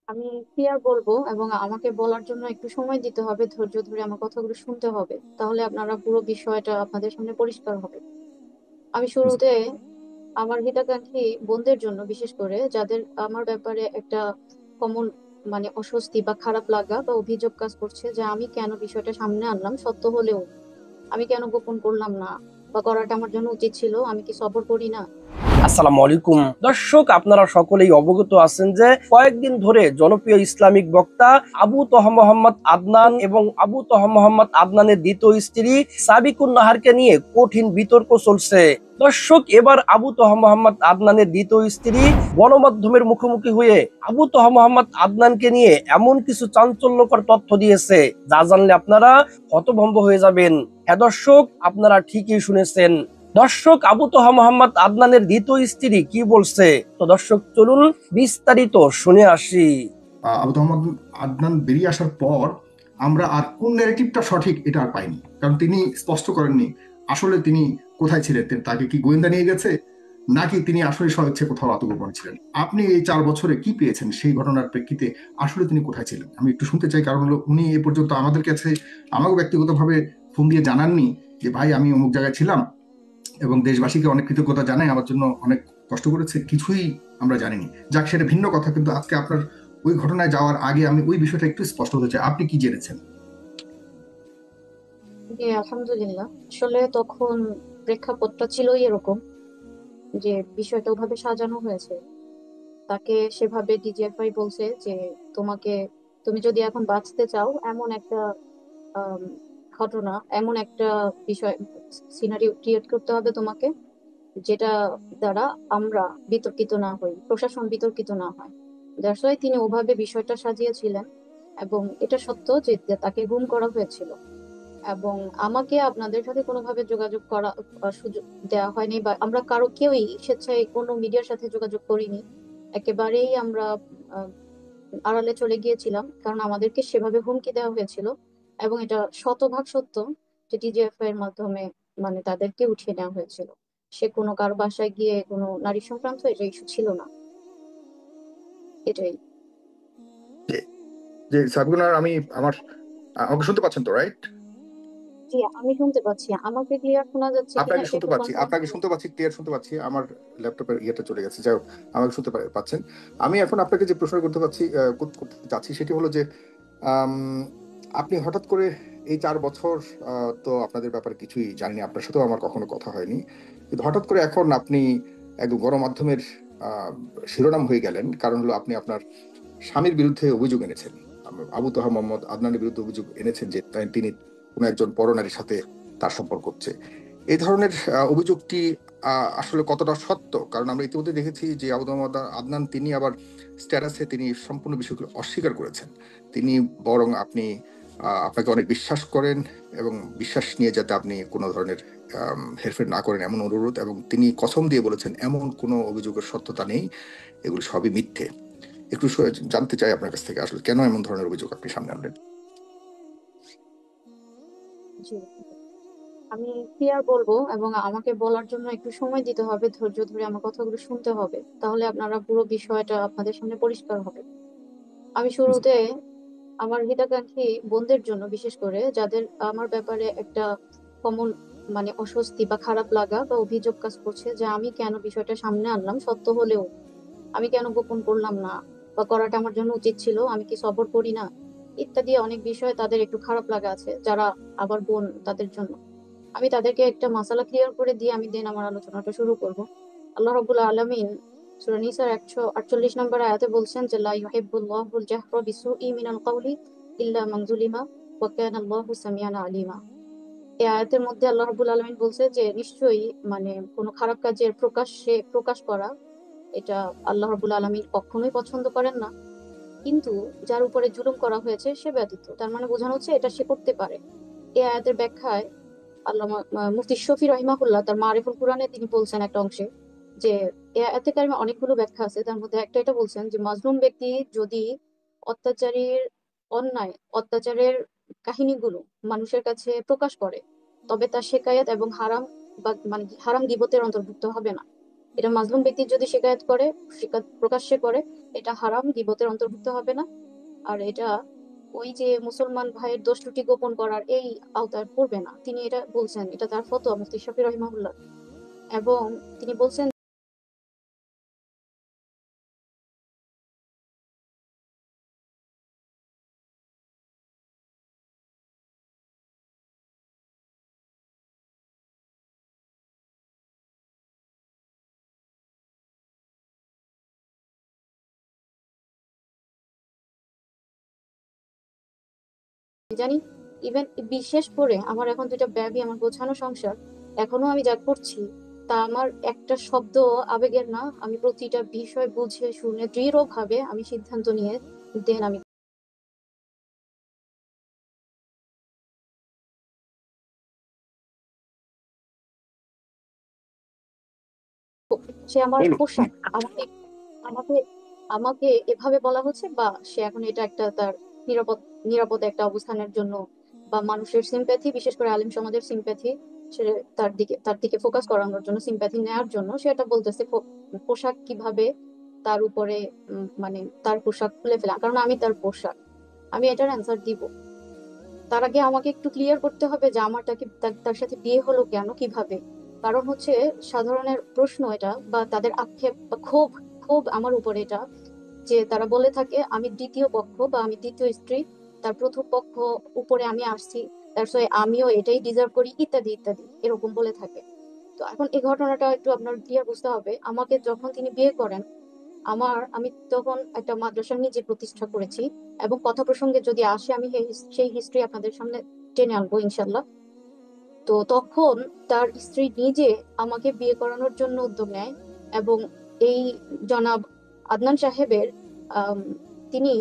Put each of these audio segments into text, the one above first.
আমি ক্লিয়ার বলবো এবং আমাকে বলার জন্য একটু সময় দিতে হবে, ধৈর্য ধরে আমার কথাগুলো শুনতে হবে, তাহলে আপনারা পুরো বিষয়টা আপনাদের সামনে পরিষ্কার হবে। আমি শুরুতে আমার হিতাকাঙ্ক্ষী বোনদের জন্য, বিশেষ করে যাদের আমার ব্যাপারে একটা কমন অস্বস্তি বা খারাপ লাগা বা অভিযোগ কাজ করছে, যে আমি কেন বিষয়টা সামনে আনলাম সত্য হলেও, আমি কেন গোপন করলাম না, বা করাটা আমার জন্য উচিত ছিল, আমি কি সবর করি না। আসসালামু আলাইকুম দর্শক, আপনারা সকলেই অবগত আছেন যে কয়েকদিন ধরে জনপ্রিয় ইসলামিক বক্তা আবু তহা মোহাম্মদ আদনান এবং আবু তহা মোহাম্মদ আদনানের দ্বিতীয় স্ত্রী সাবিকুন নাহারকে নিয়ে কঠিন বিতর্ক চলছে। দর্শক, এবার আবু তহা মোহাম্মদ আদনানের দ্বিতীয় স্ত্রী গণমাধ্যমের মুখোমুখি হয়ে আবু তহা মোহাম্মদ আদনানকে নিয়ে এমন কিছু চাঞ্চল্যকর তথ্য দিয়েছে যা জানলে আপনারা হতভম্ব হয়ে যাবেন। হ্যাঁ দর্শক, আপনারা ঠিকই শুনেছেন। দর্শক, আবু তোহা মোহাম্মদ আদনানের দ্বিতীয় স্ত্রী কি বলছে, তো দর্শক চলুন বিস্তারিত শুনে আসি। আবু মোহাম্মদ আদনান বেরিয়ে আসার পর আমরা আর কোন ন্যারেটিভটা সঠিক এটা আর পাইনি, কারণ তিনি স্পষ্ট করেননি আসলে তিনি কোথায় ছিলেন। তাকে কি গোয়েন্দা নিয়ে গেছে, নাকি তিনি আসলে স্বইচ্ছে কোথাও আত্মগোপন ছিলেন? আপনি এই 4 বছরে কি পেয়েছেন সেই ঘটনার প্রেক্ষিতে? আসলে তিনি কোথায় ছিলেন আমি একটু শুনতে চাই, কারণ হলো উনি এ পর্যন্ত আমাদের কাছে, আমাকে ব্যক্তিগতভাবে ফোন দিয়ে জানাননি যে ভাই আমি অমুক জায়গায় ছিলাম এবং দেশবাসীকে অনেক কৃতজ্ঞতা জানাই, আমার জন্য অনেক কষ্ট করেছে, কিছুই আমরা জানিনি। যাক, সেটা ভিন্ন কথা, কিন্তু আজকে আপনার ওই ঘটনায় যাওয়ার আগে আমি ওই বিষয়টা একটু স্পষ্ট হতে চাই, আপনি কি জেনেছেন? জি, আলহামদুলিল্লাহ। আসলে তখন প্রেক্ষাপটটা ছিল এরকম যে বিষয়টা ওভাবে সাজানো হয়েছে। তাকে সেভাবে ডিজিএফআই বলছে যে তোমাকে, তুমি যদি এখন বাঁচতে চাও, এমন একটা আম, ঘটনা, এমন একটা বিষয়, সিনারিও ক্রিয়েট করতে হবে তোমাকে, যেটা দ্বারা আমরা বিতর্কিত না হই, প্রশাসন বিতর্কিত না হয়। দ্যাটস ওয়াই তিনি ওভাবে বিষয়টা সাজিয়েছিলেন। এবং এটা সত্য যে তাকে গুম করা হয়েছিল, এবং আমাকে আপনাদের সাথে কোনোভাবে যোগাযোগ করা সুযোগ দেওয়া হয়নি, বা আমরা কারো কেউই স্বেচ্ছায় কোনো মিডিয়ার সাথে যোগাযোগ করিনি। একেবারেই আমরা আহ, আড়ালে চলে গিয়েছিলাম, কারণ আমাদেরকে সেভাবে হুমকি দেওয়া হয়েছিল। এবং এটা শতভাগ সত্য যে টিজিএফ এর মাধ্যমে তাদেরকে উঠিয়ে নেওয়া হয়েছিল। সে কোনো কারো বাসায় গিয়ে কোনো নারী সংক্রান্ত এটা ইস্যু ছিল না। এটাই। যে যে সাবগুনার আমি আমার আমাকে শুনতে পাচ্ছেন তো, রাইট? জি, আমি শুনতে পাচ্ছি। আমাকে ক্লিয়ার শোনা যাচ্ছে কিনা আপনাকে এটা শুনতে একটু পাচ্ছি, কনফার্ম আপনাকে করুন। শুনতে পাচ্ছি, ক্লিয়ার শুনতে পাচ্ছি। আমার ল্যাপটপের ইয়েটা চলে গেছে, যাই হোক, আমাকে শুনতে পাচ্ছেন। আমি এখন আপনাকে যে প্রশ্ন করতে পারছি, করতে চাচ্ছি, সেটি হলো যে আম, আপনি হঠাৎ করে এই 4 বছর, তো আপনাদের ব্যাপারে কিছুই জানিনি, আপনার সাথেও আমার কখনো কথা হয়নি, কিন্তু হঠাৎ করে এখন আপনি একদম গণমাধ্যমের আহ, শিরোনাম হয়ে গেলেন, কারণ হলো আপনি আপনার স্বামীর বিরুদ্ধে অভিযোগ এনেছেন। আবু তোহা মোহাম্মদ আদনানের বিরুদ্ধে অভিযোগ এনেছেন যে তিনি কোনো একজন পরনারীর সাথে তার সম্পর্ক হচ্ছে। এই ধরনের অভিযোগটি আসলে কতটা সত্য? কারণ আমরা ইতিমধ্যে দেখেছি যে আবু মোহাম্মদ আদনান তিনি আবার স্ট্যাটাসে তিনি সম্পূর্ণ বিষয়গুলো অস্বীকার করেছেন। তিনি বরং আপনাকে অনেক বিশ্বাস করেন এবং বিশ্বাস নিয়ে যাতে আপনি কোনো ধরনের হেরফের না করেন এমন অনুরোধ, এবং তিনি কসম দিয়ে বলেছেন এমন কোনো অভিযোগের সত্যতা নেই, এগুলো সবই মিথ্যে। একটু জানতে চাই আপনার কাছ থেকে আসলে কেন এমন ধরনের অভিযোগ আপনি সামনে আনলেন। জি, আমি ক্লিয়ার বলবো এবং আমাকে বলার জন্য একটু সময় দিতে হবে, ধৈর্য ধরে আমার কথাগুলো শুনতে হবে, তাহলে আপনারা পুরো বিষয়টা আপনাদের সামনে পরিষ্কার হবে। আমি শুরুতে আমার হিতাকাঙ্ক্ষী বোনদের জন্য, বিশেষ করে যাদের আমার ব্যাপারে একটা কমন অস্বস্তি বা খারাপ লাগা বা অভিযোগ কাজ করছে, যে আমি কেন বিষয়টা সামনে আনলাম সত্য হলেও, আমি কেন গোপন করলাম না, বা করাটা আমার জন্য উচিত ছিল, আমি কি সবর করি না, ইত্যাদি অনেক বিষয় তাদের একটু খারাপ লাগা আছে, যারা আবার বোন তাদের জন্য। আমি তাদেরকে একটা মাসালা ক্লিয়ার করে দিয়ে আমি দেন আমার আলোচনাটা শুরু করব। আল্লাহ রাব্বুল আলামিন সূরা নিসার 148 নম্বর আয়াতে বলছেন যে লা ইউহিব্বুল্লাহুল জাহরা বিসুই মিনাল কাওলি ইল্লা মান যুলিমা ওয়া কানা আল্লাহু সামিয়ান আলিমা। এই আয়াতের মধ্যে আল্লাহ রাব্বুল আলামিন বলছে যে নিশ্চয়ই কোনো খারাপ কাজের প্রকাশ্যে প্রকাশ করা, এটা আল্লাহ রাব্বুল আলামিন কখনোই পছন্দ করেন না। কিন্তু যার উপরে জুলুম করা হয়েছে সে ব্যতীত, তার বোঝানো হচ্ছে এটা সে করতে পারে। এই আয়াতের ব্যাখ্যায় আল্লামা মুফতি শফি রহিমাহুল্লাহ তার মারিফুল কুরআনে তিনি বলছেন একটা অংশে যে এতে কারিমে অনেকগুলো ব্যাখ্যা আছে, তার মধ্যে একটা এটা বলছেন যে মাজলুম ব্যক্তি যদি অত্যাচারীর অত্যাচারের কাহিনীগুলো মানুষের কাছে প্রকাশ করে, তবে তার শেকায়াত এবং হারাম বা হারাম গীবতের অন্তর্ভুক্ত হবে না। এটা মাজলুম ব্যক্তি যদি শিকায়ত করে, শিকায়ত প্রকাশ্যে করে, এটা হারাম, গীবতের অন্তর্ভুক্ত হবে না। আর এটা ওই যে মুসলমান ভাইয়ের দোষ ত্রুটি গোপন করার এই আওতায় পড়বে না। তিনি এটা বলছেন, এটা তার ফতোয়া মুফতি শফি রহিমাহুল্লাহ। এবং তিনি বলছেন জানি, ইভেন বিশেষ করে আমার এখন দুইটা বেবি, আমার গোছানো সংসার, এখনো আমি যা করছি তা আমার একটা শব্দ আবেগের না। আমি প্রতিটা বিষয় বুঝে শুনে দৃঢ়ভাবে আমি সিদ্ধান্ত নিয়ে দেন আমি সে আমার পোশাক, আমাকে আমাকে আমাকে এভাবে বলা হচ্ছে, বা সে এখন এটা একটা তার নিরাপদ নিরাপদ একটা অবস্থানের জন্য, বা মানুষের সিম্প্যাথি, বিশেষ করে আলিম সমাজের সিম্প্যাথি, সে তার দিকে ফোকাস করানোর জন্য, সিম্প্যাথি নেওয়ার জন্য সে এটা বলতেছে পোশাক কিভাবে তার উপরে মানে তার পোশাক খুলে ফেলা, কারণ আমি তার পোশাক। আমি এটার অ্যান্সার দিব। তার আগে আমাকে একটু ক্লিয়ার করতে হবে যে আমার তাকে তার সাথে বিয়ে হলো কেন, কিভাবে। কারণ হচ্ছে সাধারণের প্রশ্ন এটা, বা তাদের আক্ষেপ বা ক্ষোভ, ক্ষোভ আমার উপরে এটা, যে তারা বলে থাকে আমি দ্বিতীয় পক্ষ বা আমি দ্বিতীয় স্ত্রী, তার প্রথম পক্ষ উপরে আমি আসছি, তার সঙ্গে আমিও এটাই ডিজার্ভ করি, ইত্যাদি ইত্যাদি এরকম বলে থাকে। তো এখন এই ঘটনাটা একটু আপনার ক্লিয়ার বুঝতে হবে। আমাকে যখন তিনি বিয়ে করেন, আমি তখন একটা মাদ্রাসা নিজে প্রতিষ্ঠা করেছি, এবং কথা প্রসঙ্গে যদি আসে আমি সেই হিস্ট্রি আপনাদের সামনে টেনে আনবো ইনশাল্লাহ। তো তখন তার স্ত্রী নিজে আমাকে বিয়ে করানোর জন্য উদ্যোগ নেয়। এবং এই জনাব আদনান সাহেবের আম, তিনি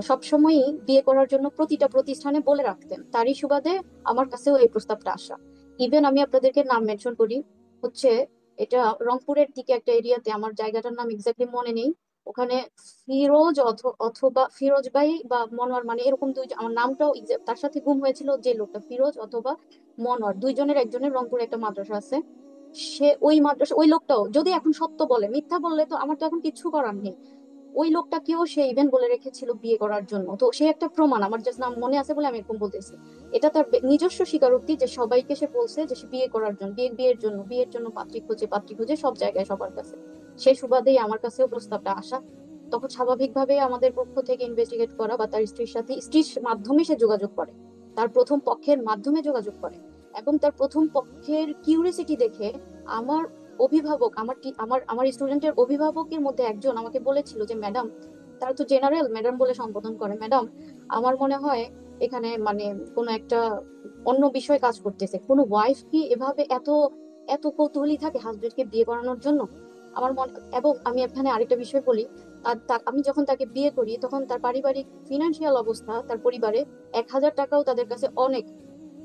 সবসময়ই বিয়ে করার জন্য প্রতিটা প্রতিষ্ঠানে বলে রাখতেন, তারই সুবাদে আমার কাছেও এই প্রস্তাবটা আসা। ইভেন আমি আপনাদেরকে নাম মেনশন করি, হচ্ছে এটা রংপুরের দিকে একটা এরিয়াতে, আমার জায়গাটার নাম এক্স্যাক্টলি মনে নেই। ওখানে ফিরোজ অথবা ফিরোজ ভাই বা মনোয়ার, মানে এরকম দুই, আমার নামটাও তার সাথে গুম হয়েছিল যে লোকটা, ফিরোজ অথবা মনোয়ার, দুইজনের একজনের রংপুরে একটা মাদ্রাসা আছে। সে ওই মাদ্রাসা, ওই লোকটাও যদি এখন সত্য বলে, মিথ্যা বললে তো আমার তো এখন কিছু করার নেই। ওই লোকটাকেও সে ইভেন বলে রেখেছিল বিয়ে করার জন্য। তো সে একটা প্রমাণ, আমার জাস্ট নাম মনে আছে বলে আমি এরকম বলতেছি। এটা তার নিজস্ব স্বীকারোক্তি যে সবাইকে সে বলছে যে সে বিয়ে করার জন্য, বিয়ের জন্য পাত্রী খুঁজে সব জায়গায় সবার কাছে। সেই সুবাদেই আমার কাছেও প্রস্তাবটা আসা। তখন স্বাভাবিকভাবে আমাদের পক্ষ থেকে ইনভেস্টিগেট করা, বা তার স্ত্রীর মাধ্যমে সে যোগাযোগ করে, তার প্রথম পক্ষের মাধ্যমে যোগাযোগ করে। এবং তার প্রথম পক্ষের কিউরিসিটি দেখে আমার অভিভাবক, আমার স্টুডেন্টের অভিভাবকের মধ্যে একজন আমাকে বলেছিল যে ম্যাডাম, তারা তো জেনারেল ম্যাডাম বলে সম্বোধন করে, ম্যাডাম আমার মনে হয় এখানে মানে কোনো একটা অন্য বিষয় কাজ করতেছে। কোনো ওয়াইফ কি এভাবে এত এত কৌতূহলী থাকে হাজবেন্ডকে বিয়ে করানোর জন্য? আমার মনে, এবং আমি এখানে আরেকটা বিষয় বলি, আমি যখন তাকে বিয়ে করি তখন তার পারিবারিক ফিনান্সিয়াল অবস্থা, তার পরিবারে 1,000 টাকাও তাদের কাছে অনেক।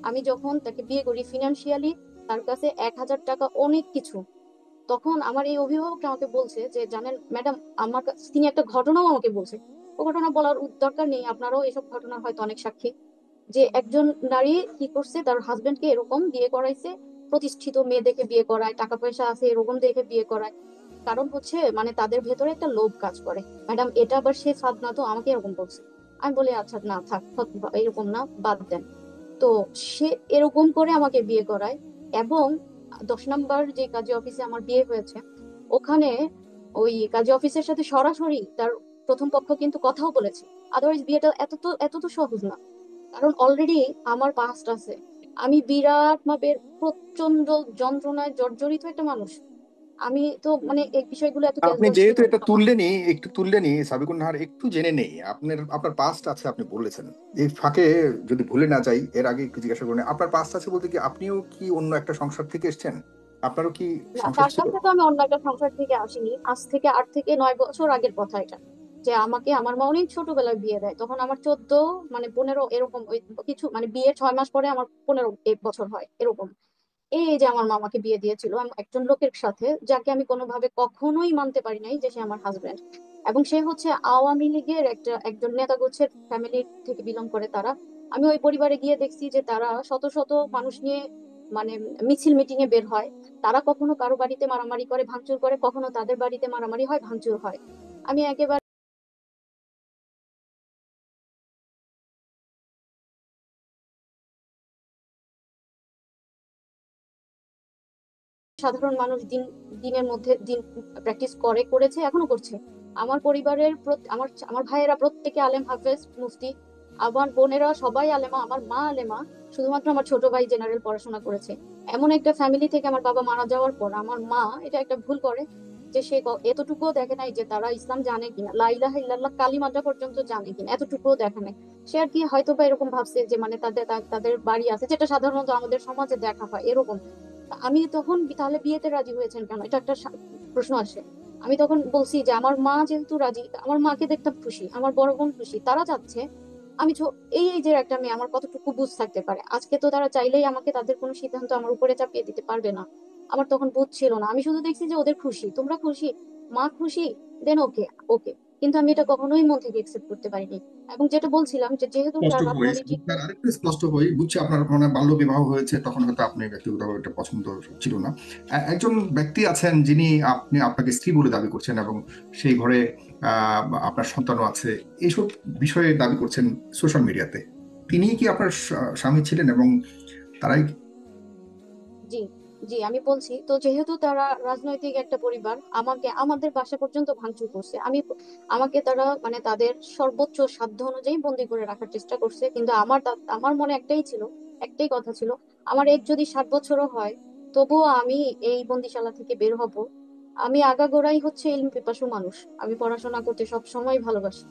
আমি যখন তাকে বিয়ে করি ফিনান্সিয়ালি, তার কাছে 1,000 টাকা অনেক কিছু। তখন আমার এই অভিভাবকটা আমাকে বলছে যে জানেন ম্যাডাম, তিনি একটা ঘটনাও আমাকে বলছে। ও ঘটনা বলার দরকার নেই, আপনারাও এসব ঘটনার হয়তো অনেক সাক্ষী, যে একজন নারী কি করছে, তার হাজবেন্ডকে এরকম বিয়ে করাইছে, প্রতিষ্ঠিত মেয়ে দেখে বিয়ে করায়, টাকা পয়সা আছে এরকম দেখে বিয়ে করায়। কারণ হচ্ছে মানে তাদের ভেতরে একটা লোভ কাজ করে। ম্যাডাম এটা আবার সে ফাঁদ না তো, আমাকে এরকম বলছে। আমি বলি আচ্ছা না থাক, এরকম না, বাদ দেন। তো সে এরকম করে আমাকে বিয়ে করায়। এবং 10 নম্বর যে কাজী অফিসে আমার বিয়ে হয়েছে, ওখানে ওই কাজী অফিসের সাথে সরাসরি তার প্রথম পক্ষ কিন্তু কথাও বলেছে। আদারওয়াইজ বিয়েটা এত তো সহজ না, কারণ অলরেডি আমার পাস্ট আছে। আমি বিরাট মাপের প্রচন্ড যন্ত্রণায় জর্জরিত একটা মানুষ। আমি তো মানে এই বিষয়গুলো এত আপনি ক্যাজুয়ালি যেহেতু নিই এটা না। একটু তুললেনি সাবিকুন নাহার, একটু জেনে নেই আপনার পাস্ট আছে আপনি বলেছেন। এই ফাঁকে যদি ভুলে না যাই, এর আগে একটু জিজ্ঞাসা করেন, আপনার পাস্ট আছে বলতে কি আপনিও কি অন্য একটা সংসার থেকে এসেছেন? আপনারও কি না, সংসার তার ছিল? কাছে তো আমি অন্য একটা সংসার থেকে আসিনি। আজ থেকে 8 থেকে 9 বছর আগের কথা এটা। যে আমাকে আমার মা অনেক ছোটবেলায় বিয়ে দেয়, তখন আমার 14 মানে 15 এরকম, ওই কিছু মানে বিয়ের 6 মাস পরে আমার 15 বছর হয় এরকম। এই যে আমার মামাকে বিয়ে দিয়েছিল একজন লোকের সাথে, যাকে আমি কোনোভাবে কখনোই মানতে পারি নাই যে সে আমার হাজবেন্ড। এবং সে হচ্ছে আওয়ামী লীগের একজন নেতা গোছের ফ্যামিলি থেকে বিলং করে তারা। আমি ওই পরিবারে গিয়ে দেখছি যে তারা শত শত মানুষ নিয়ে মানে মিছিল মিটিং এ বের হয়, তারা কখনো কারো বাড়িতে মারামারি করে ভাঙচুর করে, কখনো তাদের বাড়িতে মারামারি হয় ভাঙচুর হয়। আমি একেবারে সাধারণ মানুষ দিনের মধ্যে দিন প্র্যাকটিস করেছে, এখনো করছে। আমার পরিবারের আমার আমার ভাইয়েরা প্রত্যেকে আলেম, হাফেজ, মুফতি। আমার বোনেরা সবাই আলেমা, আমার মা আলেমা। শুধুমাত্র আমার ছোট ভাই জেনারেল পড়াশোনা করেছে। এমন একটা ফ্যামিলি থেকে আমার বাবা মারা যাওয়ার পর আমার মা এটা একটা ভুল করে যে সে এতটুকুও দেখে নাই যে তারা ইসলাম জানে কিনা, লা ইলাহা ইল্লাল্লাহ কালিমাটা পর্যন্ত জানে কিনা, এতটুকুও দেখে নাই। সে আর কি হয়তো বা এরকম ভাবছে যে মানে তাদের বাড়ি আছে, যেটা সাধারণত আমাদের সমাজে দেখা হয় এরকম। আমি তখন তাহলে বিয়েতে রাজি হয়েছেন কেন, এটা একটা প্রশ্ন আসে। আমি তখন বলছি যে আমার মা যেহেতু রাজি, আমার মাকে দেখতে খুশি, আমার বড় বোন খুশি, তারা চাচ্ছে আমি এই এই যে একটা মেয়ে আমার কতটুকু বুঝ থাকতে পারে। আজকে তো তারা চাইলেই আমাকে তাদের কোনো সিদ্ধান্ত আমার উপরে চাপিয়ে দিতে পারবে না। আমার তখন বুঝ ছিল না, আমি শুধু দেখছি যে ওদের খুশি, তোমরা খুশি, মা খুশি, দেন ওকে, ওকে। কিন্তু আমি এটা কখনোই মন থেকে একসেপ্ট করতে পারিনি। এবং যেটা বলছিলাম যে যেহেতু স্পষ্ট তারা হই, পলিটিক। আপনার আরেকটু স্পষ্ট হই, বুঝছি আপনার মানে বাল্য বিবাহ হয়েছে, তখন হয়তো আপনি ব্যক্তিগতভাবে এটা পছন্দ ছিল না। একজন ব্যক্তি আছেন যিনি আপনাকে স্ত্রী বলে দাবি করছেন এবং সেই ঘরে আপনার সন্তানও আছে, এইসব বিষয়ে দাবি করছেন সোশ্যাল মিডিয়াতে। তিনি কি আপনার স্বামী ছিলেন এবং তারাই? জি, জি, আমি বলছি তো যেহেতু তারা রাজনৈতিক একটা পরিবার, আমাকে আমাদের বাসা পর্যন্ত ভাঙচুর করছে। আমাকে তারা মানে তাদের সর্বোচ্চ সাধ্য অনুযায়ী বন্দি করে রাখার চেষ্টা করছে, কিন্তু আমার মনে একটাই ছিল, একটাই কথা ছিল, আমার এজ যদি 7 বছরও হয় তবুও আমি এই বন্দিশালা থেকে বের হব। আমি আগাগোড়াই হচ্ছে ইলম পিপাসু মানুষ, আমি পড়াশোনা করতে সব সময় ভালোবাসি।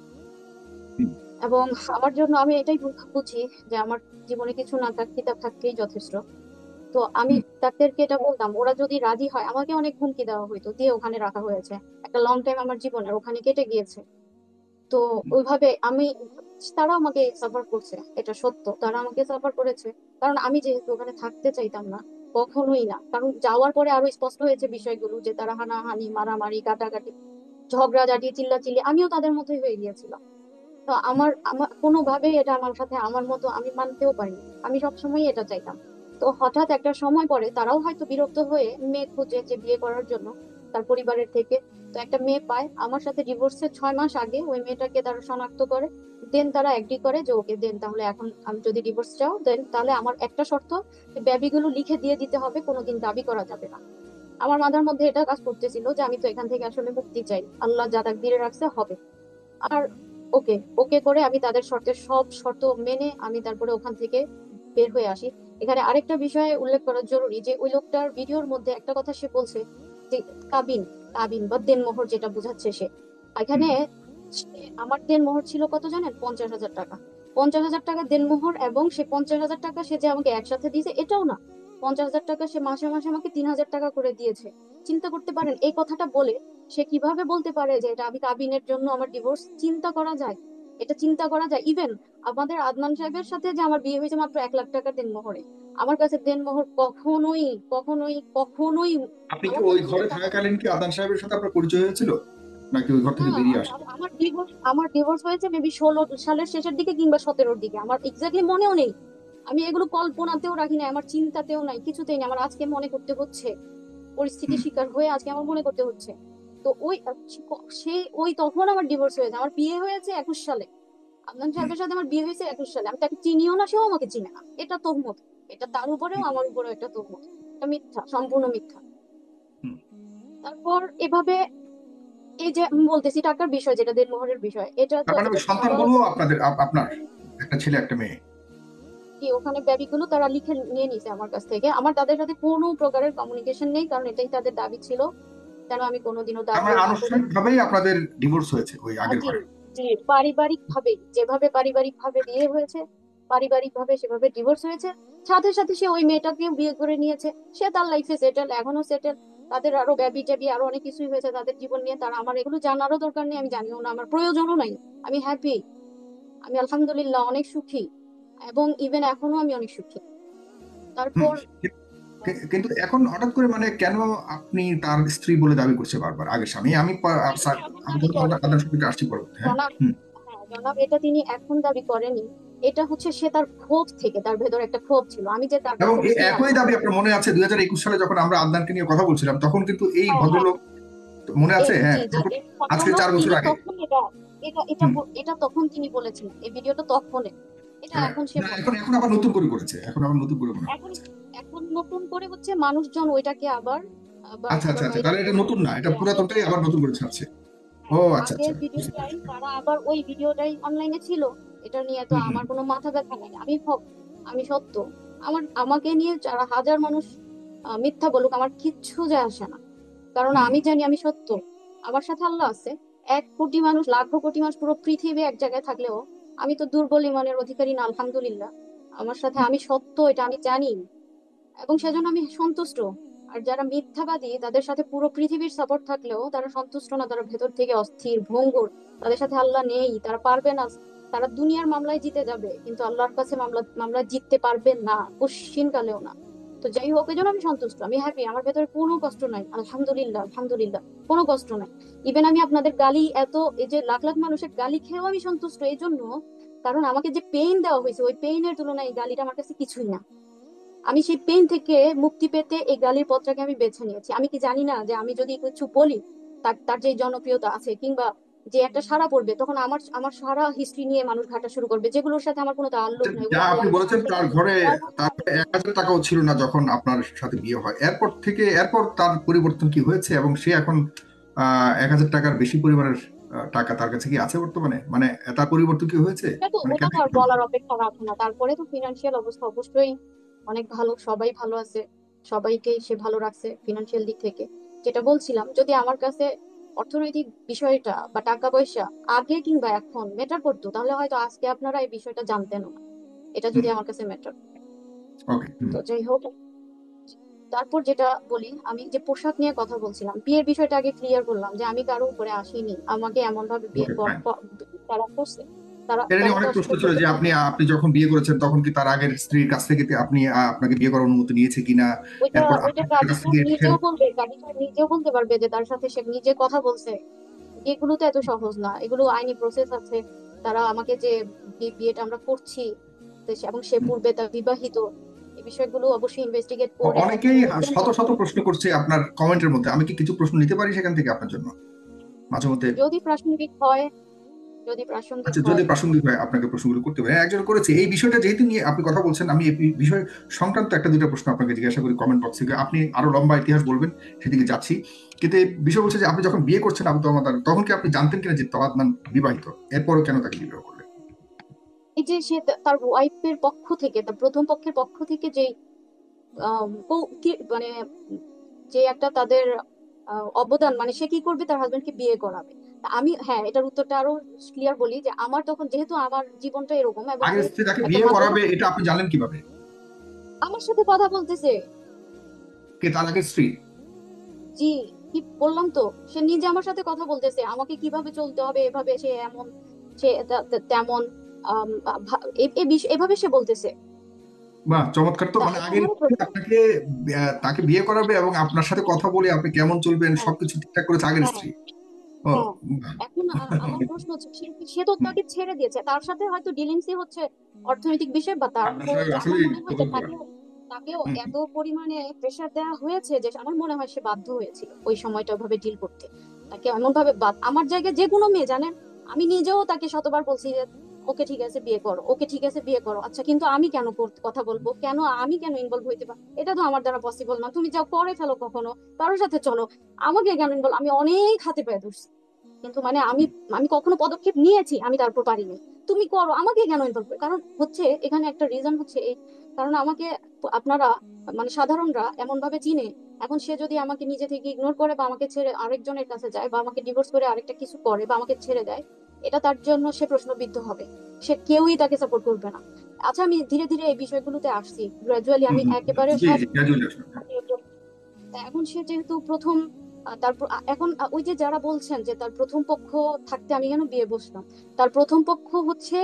এবং আমার জন্য আমি এটাই বুঝি যে আমার জীবনে কিছু না থাক, কিতাব থাকতেই যথেষ্ট। তো আমি তাদেরকে এটা বলতাম, ওরা যদি রাজি হয়, আমাকে অনেক হুমকি দেওয়া হইতো, দিয়ে ওখানে রাখা হয়েছে। একটা লং টাইম আমার জীবনের ওখানে কেটে গিয়েছে। তো ওইভাবে তারা আমাকে সাফার করছে, এটা সত্য, তারা আমাকে সাফার করেছে। কারণ আমি যেহেতু ওখানে থাকতে চাইতাম না, কখনোই না। কারণ যাওয়ার পরে আরো স্পষ্ট হয়েছে বিষয়গুলো, যে তারা হানাহানি, মারামারি, কাটাকাটি, ঝগড়াঝাটি, চিল্লাচিল্লি, আমিও তাদের মতোই হয়ে গিয়েছিলাম। তো আমার আমার কোনোভাবেই এটা আমার সাথে আমার মতো আমি মানতেও পারিনি। আমি সবসময় এটা চাইতাম। তো হঠাৎ একটা সময় পরে তারাও হয়তো বিরক্ত হয়ে মেয়ে খুঁজে যে বিয়ে করার জন্য তার পরিবারের থেকে। তো একটা মেয়ে পায় আমার সাথে, ডিভোর্সের 6 মাস আগে ওই মেয়েটাকে তারা শনাক্ত করে। দেন তারা এগ্রি করে যে ওকে দেন, তাহলে এখন আমি যদি ডিভোর্স চাও দেন, তাহলে আমার একটা শর্ত, বেবিগুলো লিখে দিয়ে দিতে হবে, কোনোদিন দাবি করা যাবে না। আমার মাথার মধ্যে এটা কাজ করতেছিল যে আমি তো এখান থেকে আসলে মুক্তি চাই, আল্লাহ যা তাকদিরে রাখছে হবে। আর ওকে ওকে করে আমি তাদের সব শর্ত মেনে আমি তারপরে ওখান থেকে বের হয়ে আসি। এখানে আরেকটা বিষয় উল্লেখ করা জরুরি, যে ওই লোকটার ভিডিওর মধ্যে একটা কথা সে বলছে যে কাবিন, কাবিন বা দেনমোহর যেটা বোঝাচ্ছে সে, এখানে আমার দেনমোহর ছিল কত জানেন? 50,000 টাকা। 50,000 টাকা দেনমোহর, এবং সে 50,000 টাকা সে যে আমাকে একসাথে দিয়েছে এটাও না, 50,000 টাকা সে মাসে মাসে আমাকে 3,000 টাকা করে দিয়েছে। চিন্তা করতে পারেন এই কথাটা বলে সে কিভাবে বলতে পারে যে এটা আমি কাবিনের জন্য আমার ডিভোর্স? চিন্তা করা যায়? এটা চিন্তা করা যায়? ইভেন আমাদের আদনান সাহেবের সাথে যে আমার বিয়ে হয়েছে মাত্র 1 লাখ টাকা দেনমোহরে, আমার কাছে দেনমোহর কখনোই কখনোই কখনোই আপনি কি আমার ওই কাছে মনে ঘরে হয়। থাকাকালীন কি আদান সাহেবের সাথে আপনার পরিচয় হয়েছিল, নাকি ওই ঘর না, থেকে বেরিয়ে আসলেন? আমার ডিভোর্স হয়েছে মেবি 16 সালের শেষের দিকে কিংবা 17-র দিকে, আমার এক্স্যাক্টলি মনেও নেই। আমি এগুলো কল্পনাতেও রাখি না, আমার চিন্তাতেও নাই, কিছুতেই না, আমার আজকে মনে করতে হচ্ছে, পরিস্থিতির হুম। শিকার হয়ে আজকে আমার মনে করতে হচ্ছে। তো সেই ওই তখন আমার ডিভোর্স হয়েছে, আমার বিয়ে হয়েছে 21 সালে। আদনান হুম। সাহেবের সাথে আমার বিয়ে হয়েছে 21 সালে, আমি তাকে চিনিও না, সেও আমাকে চিনে না। এটা তহমত, এটা তার উপরেও হুম। আমার উপরেও একটা তহমত, এটা মিথ্যা, সম্পূর্ণ মিথ্যা। হুম। তারপর এভাবে এই যে আমি বলতেছি টাকার বিষয়, যেটা দেনমোহরের বিষয়, এটা তো তার মানে ওই তারা সন্তানগুলো আপনার একটা ছেলে একটা মেয়ে? কি ওখানে বেবিগুলো তারা লিখে নিয়ে নিছে আমার কাছ থেকে, আমার তাদের সাথে কোনো প্রকারের কমিউনিকেশন নেই, কারণ এটাই তাদের দাবি ছিল, যেন আমি কোনোদিনও তার মানে দাবিও না করি। আনুষ্ঠানিক ভাবেই আপনাদের ডিভোর্স হয়েছে ওই আগের জি, ঘরে? জি, পারিবারিক ভাবে, যেভাবে পারিবারিক ভাবে বিয়ে হয়েছে, পারিবারিক ভাবে সেভাবে ডিভোর্স হয়েছে। সাথে সাথে সে ওই মেয়েটাকেও বিয়ে করে নিয়েছে, সে তার লাইফে সেটেল, এখনো সেটেল। তাদের আরো বেবি টেবি আরো অনেক কিছুই হয়েছে তাদের জীবন নিয়ে, তারা আমার এগুলো জানারও দরকার নেই, আমি জানিও না, আমার প্রয়োজনও নাই। আমি হ্যাপি, আমি আলহামদুলিল্লাহ অনেক সুখী, এবং ইভেন এখনো আমি অনেক সুখী। হুম। তারপর কিন্তু এখন হঠাৎ করে মানে কেন আপনি তার স্ত্রী বলে দাবি করছে বারবার? আগের স্বামী আমি এটা এমন দাবি করেনি আদান সম্পর্কে আসছি পরে, হ্যাঁ। জনাব। হুম। হ্যাঁ জনাব, এটা তিনি এখন দাবি করেনি, এটা হচ্ছে সে তার ক্ষোভ থেকে, তার ভেতরে একটা ক্ষোভ ছিল, আমি যে তার এবং কাছে এই ছিলাম একই না। দাবি আপনার মনে আছে 2021 সালে যখন আমরা আদনানকে নিয়ে কথা বলছিলাম, তখন কিন্তু এই হ্যাঁ হ্যাঁ, ভদ্রলোক, মনে আছে? জি হ্যাঁ, জি, তখন এই আজকে ঘটনা 4 বছর তিনি আগে। তখন এটা এটা এটা হুম। এটা তখন তিনি বলেছিলেন, এই ভিডিওটা তখন, এটা হ্যাঁ, এখন সে না, বলে। এখন এখন আবার নতুন করে করেছে, এখন আবার নতুন করে মনে এখন করেছে। এখন নতুন করে হচ্ছে মানুষজন ওইটাকে আবার আবার আচ্ছা আবার আচ্ছা আচ্ছা, ভাইরাল তাহলে এটা করছে। নতুন না, এটা যে আগের পুরাতনটাই আবার নতুন করে ছাড়ছে। ও হ্যাঁ, আচ্ছা আচ্ছা, আগের বুঝতে ভিডিওটাই পেরেছি। তারা আবার ওই ভিডিওটাই অনলাইনে ছিল। এটা নিয়ে তো হুম হুম। আমার কোনো মাথা ব্যথা নাই, আমি সত্য। আমাকে নিয়ে যারা হাজার মানুষ মিথ্যা বলুক, আমার কিচ্ছু যায় আসে না, কারণ হুম। আমি জানি আমি সত্য। আমার সাথে আল্লাহ আছে। 1 কোটি মানুষ, লাখো কোটি মানুষ, পুরো পৃথিবী এক জায়গায় থাকলেও আমি তো দুর্বল ইমানের অধিকারী না, আলহামদুলিল্লাহ। আমার সাথে আমি সত্য, এটা আমি জানি, এবং সেজন্য আমি সন্তুষ্ট। আর যারা মিথ্যাবাদী, তাদের সাথে পুরো পৃথিবীর সাপোর্ট থাকলেও তারা সন্তুষ্ট না, তারা ভেতর থেকে অস্থির, ভঙ্গুর। তাদের সাথে আল্লাহ নেই, তারা পারবে না। তারা দুনিয়ার মামলায় জিতে যাবে, কিন্তু আল্লাহর কাছে মামলা জিততে পারবে না, কোশ্চিন কালেও না। তো যাই হোক, এই জন্য আমি সন্তুষ্ট, আমি হ্যাপি, আমার ভেতরে কোনো কষ্ট নাই, আলহামদুলিল্লাহ আলহামদুলিল্লাহ। কোনো কষ্ট নাই। ইভেন আমি আপনাদের গালি, এই যে লাখ লাখ মানুষের গালি খেয়েও আমি সন্তুষ্ট এই জন্য, কারণ আমাকে যে পেইন দেওয়া হয়েছে, ওই পেইনের তুলনায় এই গালিটা আমার কাছে কিছুই না। আমি সেই পেইন থেকে মুক্তি পেতে এই গালির পথটাকে আমি বেছে নিয়েছি। আমি কি জানি না যে আমি যদি কিছু বলি, তার তার যে জনপ্রিয়তা আছে, কিংবা যে একটা সাড়া পড়বে, তখন আমার আমার সারা হিস্ট্রি নিয়ে মানুষ ঘাটা শুরু করবে, যেগুলোর সাথে আমার কোনো তাল্লুক নেই, যা ওগুলো আপনি আল্লাহর বলেছেন, সাথে। তার ঘরে তার 1,000 টাকাও ছিল না যখন আপনার সাথে বিয়ে হয়। এরপর তার পরিবর্তন কি হয়েছে, এবং সে এখন 1,000 টাকার বেশি পরিমাণের টাকা তার কাছে কি আছে বর্তমানে? মানে তার পরিবর্তন কি হয়েছে? মানে ওটা কেন তো আর বলার অপেক্ষা রাখে না। তারপরে তো ফিনান্সিয়াল অবস্থা অবশ্যই অনেক ভালো, সবাই ভালো আছে, সবাইকেই সে ভালো রাখছে ফিনান্সিয়াল দিক থেকে। যেটা বলছিলাম, যদি আমার কাছে অর্থনৈতিক বিষয়টা বা টাকা পয়সা আগে কিংবা এখন ম্যাটার করতো, তাহলে হয়তো আজকে আপনারা এই বিষয়টা জানতেনও না। এটা যদি আমার কাছে ম্যাটার। ওকে। তো যাই হোক, তারপর যেটা বলি, আমি যে পোশাক নিয়ে কথা বলছিলাম, বিয়ের বিষয়টা আগে ক্লিয়ার করলাম যে আমি কারো উপরে আসিনি, আমাকে এমন ভাবে বিয়ে ওকে, ফাইন। তারা করছে, তারা এটা তারা নিয়ে তো অনেক প্রশ্ন অস্বীকার ছিল করতে যে পারবে আপনি না। আপনি যখন বিয়ে করেছেন তখন কি তার আগের স্ত্রীর কাছ থেকে আপনি আপনাকে বিয়ে করার অনুমতি নিয়েছে কিনা, ওইটা এরপর ওইটা আপনার কাছ গাজীটা থেকে নিজেও বলবে, গাজীটা নিজেও বলতে পারবে যে তার সাথে সে নিজে কথা বলছে। এগুলো তো এত সহজ না, এগুলো আইনি প্রসেস আছে। তারা আমাকে যে বিয়েটা আমরা করছি, এবং সে পূর্বে তার বিবাহিত, এই বিষয়গুলো অবশ্যই ইনভেস্টিগেট করে একটা অনেকেই নির্জন শত শত জায়গায়। প্রশ্ন করছে আপনার কমেন্টের মধ্যে। আমি কি কিছু প্রশ্ন নিতে পারি সেখান থেকে আপনার জন্য মাঝে মধ্যে? যদি প্রাসঙ্গিক হয়, যদি প্রাসঙ্গিক আচ্ছা, যদি হয়। প্রাসঙ্গিক হয় আপনাকে প্রশ্নগুলো করতে পারি। একজন করেছে এই বিষয়টা, যেহেতু নিয়ে আপনি কথা বলছেন, আমি এই বিষয় সংক্রান্ত একটা দুইটা প্রশ্ন আপনাকে জিজ্ঞাসা করি কমেন্ট বক্সে। আপনি আরো লম্বা ইতিহাস বলবেন, সেদিকে যাচ্ছি। কিন্তু এই বিষয় হচ্ছে যে আপনি যখন বিয়ে করছেন আবু তমাদ, তখন কি আপনি জানতেন কিনা যে তাওয়াদমান বিবাহিত? এরপরও কেন তাকে বিবাহ করলেন? এই যে সে তার ওয়াইফের পক্ষ থেকে, তার প্রথম পক্ষের পক্ষ থেকে যে মানে যে একটা তাদের অবদান, মানে সে কি করবে, তার হাজবেন্ডকে বিয়ে করাবে। তা আমি, হ্যাঁ, এটার উত্তরটা আরো ক্লিয়ার বলি, যে আমার তখন, যেহেতু আমার জীবনটা এরকম, এবং আমি আগের স্ত্রী তাকে একটা বিয়ে করাবে, মাদ্রাসা, এটা আপনি জানলেন কিভাবে? আমার সাথে কথা বলতেছে। কে, তার আগের স্ত্রী? জি, কি বললাম তো, সে নিজে আমার সাথে কথা বলতেছে, আমাকে কিভাবে চলতে হবে, এভাবে সে এমন, সে তেমন, এভাবে সে বলতেছে। বাহ, চমৎকার! তো তা মানে এটা আগের আমার স্ত্রী আপনাকে তাকে বিয়ে করাবে এবং আপনার সাথে কথা বলে আপনি কেমন চলবেন হ্যাঁ সবকিছু ঠিকঠাক করেছে আগের হ্যাঁ স্ত্রী? ও, হ্যাঁ। বাহ। এখন আমার প্রশ্ন হচ্ছে, সে তো তাকে ছেড়ে দিয়েছে, তার সাথে হয়তো ডিলিংসই হচ্ছে অর্থনৈতিক বিষয়, বা আপনার তারপর সাথে আমার আসলেই মনে হয় যে কদর করা। তাকেও হুম, এত পরিমাণে প্রেশার দেওয়া হয়েছে, যে আমার মনে হয় সে বাধ্য হয়েছিল ওই সময়টা ওভাবে ডিল করতে। তাকে এমন ভাবে আমার জায়গায় যে কোনো মেয়ে, জানেন, আমি নিজেও তাকে শতবার বলছি যে ওকে ঠিক আছে বিয়ে করো, ওকে ঠিক আছে বিয়ে করো, আচ্ছা কিন্তু আমি কেন কথা বলবো, কেন আমি কেন ইনভলভ হইতে পারি, এটা তো আমার দ্বারা পসিবল না। তুমি যাও করে ফেলো, কখনো কারোর সাথে চলো, আমাকে কেন ইনভলভ, আমি অনেক হাতে পায়ে ধরছি, কিন্তু মানে আমি আমি কখনো পদক্ষেপ নিয়েছি, আমি তারপর পারিনি। তুমি করো, আমাকে কেন ইনভলভ, কারণ হচ্ছে এখানে একটা রিজন হচ্ছে এই, কারণ আমাকে আপনারা, মানে সাধারণরা এমন ভাবে চিনে। এখন সে যদি আমাকে নিজে থেকে ইগনোর করে, বা আমাকে ছেড়ে আরেকজনের কাছে যায়, বা আমাকে ডিভোর্স করে আরেকটা কিছু করে, বা আমাকে ছেড়ে দেয়, এটা তার জন্য সে প্রশ্নবিদ্ধ হবে। সে কেউই তাকে সাপোর্ট করবে না। আচ্ছা, আমি ধীরে ধীরে এই বিষয়গুলোতে আসছি, গ্রাজুয়ালি হুম, আমি হুম। একেবারে জি সব। জি, গ্রাজুয়ালি। তা এখন সে যেহেতু প্রথম, তারপর এখন ওই যে যারা বলছেন যে তার প্রথম পক্ষ থাকতে আমি কেন বিয়ে বসলাম, তার প্রথম পক্ষ হচ্ছে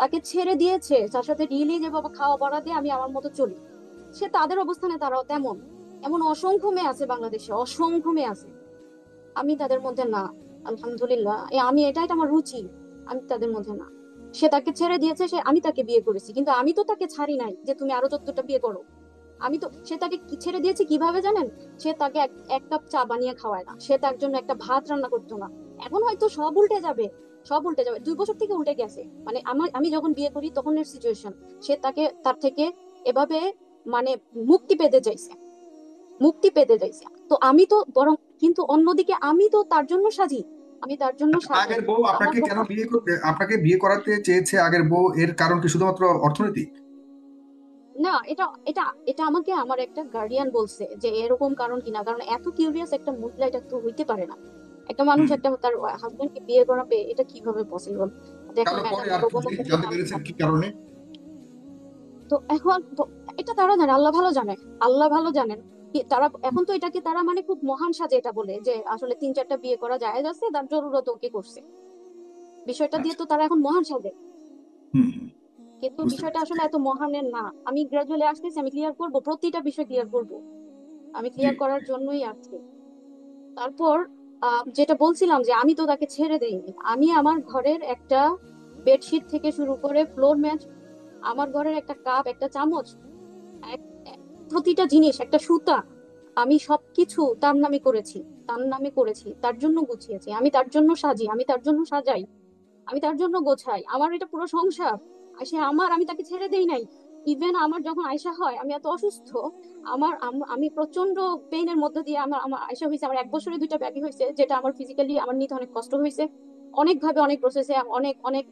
তাকে ছেড়ে দিয়েছে, তার সাথে রিলি যে বাবা খাওয়া পড়া দিয়ে আমি আমার মতো চলি, সে তাদের অবস্থানে তারাও তেমন। এমন অসংখ্য মেয়ে আছে বাংলাদেশে, অসংখ্য মেয়ে আছে, আমি তাদের মধ্যে না, আলহামদুলিল্লাহ। আমি, এটাই তো আমার রুচি, আমি তাদের মধ্যে না। সে তাকে ছেড়ে দিয়েছে, আমি তাকে বিয়ে করেছি, কিন্তু আমি তো তাকে ছাড়ি নাই যে তুমি আরো 14টা বিয়ে করো। আমি তো, সে তাকে ছেড়ে দিয়েছে কিভাবে জানেন? সে তাকে এক কাপ চা বানিয়ে খাওয়ায় না, সে তার জন্য একটা ভাত রান্না করতো না। এখন হয়তো সব উল্টে যাবে, সব উল্টে যাবে, 2 বছর থেকে উল্টে গেছে। মানে আমি যখন বিয়ে করি তখনের সিচুয়েশন, সে তার থেকে এভাবে মানে মুক্তি পেতে চাইছে, মুক্তি পেতে চাইছে। তো আমি তো বরং, কিন্তু অন্যদিকে আমি তো তার জন্য সাজি, আমি তার জন্য সাজাই। আগের বউ আমার আপনাকে কেন বিয়ে করতে, আপনাকে বিয়ে করাতে চেয়েছে আগের বউ, এর কারণ কি শুধুমাত্র অর্থনৈতিক? না, এটা এটা এটা আমাকে আমার একটা গার্ডিয়ান বলছে যে এরকম কারণ কিনা, কারণ এত কিউরিয়াস একটা মহিলা এটা তো হইতে পারে না। একটা মানুষ হুম। একটা তার হাজবেন্ডকে বিয়ে করাবে, এটা কিভাবে পসিবল? দেখেন তাহলে পরে ম্যাডাম, আর কি এরকম জানতে পেরেছেন কি কারণে? তো এখন এটা তারা জানে, আল্লাহ ভালো জানে, আল্লাহ ভালো জানেন। তারা এখন তো এটাকে তারা মানে খুব মহান সাজে এটা বলে যে আসলে 3-4টা বিয়ে করা জায়েজ আছে, তার জরুরত ওকে করছে, বিষয়টা দিয়ে আচ্ছা। তো তারা এখন মহান সাজে। হুম হুম, কিন্তু বুঝতে বিষয়টা পেরেছি। আসলে এত মহানের না। আমি গ্রাজুয়ালি আসতেছি, আমি ক্লিয়ার করব, প্রতিটা বিষয় ক্লিয়ার করব, আমি জি। ক্লিয়ার করার জন্যই আসছি। তারপর যেটা বলছিলাম যে আমি তো তাকে ছেড়ে দেইনি। আমি আমার ঘরের একটা বেডশিট থেকে শুরু করে ফ্লোর ম্যাট, আমার ঘরের একটা কাপ, একটা চামচ, এক- প্রতিটা জিনিস, একটা সুতা, আমি সবকিছু তার নামে করেছি, তার নামে করেছি, তার জন্য গুছিয়েছি, আমি তার জন্য সাজি, আমি তার জন্য সাজাই, আমি তার জন্য গোছাই, আমার এটা পুরো সংসার। আর সে আমার, আমি তাকে ছেড়ে দেই নাই। ইভেন আমার যখন আয়সা হয়, আমি এত অসুস্থ, আমি প্রচন্ড পেইনের মধ্যে দিয়ে আমার আমার আয়সা হয়েছে, আমার 1 বছরে 2টা ব্যাবি হয়েছে, যেটা আমার ফিজিক্যালি আমার নিতে অনেক কষ্ট হয়েছে, অনেক ভাবে, অনেক প্রসেসে, অনেক অনেক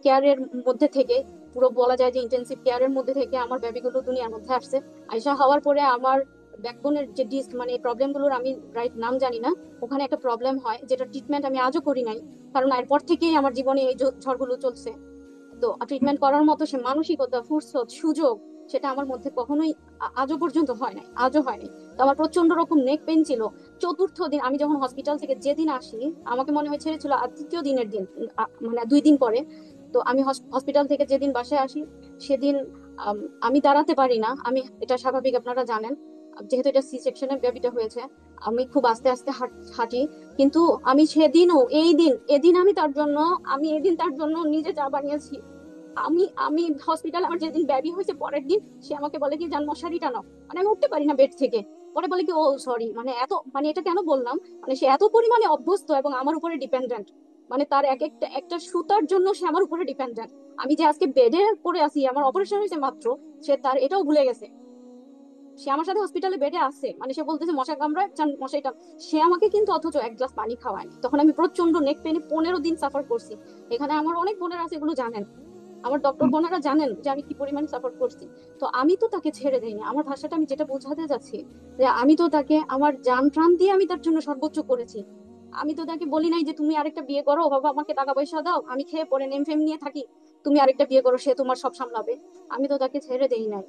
কেয়ারের মধ্যে থেকে, পুরো বলা যায় যে ইন্টেন্সিভ কেয়ারের মধ্যে থেকে আমার বেবিগুলো দুনিয়ার মধ্যে আসছে। আয়সা হওয়ার পরে আমার ব্যাকবোনের যে ডিস্ক, মানে প্রবলেম গুলোর আমি রাইট নাম জানি না, ওখানে একটা প্রবলেম হয়, যেটা ট্রিটমেন্ট আমি আজও করি নাই, কারণ এরপর থেকেই আমার জীবনে এই ঝড়গুলো চলছে। তো ট্রিটমেন্ট করার মতো সে মানসিকতা, ফুরসত, সুযোগ, সেটা আমার মধ্যে কখনোই আজও পর্যন্ত হয় নাই, আজও হয়নি। তো আমার প্রচন্ড রকম নেক পেন ছিল। 4র্থ দিন আমি যখন হসপিটাল থেকে যেদিন আসি, আমাকে মনে হয় ছেড়েছিল আর 3য় দিনের দিন, মানে 2 দিন পরে। তো আমি হসপিটাল থেকে যেদিন বাসায় আসি, সেদিন আম, আমি দাঁড়াতে পারি না, আমি, এটা স্বাভাবিক, আপনারা জানেন, যেহেতু এটা সি সেকশনের বেবিটা হয়েছে, আমি খুব আস্তে আস্তে হাঁটি। কিন্তু আমি সেদিনও, এই দিন, এদিন আমি তার জন্য, আমি এদিন তার জন্য নিজে চা বানিয়েছি। আমি হসপিটাল, আমার যেদিন বেবি হয়েছে পরের দিন, সে আমাকে বলে কি, যান মশারি টানাও, মানে আমি উঠতে পারি না বেড থেকে। পরে বলে কি, ও সরি, মানে এত, মানে এটা কেন বললাম, মানে সে এত পরিমাণে অভ্যস্ত এবং আমার উপরে ডিপেন্ডেন্ট, মানে তার এক একটা একটা সুতার জন্য সে আমার উপরে ডিপেন্ডেন্ট। আমি যে আজকে বেডে পড়ে আছি, আমার অপারেশন হয়েছে মাত্র, সে তার এটাও ভুলে গেছে। সে আমার সাথে হসপিটালে বেডে আছে, মানে সে বলতেছে মশা কামড়ায়, চান মশাইটা। সে আমাকে কিন্তু অথচ 1 গ্লাস পানি খাওয়ায়নি, তখন আমি প্রচন্ড নেক পেনে 15 দিন সাফার করছি। এখানে আমার অনেক বোনের আছে, এগুলো জানেন, আমার ডক্টর হুম। বোনেরা জানেন যে আমি কি পরিমাণ সাপোর্ট করছি। তো আমি তো তাকে ছেড়ে দেইনি, আমার ভাষাটা আমি যেটা বোঝাতে যাচ্ছি, যে আমি তো তাকে আমার জান প্রাণ দিয়ে আমি তার জন্য সর্বোচ্চ করেছি। আমি তো তাকে বলি নাই যে তুমি আরেকটা বিয়ে করো বাবা, আমাকে টাকা পয়সা দাও, আমি খেয়ে পরে নেম ফেম নিয়ে থাকি, তুমি আরেকটা বিয়ে করো, সে তোমার সব সামলাবে। আমি তো তাকে ছেড়ে দেই নাই,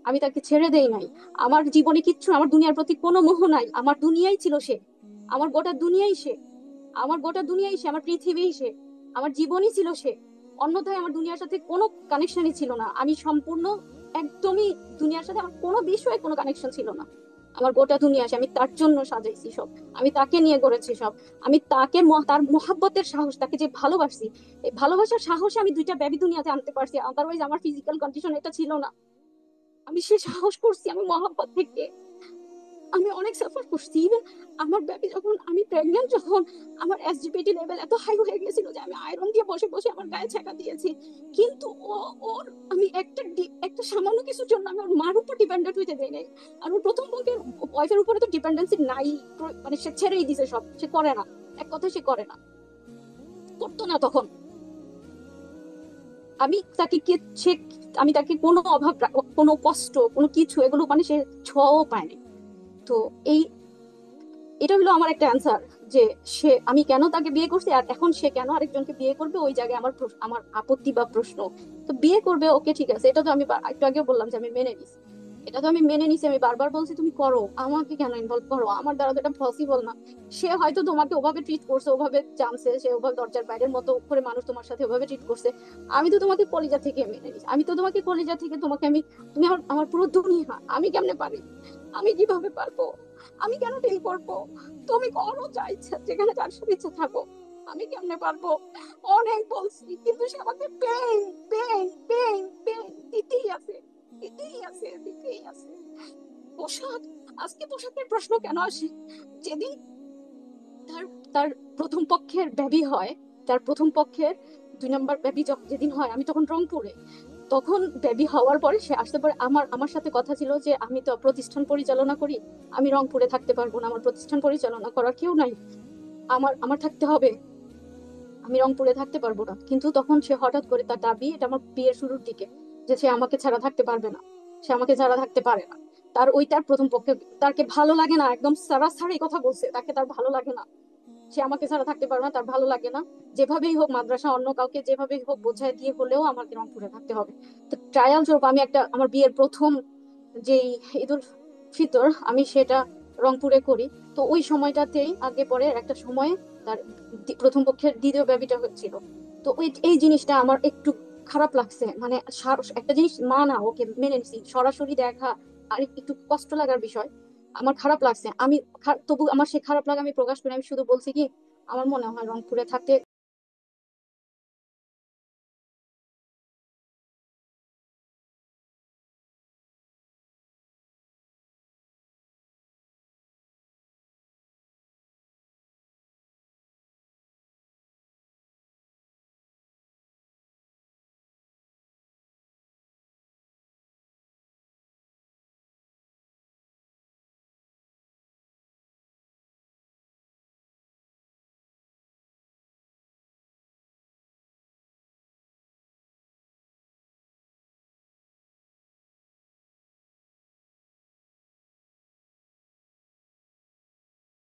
আমি তাকে ছেড়ে দেই নাই। আমার জীবনে কিচ্ছু, আমার দুনিয়ার প্রতি কোনো মোহ নাই, আমার দুনিয়াই ছিল সে, আমার গোটা দুনিয়াই সে, আমার গোটা দুনিয়াই সে, আমার পৃথিবীই সে, আমার জীবনই ছিল সে। অন্যথায় আমার দুনিয়ার সাথে কোনো কানেকশনই ছিল না, আমি সম্পূর্ণ, একদমই, দুনিয়ার সাথে আমার কোনো বিষয়ে কোনো কানেকশন ছিল না। আমার গোটা দুনিয়া সে, আমি তার জন্য সাজাইছি সব, আমি তাকে নিয়ে করেছি সব। আমি তাকে তার মহাব্বতের সাহস, তাকে যে ভালোবাসি, এই ভালোবাসার সাহসে আমি 2টা বেবি দুনিয়াতে আনতে পারছি, আদারওয়াইজ আমার ফিজিক্যাল কন্ডিশন এটা ছিল না। আমি সে সাহস করছি, আমি মহাব্বত থেকে, আমি অনেক সাফার করছি। ইভেন আমার বেবি যখন, আমি প্রেগনেন্ট যখন, আমার এসজিপিটি লেভেল এত হাই হয়ে গেছিল যে আমি আয়রন দিয়ে বসে বসে আমার গায়ে ছেঁকা দিয়েছি। কিন্তু ওর, আমি একটা সামান্য কিছুর জন্য আমি ওর মার উপর ডিপেন্ডেন্ট হইতে দেই নাই। আর ওর প্রথম বউকে, ওয়াইফের উপরে তো ডিপেন্ডেন্সি নাই, মানে সে ছেড়েই দিছে সব, সে করে না, এক কথায় সে করে না, করতো না তখন। আমি তাকে সে, আমি তাকে কোনো অভাব, কোনো কষ্ট, কোনো কিছু, এগুলো মানে সে ছোঁয়াও পায়নি। তো এই, এটা হলো আমার একটা অ্যান্সার, যে আমি কেন তাকে বিয়ে করছি, আর এখন সে কেন আরেকজনকে বিয়ে করবে, ওই জায়গায় আমার আমার আপত্তি বা প্রশ্ন। তো বিয়ে করবে, ওকে ঠিক আছে, এটা তো আমি একটু আগে বললাম যে আমি মেনে নিছি, এটা তো আমি মেনে নিছি, আমি বারবার বলছি তুমি করো, আমাকে কেন ইনভলভ করো, আমার দ্বারা তো এটা পসিবল না। সে হয়তো তোমাকে ওভাবে ট্রিট করছে, ওভাবে জানছে, সে ওভাবে দরজার বাইরের মতো করে মানুষ তোমার সাথে ওভাবে ট্রিট করছে। আমি তো তোমাকে কলিজা থেকে মেনে নিছি, আমি তো তোমাকে কলিজা থেকে, তোমাকে আমি, তুমি আমার আমার পুরো দুনিয়া, আমি কেমনে পারি, আমি কিভাবে পারবো, আমি কেন ডিল করবো, তুমি করো যা ইচ্ছা, যেখানে যার সাথে ইচ্ছা থাকো। আমি কেমনে পারবো? অনেক বলছি, কিন্তু সে আমাকে পেন পেন পেন পেন দিতেই আছে, দিতেই আছে, দিতেই আছে। পোশাক, আজকে পোশাকের প্রশ্ন কেন আসে? যেদিন তার তার প্রথম পক্ষের বেবি হয়, তার প্রথম পক্ষের 2 নম্বর বেবি যেদিন হয়, আমি তখন রংপুরে। তখন বেবি হওয়ার পরে সে আসতে পারে, আমার আমার সাথে কথা ছিল যে আমি তো প্রতিষ্ঠান পরিচালনা করি, আমি রংপুরে থাকতে পারবো না, আমার প্রতিষ্ঠান পরিচালনা করার কেউ নাই, আমার আমার থাকতে হবে, আমি রংপুরে থাকতে পারবো না। কিন্তু তখন সে হঠাৎ করে তার দাবি, এটা আমার বিয়ের শুরুর দিকে, যে সে আমাকে ছাড়া থাকতে পারবে না, সে আমাকে ছাড়া থাকতে পারে না। তার প্রথম পক্ষে তাকে ভালো লাগে না, একদম সারাসারি কথা বলছে, তাকে তার ভালো লাগে না, সে আমাকে ছাড়া থাকতে পারবে না, তার ভালো লাগে না। যেভাবেই হোক মাদ্রাসা অন্য কাউকে যেভাবেই হোক বোঝায় দিয়ে হলেও আমাকে রংপুরে থাকতে হবে। তো ট্রায়াল স্বরূপ আমি আমার বিয়ের প্রথম যেই ঈদুল ফিতর আমি সেটা রংপুরে করি। তো ওই সময়টাতেই আগে পরে একটা সময়ে তার প্রথম পক্ষের দ্বিতীয় বেবিটা হচ্ছিল। তো এই জিনিসটা আমার একটু খারাপ লাগছে, মানে একটা জিনিস না ওকে মেনে নিছি, সরাসরি দেখা আর একটু কষ্ট লাগার বিষয়, আমার খারাপ লাগছে। আমি তবু আমার সে খারাপ লাগা আমি প্রকাশ করি, আমি শুধু বলছি কি আমার মনে হয় রংপুরে থাকতে।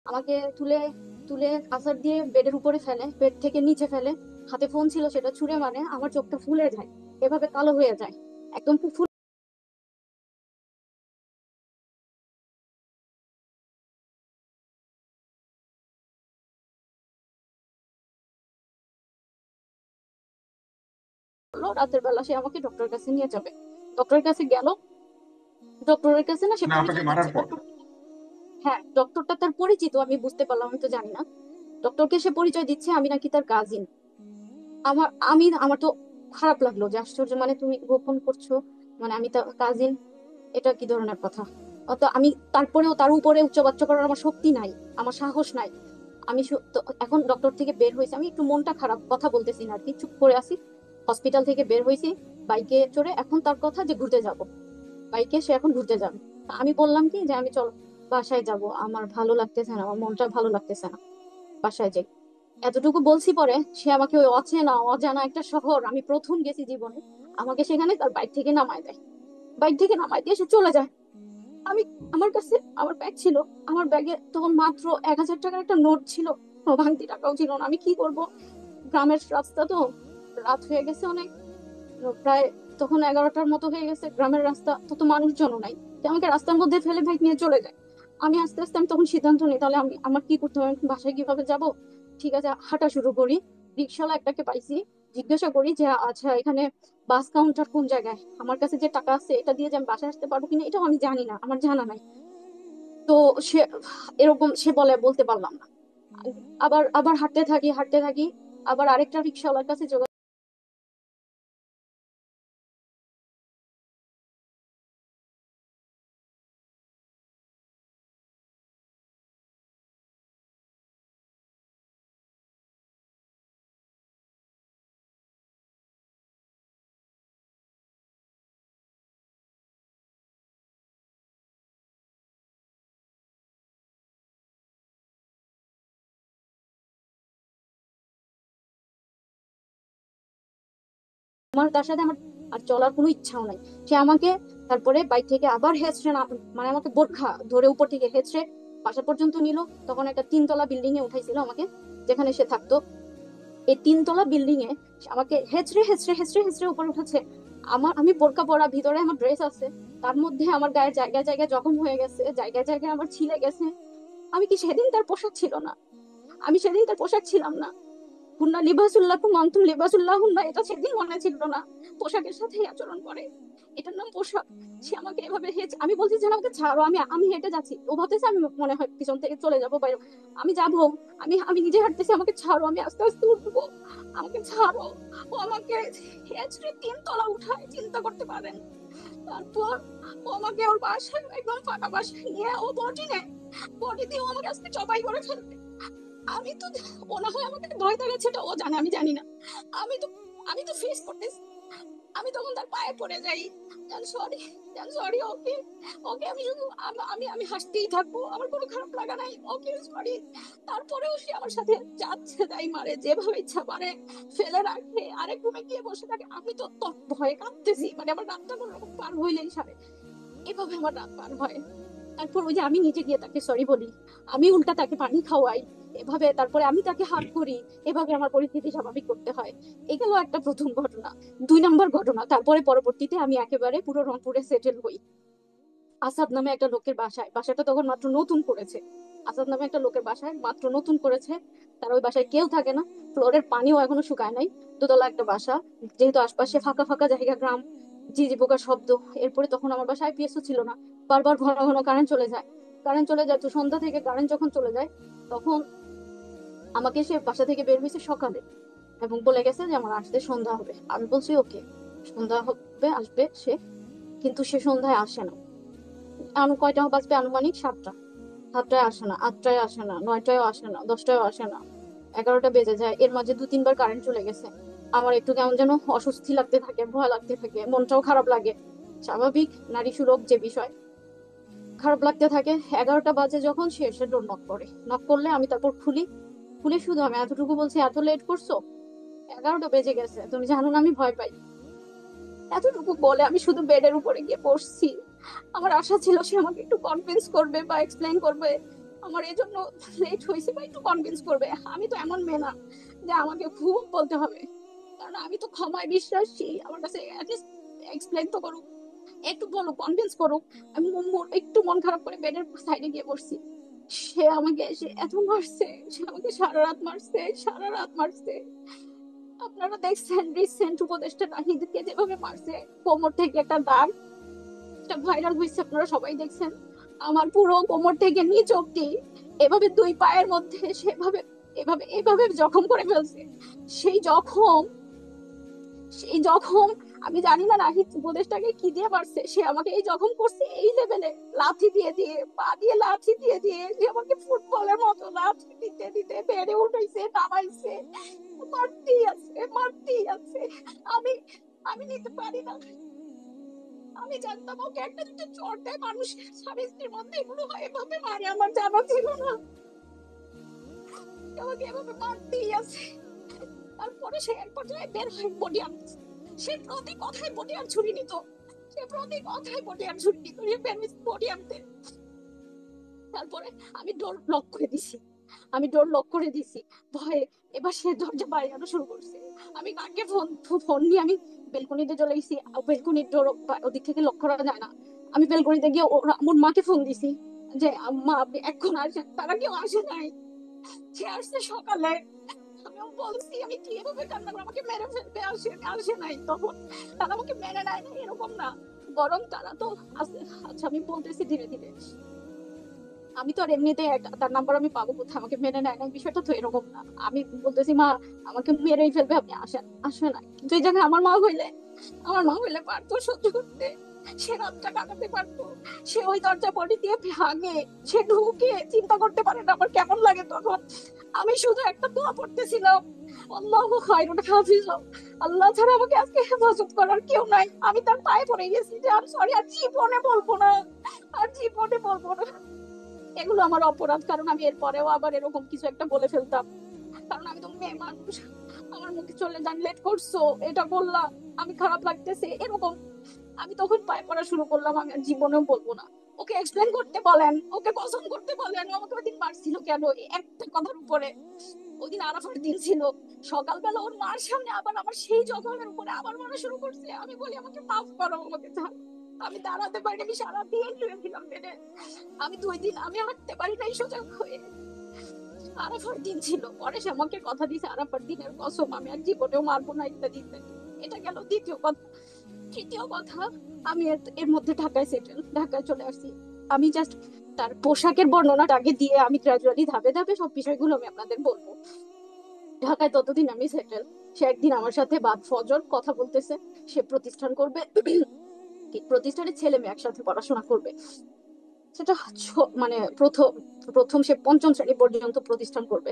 আমাকে তুলে তুলে আছাড় দিয়ে বেডের উপরে ফেলে, বেড থেকে নিচে ফেলে, হাতে ফোন ছিল সেটা ছুঁড়ে মারে, আমার চোখটা ফুলে যায়, এভাবে কালো হয়ে যায়, একদম ফুললো। রাতের বেলা সে আমাকে ডক্টরের কাছে নিয়ে যাবে, ডক্টরের কাছে গেল, ডক্টরের কাছে না সে না, আপনাকে পরিচয় মারার দিচ্ছে পর? ডক্টর। হ্যাঁ, ডক্টরটা তার পরিচিত, আমি বুঝতে পারলাম, আমি তো জানি না। ডক্টরকে সে পরিচয় দিচ্ছে আমি নাকি তার কাজিন। আমার তো খারাপ লাগলো যে আশ্চর্য, মানে তুমি গোপন করছো, মানে আমি তার কাজিন, এটা কি ধরনের কথা? অত আমি তারপরেও তার উপরে উচ্চবাচ্য করার আমার শক্তি নাই, আমার সাহস নাই। তো এখন ডক্টর থেকে বের হয়েছে, আমি একটু মনটা খারাপ, কথা বলতেছি না আর কি, চুপ করে আছি। হসপিটাল থেকে বের হয়েছি বাইকে চড়ে, এখন তার কথা যে ঘুরতে যাব, বাইকে সে এখন ঘুরতে যাবে। তা আমি বললাম কি যে আমি চলো বাসায় যাব, আমার ভালো লাগতেছে না, আমার মনটা ভালো লাগতেছে না, বাসায় যাই, এতটুকু বলছি। পরে সে আমাকে ওই অচেনা অজানা একটা শহর, আমি প্রথম গেছি জীবনে, আমাকে সেখানে তার বাইক থেকে নামায় দেয়, বাইক থেকে নামায় দিয়ে সে চলে যায়। আমি, আমার কাছে আমার ব্যাগ ছিল, আমার ব্যাগে তখন মাত্র 1,000 টাকার একটা নোট ছিল, কোনো ভাঙতি টাকাও ছিল না। আমি কি করব, গ্রামের রাস্তা তো, রাত হয়ে গেছে অনেক, প্রায় তখন 11টার মতো হয়ে গেছে, গ্রামের রাস্তা তো মানুষজনও নাই, তো আমাকে রাস্তার মধ্যে ফেলে বাইক নিয়ে চলে যায়। আমি আস্তে আস্তে আমি তখন সিদ্ধান্ত নিই, তাহলে আমার কি করতে হবে, আমি বাসায় কিভাবে যাব। ঠিক আছে, হাঁটা শুরু করি, রিক্সাওয়ালা একটাকে পাইছি, জিজ্ঞাসা করি যে আচ্ছা এখানে বাস কাউন্টার কোন জায়গায়, আমার কাছে যে টাকা আছে এটা দিয়ে যে আমি বাসায় আসতে পারবো কিনা এটাও আমি জানি না, আমার জানা নাই। তো সে এরকম সে বলতে পারলাম না। আবার আবার হাঁটতে থাকি, হাঁটতে থাকি, আবার আরেকটা রিক্সাওয়ালার কাছে যোগাযোগ। আমার তার সাথে আমার আর চলার কোনো ইচ্ছাও নাই। সে আমাকে তারপরে বাইক থেকে আবার হেঁচড়ে মানে আমাকে বোরখা ধরে উপর থেকে হেঁচড়ে বাসা পর্যন্ত নিল। তখন একটা 3 তলা বিল্ডিং এ উঠাইছিল আমাকে, যেখানে সে থাকতো। এই 3 তলা বিল্ডিং এ সে আমাকে হেঁচড়ে হেঁচড়ে হেঁচড়ে হেঁচড়ে উপরে উঠাচ্ছে। আমি বোরকা পরা, ভিতরে আমার ড্রেস আছে, তার মধ্যে আমার গায়ে জায়গায় জায়গায় জখম হয়ে গেছে, জায়গায় জায়গায় আমার ছিলে গেছে। আমি কি সেদিন তার পোশাক ছিল না? আমি সেদিন তার পোশাক ছিলাম না? হুন্না লিবাসুল্লাকুম আনতুম লিবাসুল্লাহুন্না, এটা সেদিন মনে ছিল না। পোশাকের সাথে আচরণ করে, এটার নাম পোশাক। সে আমাকে এভাবে আমি বলছি যে আমাকে ছাড়ো, আমি আমি হেঁটে যাচ্ছি, ও ভাবতেছে আমি মনে হয় পিছন থেকে চলে যাবো বাইরে। আমি যাবো, আমি আমি নিজে হাঁটতেছি, আমাকে ছাড়ো, আমি আস্তে আস্তে উঠবো, আমাকে ছাড়ো। ও আমাকে হেঁচড়ে 3 তলা উঠায়, চিন্তা করতে পারেন। তারপর ও আমাকে ওর বাসায়, একদম ফাঁকা বাসায় নিয়ে ও বটি নেয়, বটি দিয়ে ও আমাকে আজকে জবাই করে ফেলবে। আমি তো, ও না হয় আমাকে ভয় দেখাচ্ছে, এটা ও জানে, আমি জানি না। আমি তো আমি তো ফেস করতেছি। আমি তখন তার পায়ে পড়ে যাই, জান সরি, জান সরি, ওকে, ওকে। আমি শুধু আমি আমি হাসতেই থাকবো, আমার কোনো খারাপ লাগা নাই, ওকে সরি। তারপরেও সে আমার সাথে যাচ্ছে তাই মারে, যেভাবে ইচ্ছা পারে ফেলে রাখে, আরেক রুমে গিয়ে বসে থাকে। আমি তো ভয়ে কাঁপতেছি, মানে আমার রাতটা কোনো রকম পার হইলেই সারে, এভাবে আমার রাত পার হয়। তারপর ওই যে আমি নিজে গিয়ে তাকে সরি বলি, আমি উল্টা তাকে পানি খাওয়াই এভাবে, তারপরে আমি তাকে হাত করি, এভাবে আমার পরিস্থিতি স্বাভাবিক করতে হয়। এগুলো একটা প্রথম ঘটনা। 2 নম্বর ঘটনা, তারপরে পরবর্তীতে আমি একেবারে পুরো রংপুরে সেটেল হই আসাদ নামে একটা লোকের বাসায়। বাসাটা তখন মাত্র নতুন করেছে, আসাদ নামে একটা লোকের বাসায় মাত্র নতুন করেছে। তার ওই বাসায় কেউ থাকে না, ফ্লোরের পানিও এখনো শুকায় নাই, দোতলা একটা বাসা। যেহেতু আশপাশে ফাঁকা ফাঁকা জায়গা, গ্রাম, ঝিঝি পোকার শব্দ। এরপরে তখন আমার বাসায় আইপিএসও ছিল না, বারবার ঘন ঘন কারেন্ট চলে যায়, কারেন্ট চলে যায়। তো সন্ধ্যা থেকে কারেন্ট যখন চলে যায়, তখন আমাকে সে বাসা থেকে বের হয়েছে সকালে এবং বলে গেছে যে আমার আসতে সন্ধ্যা হবে। আমি বলছি ওকে, সন্ধ্যা হবে, আসবে সে। কিন্তু সে সন্ধ্যায় আসে না। কয়টা বাজবে, আনুমানিক 7টা। 7টায় আসে না, 8টায় আসে না, 9টায়ও আসে না, 10টায়ও আসে না, 11টা বেজে যায়। এর মাঝে 2-3 বার কারেন্ট চলে গেছে। আমার একটু কেমন যেন অস্বস্তি লাগতে থাকে, ভয় লাগতে থাকে, মনটাও খারাপ লাগে। স্বাভাবিক, নারী সুলভ যে বিষয়, খারাপ লাগতে থাকে। 11টা বাজে যখন সে এসে ডোর নক করে, নক করলে আমি তারপর খুলি। খুলে শুধু আমি এতটুকু বলছি, এত লেট করছো, 11টা বেজে গেছে, তুমি জানো না আমি ভয় পাই। এতটুকু বলে আমি শুধু বেডের উপরে গিয়ে বসছি। আমার আশা ছিল সে আমাকে একটু কনভিন্স করবে বা এক্সপ্লেইন করবে আমার এই জন্য লেট হয়েছে, বা একটু কনভিন্স করবে। আমি তো এমন মেয়ে না যে আমাকে খুব বলতে হবে, কারণ আমি তো ক্ষমায় বিশ্বাসী। আমার কাছে অ্যাটলিস্ট এক্সপ্লেইন তো করুক, একটু বলুক, কনভিন্স করুক। আমি একটু মন খারাপ করে বেডের সাইডে গিয়ে বসছি। সে আমাকে এসে এত মারছে, সে আমাকে সারা রাত মারছে, সারা রাত মারছে। আপনারা দেখছেন রিসেন্ট উপদেষ্টা নাহিদকে যেভাবে মারছে, কোমর থেকে একটা দাগ, এটা ভাইরাল হয়েছে, আপনারা সবাই দেখছেন। আমার পুরো কোমর থেকে নিচ অব্দি এভাবে 2 পায়ের মধ্যে সেভাবে এভাবে এভাবে জখম করে ফেলছে। সেই জখম, সেই জখম, আমি জানি না নাহিদ উপদেশটাকে কি দিয়ে মারছে, সে আমাকে এই জখম করছে এই লেভেলে, লাথি দিয়ে দিয়ে, পা দিয়ে লাথি দিয়ে দিয়ে, সে আমাকে ফুটবলের মতো লাথি দিতে দিতে বেড়ে উঠাইছে, নামাইছে, মারতেই আছে, মারতেই আছে। আমি আমি নিতে পারি না। আমি জানতাম ওকে একটা দুটো চড় দেয় মানুষের, স্বামী স্ত্রীর মধ্যে এগুলো হয়, এভাবে মারে, আমার জানা ছিল না। আমাকে এভাবে মারতেই আছে। তারপরে সে এক পর্যায়ে বের হয় বডি আনতে, সে প্রতি কথায় বডি আর ছুরি নিত, সে প্রতি কথায় বডি আর ছুরি নিত, সে বের হয়েছে বডি আনতে। তারপরে আমি ডোর লক করে দিছি, আমি ডোর লক করে দিছি ভয়ে। এবার সে দরজা বাড়ানো শুরু করছে। আমি কাকে ফোন ফোন নিয়ে আমি বেলকনিতে চলে গেছি, বেলকনির ডোর ওদিক থেকে লক করা যায় না। আমি বেলকনিতে গিয়ে আমার মাকে ফোন দিছি যে আম্মা আপনি এখন আসেন, তারা কেউ আসে নাই, সে আসছে সকালে। আমি বলছি আমি কি এভাবে কান্না করে আমাকে মেরে ফেলবে, আসে আসে নাই তখন। তারা আমাকে মেনে নেয় না এরকম না, বরং তারা তো আচ্ছা আমি বলতেছি ধীরে ধীরে। আমি তো আর এমনিতে তার নাম্বার আমি পাবো কোথায়, আমাকে মেনে নেয় না, বিষয়টা তো এরকম না। আমি বলতেছি মা আমাকে মেরেই ফেলবে, আপনি আসেন, আসে না। কিন্তু এই জায়গায় আমার মা হইলে পারতো সহ্য করতে, সে রাতটা কাটাতে পারতো। সে ওই দরজা বডি দিয়ে ভাঙে, সে ঢুকে, চিন্তা করতে পারে না আমার কেমন লাগে তখন। আমি শুধু একটা দোয়া পড়তেছিলাম, আল্লাহু খায়রুন হাফিজ, আল্লাহ ছাড়া আমাকে আজকে হেফাজত করার কেউ নাই। আমি তার পায়ে পড়ে গেছি যে আমি সরি, আর জীবনে বলবো না, আর জীবনে বলবো না। এগুলো আমার অপরাধ, কারণ আমি এরপরেও আবার এরকম কিছু একটা বলে ফেলতাম, কারণ আমি তো মেয়ে মানুষ। আমার মুখে চলে যান লেট করছো, এটা বললাম, আমি খারাপ লাগতেছে এরকম। আমি তখন পায়ে পড়া শুরু করলাম, আমি আর জীবনেও বলবো না। ওকে এক্সপ্লেন করতে বলেন, ওকে কসম করতে বলেন, ও আমাকে ওইদিন মারছিল কেন, এই একটা কথার উপরে। ওইদিন আরাফার দিন ছিল, সকালবেলা ওর মার সামনে আবার আমার সেই জখমের উপরে আবার মারা শুরু করছে। আমি বলি আমাকে মাফ করো, আমাকে ছাড়। আমি দাঁড়াতে পারিনি, আমি সারাদিন শুয়েছিলাম বেডে। আমি 2 দিন আমি হাঁটতে পারি নাই সোজা হয়ে। আরাফার দিন ছিল, পরে সে আমাকে কথা দিয়েছে আরাফার দিনের কসম আমি আর জীবনেও মারবো না, ইত্যাদি ইত্যাদি। এটা গেল দ্বিতীয় কথা। তৃতীয় কথা, আমি এর মধ্যে ঢাকায় সেটেল, ঢাকায় চলে আসছি। আমি জাস্ট তার পোশাকের বর্ণনাটা আগে দিয়ে আমি গ্রাজুয়ালি ধাপে ধাপে সব বিষয়গুলো আমি আপনাদের বলবো। ঢাকায় ততদিন আমি সেটেল। সে একদিন আমার সাথে বাদ ফজর কথা বলতেছে, সে প্রতিষ্ঠান করবে, প্রতিষ্ঠানে ছেলে মেয়ে একসাথে পড়াশোনা করবে। সেটা মানে প্রথম প্রথম সে পঞ্চম শ্রেণী পর্যন্ত প্রতিষ্ঠান করবে।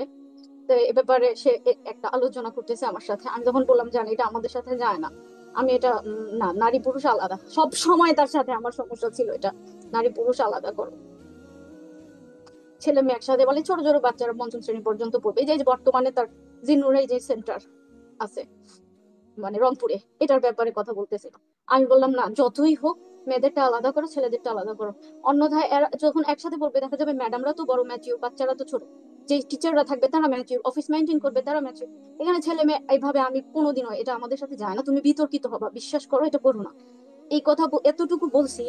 তো এ ব্যাপারে সে একটা আলোচনা করতেছে আমার সাথে। আমি যখন বললাম জানি এটা আমাদের সাথে যায় না, আমি এটা না, নারী পুরুষ আলাদা, সব সময় তার সাথে আমার সমস্যা ছিল এটা, নারী পুরুষ আলাদা করো, ছেলে মেয়ে একসাথে। বলে ছোট ছোট বাচ্চারা পঞ্চম শ্রেণী পর্যন্ত পড়বে। এই যে বর্তমানে তার জিন্নুরাই যে সেন্টার আছে মানে রংপুরে, এটার ব্যাপারে কথা বলতেছিল। আমি বললাম না, যতই হোক মেয়েদেরটা আলাদা করো, ছেলেদেরটা আলাদা করো। অন্যথায় এরা যখন একসাথে পড়বে দেখা যাবে ম্যাডামরা তো বড় ম্যাচিউর, বাচ্চারা তো ছোট, যে টিচাররা থাকবে তারা ম্যাচিউর, অফিস মেনটেন করবে তারা ম্যাচিউর। এখানে ছেলে মেয়ে এইভাবে আমি কোনোদিনও, এটা আমাদের সাথে যায় না, তুমি বিতর্কিত হবা, বিশ্বাস করো এটা করো না। এই কথা এতটুকু বলছি,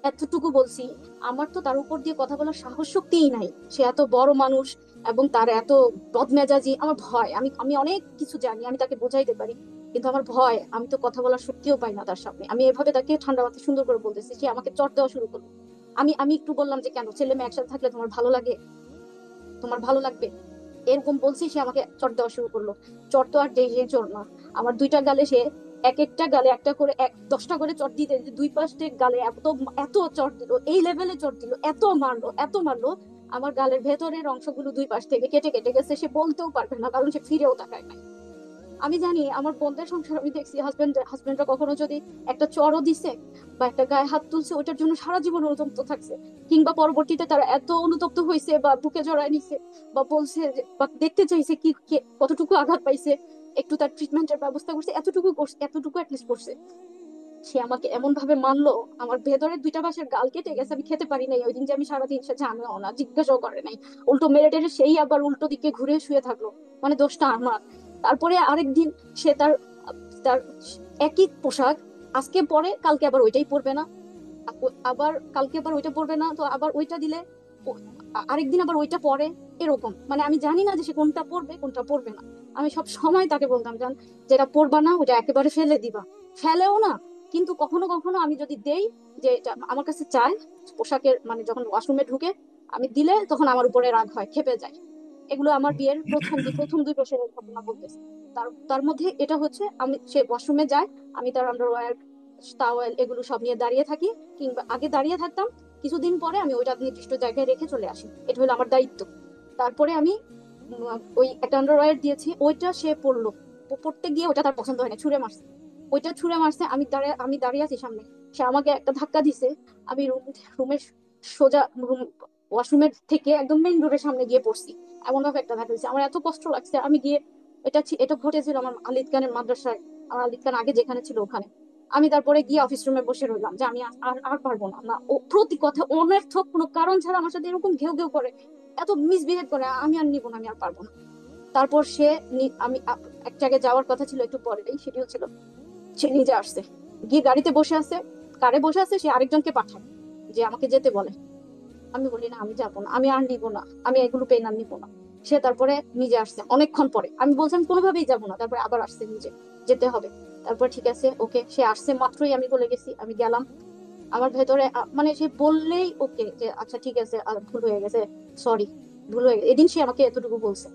এতটুকু বলছি। আমার তো তার উপর দিয়ে কথা বলার সাহস শক্তিই নাই। সে এত বড় মানুষ এবং তার এত বদমেজাজি, আমার ভয়। আমি আমি অনেক কিছু জানি, আমি তাকে বোঝাইতে পারি, কিন্তু আমার ভয়, আমি তো কথা বলার শক্তিও পাই না তার সামনে। আমি এভাবে তাকে ঠান্ডা মাথায় সুন্দর করে বলতেছি, সে আমাকে চট দেওয়া শুরু করলো। আমি আমি একটু বললাম যে কেন, ছেলে মেয়ে একসাথে থাকলে তোমার ভালো লাগে, তোমার ভালো লাগবে, এরকম বলছি, সে আমাকে চট দেওয়া শুরু করলো। চট তো আর যে চোর না, আমার দুইটা গালে সে এক একটা গালে একটা করে 10টা করে চট দিতে দিতে দুই পাশে গালে এত এত চট দিল, এই লেভেলে চট দিল, এত মারলো এত মারলো, আমার গালের ভেতরের অংশগুলো দুই পাশ থেকে কেটে কেটে গেছে। সে বলতেও পারবে না, কারণ সে ফিরেও তাকায় না। আমি জানি আমার বোনদের সংসার, আমি দেখছি হাজবেন্ডরা কখনো যদি একটা চড়ও দিছে বা একটা গায়ে হাত তুলছে, ওইটার জন্য সারা জীবন অনুতপ্ত থাকছে, কিংবা পরবর্তীতে তারা এত অনুতপ্ত হয়েছে বা বুকে জড়ায় নিছে বা বলছে বা দেখতে চাইছে কি কতটুকু আঘাত পাইছে, একটু তার ট্রিটমেন্টের ব্যবস্থা করছে, এতটুকু করছে, এতটুকু অ্যাটলিস্ট করছে। সে আমাকে এমন ভাবে মানলো, আমার ভেতরের দুইটা পাশের গাল কেটে গেছে, আমি খেতে পারি নাই ওই দিন, যে আমি সারাদিন, সে জানেও না, জিজ্ঞাসাও করে নাই। উল্টো মেরে টেরে সেই আবার উল্টো দিকে ঘুরে শুয়ে থাকলো, মানে দোষটা আমার। তারপরে আরেকদিন সে তার তার একই পোশাক আজকে পরে, কালকে আবার ওইটাই পরবে না, আবার কালকে আবার ওইটা পরবে না, তো আবার ওইটা দিলে আরেকদিন আবার ওইটা পরে, এরকম। মানে আমি জানি না যে সে কোনটা পরবে কোনটা পরবে না। আমি সব সময় তাকে বলতাম, জান, যেটা পরবা না ওটা একেবারে ফেলে দিবা, ফেলেও না। কিন্তু কখনো কখনো আমি যদি দেই, যে এটা আমার কাছে চায় পোশাকের, মানে যখন ওয়াশরুমে ঢুকে আমি দিলে তখন আমার উপরে রাগ হয়, ক্ষেপে যায়। এগুলো আমার বিয়ের প্রথম 2 বছরের ঘটনা বলতেছে। তার তার মধ্যে এটা হচ্ছে, আমি সে ওয়াশরুমে যায়, আমি তার আন্ডারওয়্যার টাওয়েল এগুলো সব নিয়ে দাঁড়িয়ে থাকি, কিংবা আগে দাঁড়িয়ে থাকতাম, কিছুদিন পরে আমি ওইটা নির্দিষ্ট জায়গায় রেখে চলে আসি, এটা হলো আমার দায়িত্ব। তারপরে আমি ওই একটা আন্ডারওয়্যার দিয়েছি, ওইটা সে পরলো, পড়তে গিয়ে ওটা তার পছন্দ হয় না, ছুঁড়ে মারছে, ওইটা ছুঁড়ে মারছে। আমি দাঁড়িয়ে আছি সামনে, সে আমাকে একটা ধাক্কা দিছে, আমি রুমের সোজা ওয়াশরুমের থেকে একদম মেইন রোডের সামনে গিয়ে পড়ছি, এমন ভাবে একটা ধাক্কা দিছে, আমার এত কষ্ট লাগছে। আমি গিয়ে, এটা ঘটেছিল আমার আলিদ খানের মাদ্রাসায়, আমার আলিদ খান আগে যেখানে ছিল ওখানে। আমি তারপরে গিয়ে অফিস রুমে বসে রইলাম, যে আমি আর আর পারবো না, না ও প্রতি কথা অনর্থক কোনো কারণ ছাড়া আমার সাথে এরকম ঘেউ ঘেউ করে, এত মিসবিহেভ করে, আমি আর নিবো না, আমি আর পারবো না। তারপর সে আমি এক জায়গায় যাওয়ার কথা ছিল একটু পরেই, সেটি হচ্ছিল সে নিজে আসছে, গিয়ে গাড়িতে বসে আছে, কারে বসে আছে, সে আরেকজনকে পাঠায় যে আমাকে যেতে বলে। আমি বলি না, আমি যাবো না, আমি আর নিবো না, আমি এগুলো পেন আর নিবো না। সে তারপরে নিজে আসছে অনেকক্ষণ পরে, আমি বলছি আমি কোনোভাবেই যাবো না, তারপরে আবার আসছে নিজে, যেতে হবে। তারপর ঠিক আছে ওকে, সে আসছে মাত্রই আমি বলে গেছি, আমি গেলাম। আমার ভেতরে মানে সে বললেই ওকে, যে আচ্ছা ঠিক আছে, ভুল হয়ে গেছে, সরি, ভুল হয়ে গেছে। এদিন সে আমাকে এতটুকু বলছে,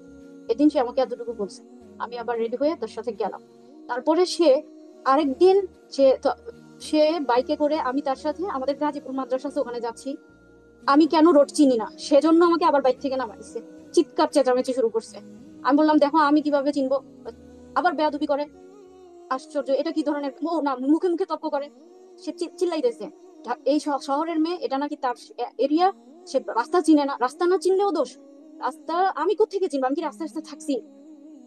এদিন সে আমাকে এতটুকু বলছে। আমি আবার রেডি হয়ে তার সাথে গেলাম। তারপরে সে আরেকদিন, সে বাইকে করে, আমি তার সাথে আমাদের গাজীপুর মাদ্রাসা আছে ওখানে যাচ্ছি, আমি কেন রোড চিনি না সেজন্য আমাকে আবার বাইক থেকে নামাইছে, চিৎকার চেঁচামেচি শুরু করছে। আমি বললাম দেখো আমি কিভাবে চিনবো, আবার বেয়াদবি করে। আশ্চর্য, এটা কি ধরনের, ও না, মুখে মুখে তর্ক করে, সে চিল্লাইতেছে এই শহরের মেয়ে, এটা নাকি তার এরিয়া, সে রাস্তা চিনে না, রাস্তা না চিনলেও দোষ, রাস্তা আমি কোত্থেকে চিনবো, আমি কি রাস্তা রাস্তা থাকছি,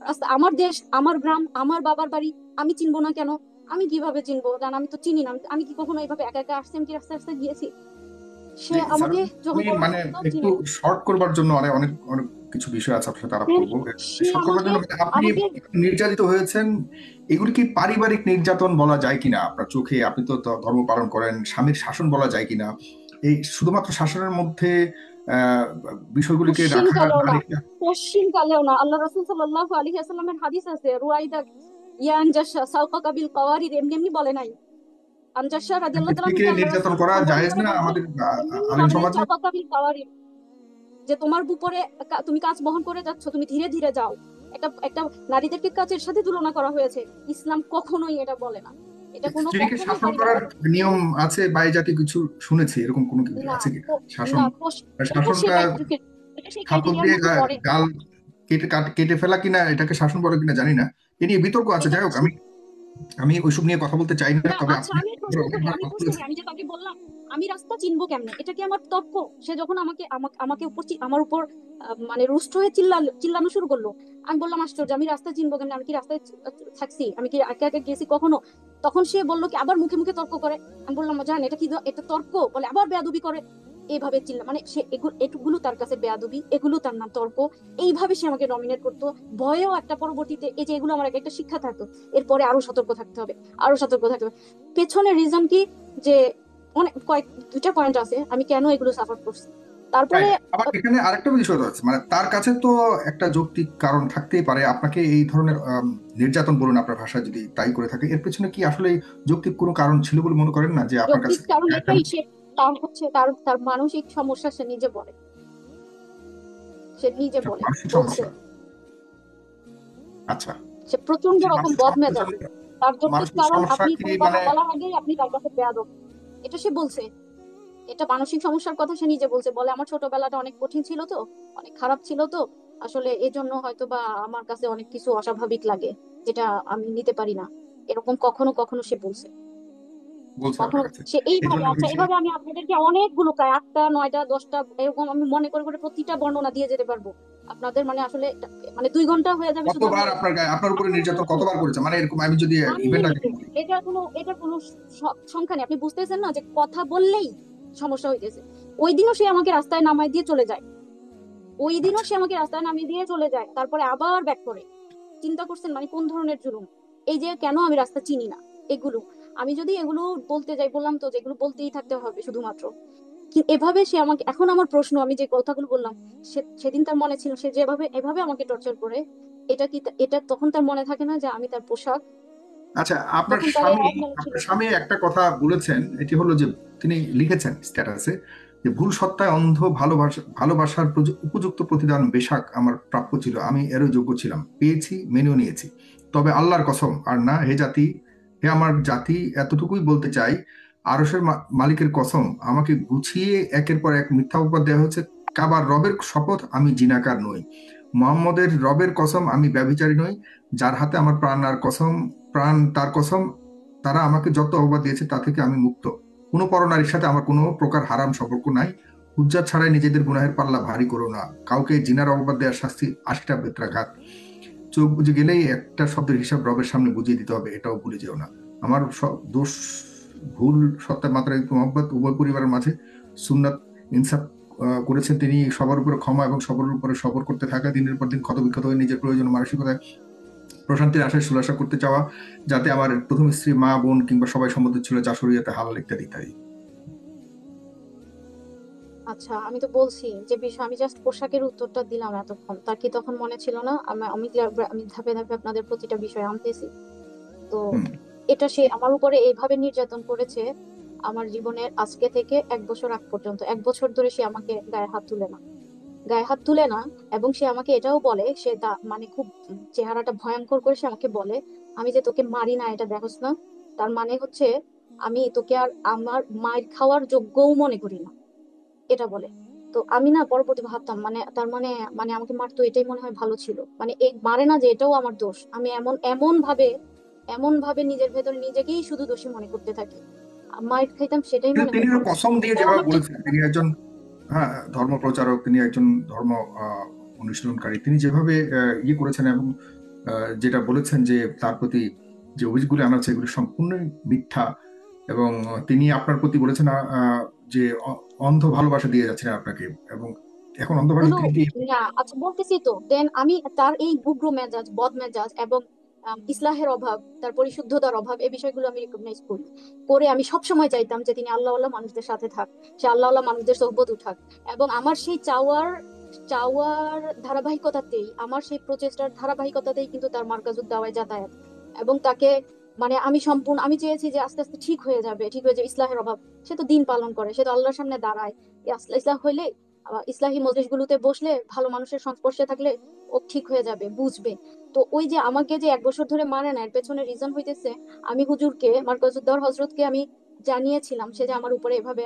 রাস্তা আমার দেশ, আমার গ্রাম, আমার বাবার বাড়ি, আমি চিনবো না কেন, আমি কিভাবে চিনবো, কারণ আমি তো চিনি না, আমি কি কখনো এইভাবে একা একা আসছি, আমি কি রাস্তা রাস্তা গিয়েছি। সে জি স্যার, আমাকে যখন আমি মানে পড়াশোনা একটু চিনি না। শর্ট করবার জন্য অনেক অনেক অনেক কিছু বিষয় আছে আপনার সাথে আলাপ হ্যাঁ, করবো। সে শর্ট করবার আমাকে জন্য মানে আপনি আমাকে নির্যাতিত হয়েছেন, এগুলি কি পারিবারিক নির্যাতন বলা যায় কিনা আপনার চোখে? আপনি তো ধর্ম পালন করেন, স্বামীর শাসন বলা যায় কিনা? এই শুধুমাত্র শাসনের মধ্যে আহ, বিষয়গুলিকে পশ্চিম রাখা কালেও না, নারীকে। পশ্চিম কালেও না। আল্লাহ রাসূল সাল্লাল্লাহু আলাইহি ওয়াসাল্লামের হাদিস আছে, রুয়াইদা ইয়ানজাশা সাওকাকা বিল কাওয়ারিদ, এমনি এমনি বলে নাই। আনজাশা রাদিয়াল্লাহু তাআলা স্ত্রীকে কে আল্লাহ রাসূল নির্যাতন করা সম্বোধন জায়েজ করে না বলছে, আমাদের এমনি এমনি আলেম বলে নাই সমাজে? সাওকাকা বিল কাওয়ারিদ, যে তোমার উপরে তুমি কাজ বহন করে যাচ্ছ, তুমি ধীরে ধীরে যাও। একটা একটা নারীদেরকে কাজের সাথে তুলনা করা হয়েছে। ইসলাম কখনোই এটা বলে না। এটা কোনো স্ত্রীকে কখনোই শাসন কারিগর করার বলে নিয়ম আছে বা এই জাতীয় কিছু শুনেছি, এরকম কোনো কিছু না। আছে কি? তো শাসন, না, এটা শাসনটা সেটাই, এটা সেই থাপড় ক্রাইটেরিয়ার দিয়ে মধ্যে পড়ে। গাল কেটে ফেলা কিনা এটাকে শাসন বলে কিনা জানি না, এ নিয়ে বিতর্ক আছে। এটা যাই হোক, হচ্ছে আমি আমি ওইসব নিয়ে কথা বলতে চাই না, না। তবে আচ্ছা, আপনি আমি প্রশ্ন করি, অনেকবার আমি কথা প্রশ্ন করি, বলেছেন। আমি যে তাকে বললাম আমি রাস্তা চিনবো কেমনে, এটা কি আমার তর্ক? সে যখন আমাকে আমাকে আমাকে উপর আমার উপর মানে রুষ্ট হয়ে চিল্লানো শুরু করলো, আমি বললাম আশ্চর্য, আমি রাস্তা চিনবো কেমনে, আমি কি রাস্তায় থাকছি, আমি কি একা একা গেছি কখনো? তখন সে বললো কি, আবার মুখে মুখে তর্ক করে। আমি বললাম জান এটা কি, এটা তর্ক? বলে আবার বেয়াদবি করে। এইভাবে চিল্লা, মানে সে এগুলো তার কাছে বেয়াদবি, এগুলো তার নাম তর্ক। এইভাবে সে আমাকে ডমিনেট করতো। ভয়েও একটা পরবর্তীতে, এই যে এগুলো আমার একটা শিক্ষা থাকতো, এরপরে আরো সতর্ক থাকতে হবে, আরো সতর্ক থাকতে হবে। পেছনে রিজন কি, যে অনেক দুইটা পয়েন্ট আছে আমি কেন এগুলো সাপোর্ট করছি। তারপরে রাইট। আবার এখানে আরেকটা বিষয় তো আছে, মানে তার কাছে তো একটা যৌক্তিক কারণ থাকতেই পারে আপনাকে এই ধরনের নির্যাতন, বলুন আপনার ভাষায়, যদি তাই করে থাকে, এর পেছনে কি আসলে যৌক্তিক কোনো কারণ ছিল বলে মনে করেন না, যে আপনার যৌক্তিক কাছে কারণ এটাই, সে তার হচ্ছে তার তার মানসিক সমস্যা, সে নিজে বলে, সে নিজে একটা বলে মানসিক বলছে। সমস্যা? আচ্ছা, সে প্রচন্ড সেই রকম মানসিক সমস্যার বদমেজাজ। জন্য, তার যৌক্তিক মানসিক কারণ, সমস্যা আপনি কি কোনো কথা মানে? বলার আগেই আপনি তার কাছে বেয়াদব, এটা সে বলছে। এটা মানসিক সমস্যার কথা সে নিজে বলছে, বলে আমার ছোটবেলাটা অনেক কঠিন ছিল তো, অনেক খারাপ ছিল তো, আসলে এজন্য হয়তো বা আমার কাছে অনেক কিছু অস্বাভাবিক লাগে, যেটা আমি নিতে পারি না। এরকম কখনো কখনো সে বলছে। বলছে কখনো আপনার কাছে সে এই এইভাবে, জন্য আচ্ছা হচ্ছে? এভাবে আমি আপনাদেরকে অনেকগুলো, প্রায় 8টা 9টা 10টা এরকম আমি মনে করে করে প্রতিটা বর্ণনা দিয়ে যেতে পারবো আপনাদের, মানে আসলে মানে 2 ঘন্টা হয়ে যাবে শুধু আমি কতবার আপনার গায়ে, আপনার উপরে আপনার নির্যাতন কথা কতবার করেছে, মানে এরকম আমি যদি ইভেন্ট আগে আনলিমিটেড। বলি। সংখ্যা নেই। আপনি বুঝতেছেন না যে কথা বললেই সমস্যা হইতেছে। ওই দিনও সে আমাকে রাস্তায় নামায় দিয়ে চলে যায়, ওই দিনও আচ্ছা, সে আমাকে রাস্তায় নামিয়ে দিয়ে চলে যায়, তারপরে আবার ব্যাক করে। চিন্তা করছেন মানে কোন ধরনের জুলুম? এই যে কেন আমি রাস্তা চিনি না, এগুলো আমি যদি এগুলো বলতে যাই, বললাম তো যে এগুলো বলতেই থাকতে হবে শুধুমাত্র। এভাবে সে আমাকে, এখন আমার প্রশ্ন, আমি যে কথাগুলো বললাম, সেদিন তার মনে ছিল সে যেভাবে এভাবে আমাকে টর্চার করে, এটা কি এটা তখন তার মনে থাকে না যে আমি তার পোশাক? আচ্ছা, আপনার তখন তার স্বামী, এক মনে ছিল আপনার না। স্বামী একটা কথা বলেছেন, এটি হলো যে তিনি লিখেছেন স্ট্যাটাসে যে ভুল সত্তায় অন্ধ ভালোবাসার উপযুক্ত প্রতিদান বেশাক আমার প্রাপ্য ছিল, আমি এরও যোগ্য ছিলাম, পেয়েছি, মেনেও নিয়েছি। তবে আল্লাহর কসম আর না, হে জাতি, হে আমার জাতি, এতটুকুই বলতে চাই, আরশের মালিকের কসম, আমাকে গুছিয়ে একের পর এক মিথ্যা অপবাদ দেওয়া হয়েছে। কাবার রবের শপথ, আমি জিনাকার নই। মোহাম্মদের রবের কসম, আমি ব্যভিচারী নই। যার হাতে আমার প্রাণ তার কসম, তারা আমাকে যত অপবাদ দিয়েছে তা থেকে আমি মুক্ত। কোনো পরনারীর সাথে আমার কোনো প্রকার হারাম সম্পর্ক নাই। হুজ্জাত ছাড়াই নিজেদের গুনাহের পাল্লা ভারী করো না। কাউকে জিনার অপবাদ দেওয়ার শাস্তি 80টা বেত্রাঘাত। চোখ বুজে গেলেই একটা শব্দের হিসাব রবের সামনে বুঝিয়ে দিতে হবে, এটাও ভুলে যেও না। আমার দোষ, ভুল, সত্তা মাত্রায় মোহাম্মদ উভয় পরিবারের মাঝে সুন্নাত ইনসাফ করেছেন তিনি, সবার উপরে ক্ষমা এবং সবার উপরে সবর করতে থাকা, দিনের পর দিন ক্ষতবিক্ষত হয়ে নিজের প্রয়োজন মানসিকতায় প্রশান্তির আশায় সুলাসা করতে চাওয়া, যাতে আমার প্রথম স্ত্রী, মা, বোন কিংবা সবাই সম্মত ছিল, যা শরীয়তে হালাল ইত্যাদি ইত্যাদি। আচ্ছা, আমি তো বলছি যে বিষয়, আমি জাস্ট পোশাকের উত্তরটা দিলাম এতক্ষণ, তার কি তখন মনে ছিল না? আমি ধাপে ধাপে আপনাদের প্রতিটা বিষয় আনতেছি। তো হুম। এটা সে আমার উপরে এইভাবে নির্যাতন করেছে আমার জীবনের আজকে থেকে 1 বছর আগ পর্যন্ত। 1 বছর ধরে সে আমাকে গায়ে হাত তুলে না, গায়ে হাত তুলে না। এবং সে আমাকে এটাও বলে, সে মানে খুব চেহারাটা ভয়ঙ্কর করে সে আমাকে বলে, আমি যে তোকে মারি না এটা দেখোস না, তার মানে হচ্ছে আমি তোকে আর আমার মায়ের খাওয়ার যোগ্যও মনে করি না, এটা বলে। তো আমি না পরবর্তী ভাবতাম, মানে তার মানে, মানে আমাকে মারতো এটাই মনে হয় ভালো ছিল, মানে এই মারে না যে এটাও আমার দোষ, আমি এমন এমন ভাবে নিজের ভেতরে নিজেকেই শুধু দোষী মনে করতে থাকি। মাইর খাইতাম সেটাই কিন্তু মনে তিনি হতো। কসম দিয়ে এটাও যেভাবে আমার ঠিক। বলেছেন, তিনি একজন, হ্যাঁ, ধর্ম প্রচারক, তিনি একজন ধর্ম অনুশীলনকারী, তিনি যেভাবে ইয়ে করেছেন এবং যেটা বলেছেন যে তার প্রতি যে অভিযোগগুলি আনা হচ্ছে এগুলি সম্পূর্ণই মিথ্যা। এবং তিনি আপনার প্রতি বলেছেন যে অন্ধ ভালোবাসা দিয়ে যাচ্ছেন আপনাকে, এবং এখন অন্ধ ভালোবাসা এগুলো তিনি যে না, আচ্ছা বলতেছি তো, দেন আমি তার এই উগ্র মেজাজ, বদ মেজাজ এবং ইসলাহের অভাব, তার পরিশুদ্ধতার অভাব, এই বিষয়গুলো আমি রিকগনাইজ করি। করে আমি সবসময় চাইতাম যে তিনি আল্লাহওয়ালা মানুষদের সাথে থাক, সে আল্লাহওয়ালা মানুষদের সোহবত উঠাক। এবং আমার সেই চাওয়ার চাওয়ার ধারাবাহিকতাতেই, আমার সেই প্রচেষ্টার ধারাবাহিকতাতেই কিন্তু তার মার্কাজুদ দাওয়ায় যাতায়াত। এবং তাকে মানে আমি সম্পূর্ণ আমি চেয়েছি যে আস্তে আস্তে ঠিক হয়ে যাবে, ঠিক হয়ে যাবে। ইসলাহের অভাব, সে তো দিন পালন করে, সে তো আল্লাহর সামনে দাঁড়ায়। ইসলাহ হইলে, ইসলাহি মজলিসগুলোতে বসলে, ভালো মানুষের সংস্পর্শে থাকলে ও ঠিক হয়ে যাবে, বুঝবে। তো ওই যে আমাকে যে 1 বছর ধরে মানে না, এর পেছনে রিজন হইতেছে আমি হুজুরকে, মার্কাজুদ্দৌর হজরতকে আমি জানিয়েছিলাম সে যে আমার উপরে এভাবে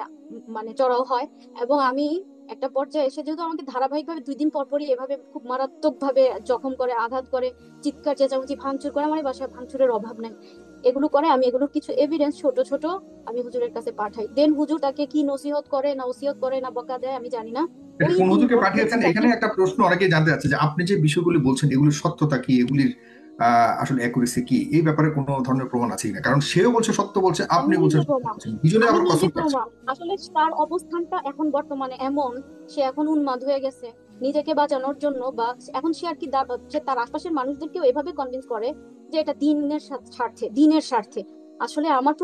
মানে চড়াও হয়। এবং আমি একটা পর্যায়ে এসে, যেহেতু আমাকে ধারাবাহিকভাবে 2 দিন পর পরই এভাবে খুব মারাত্মক ভাবে জখম করে, আঘাত করে, চিৎকার চেঁচামেচি ভাঙচুর করে, আমার এই বাসায় ভাঙচুরের অভাব নাই, এগুলো করে, আমি এগুলোর কিছু এভিডেন্স ছোট ছোট আমি হুজুরের কাছে পাঠাই। দেন হুজুর তাকে কি নসিহত করে না ওসিয়ত করে না বকা দেয় আমি জানি না। এটা ওই কোন দিন হুজুরকে পর পাঠিয়েছেন? থেকে এখানে একটা প্রশ্ন অনেকেই জানতে চাচ্ছে যে আপনি যে বিষয়গুলি বলছেন এগুলির সত্যতা কি, এগুলির আসলে অ্যাকুরেসি কি, এই ব্যাপারে কোনো ধরনের প্রমাণ আছে কিনা? কারণ সেও বলছে সত্য বলছে, আপনি আমি বলছেন নিজে সত্য প্রমাণ, বলছেন, দুজনে আমি আবার নিজে কসম কাটছে। প্রমাণ। আসলে তার অবস্থানটা এখন বর্তমানে এমন, সে এখন উন্মাদ হয়ে গেছে নিজেকে বাঁচানোর জন্য। বা এখন সে আর কি সে তার আশপাশের মানুষদেরকেও এভাবে কনভিন্স করে যে এটা দিনের স্বার্থে, দিনের স্বার্থে। আসলে আমার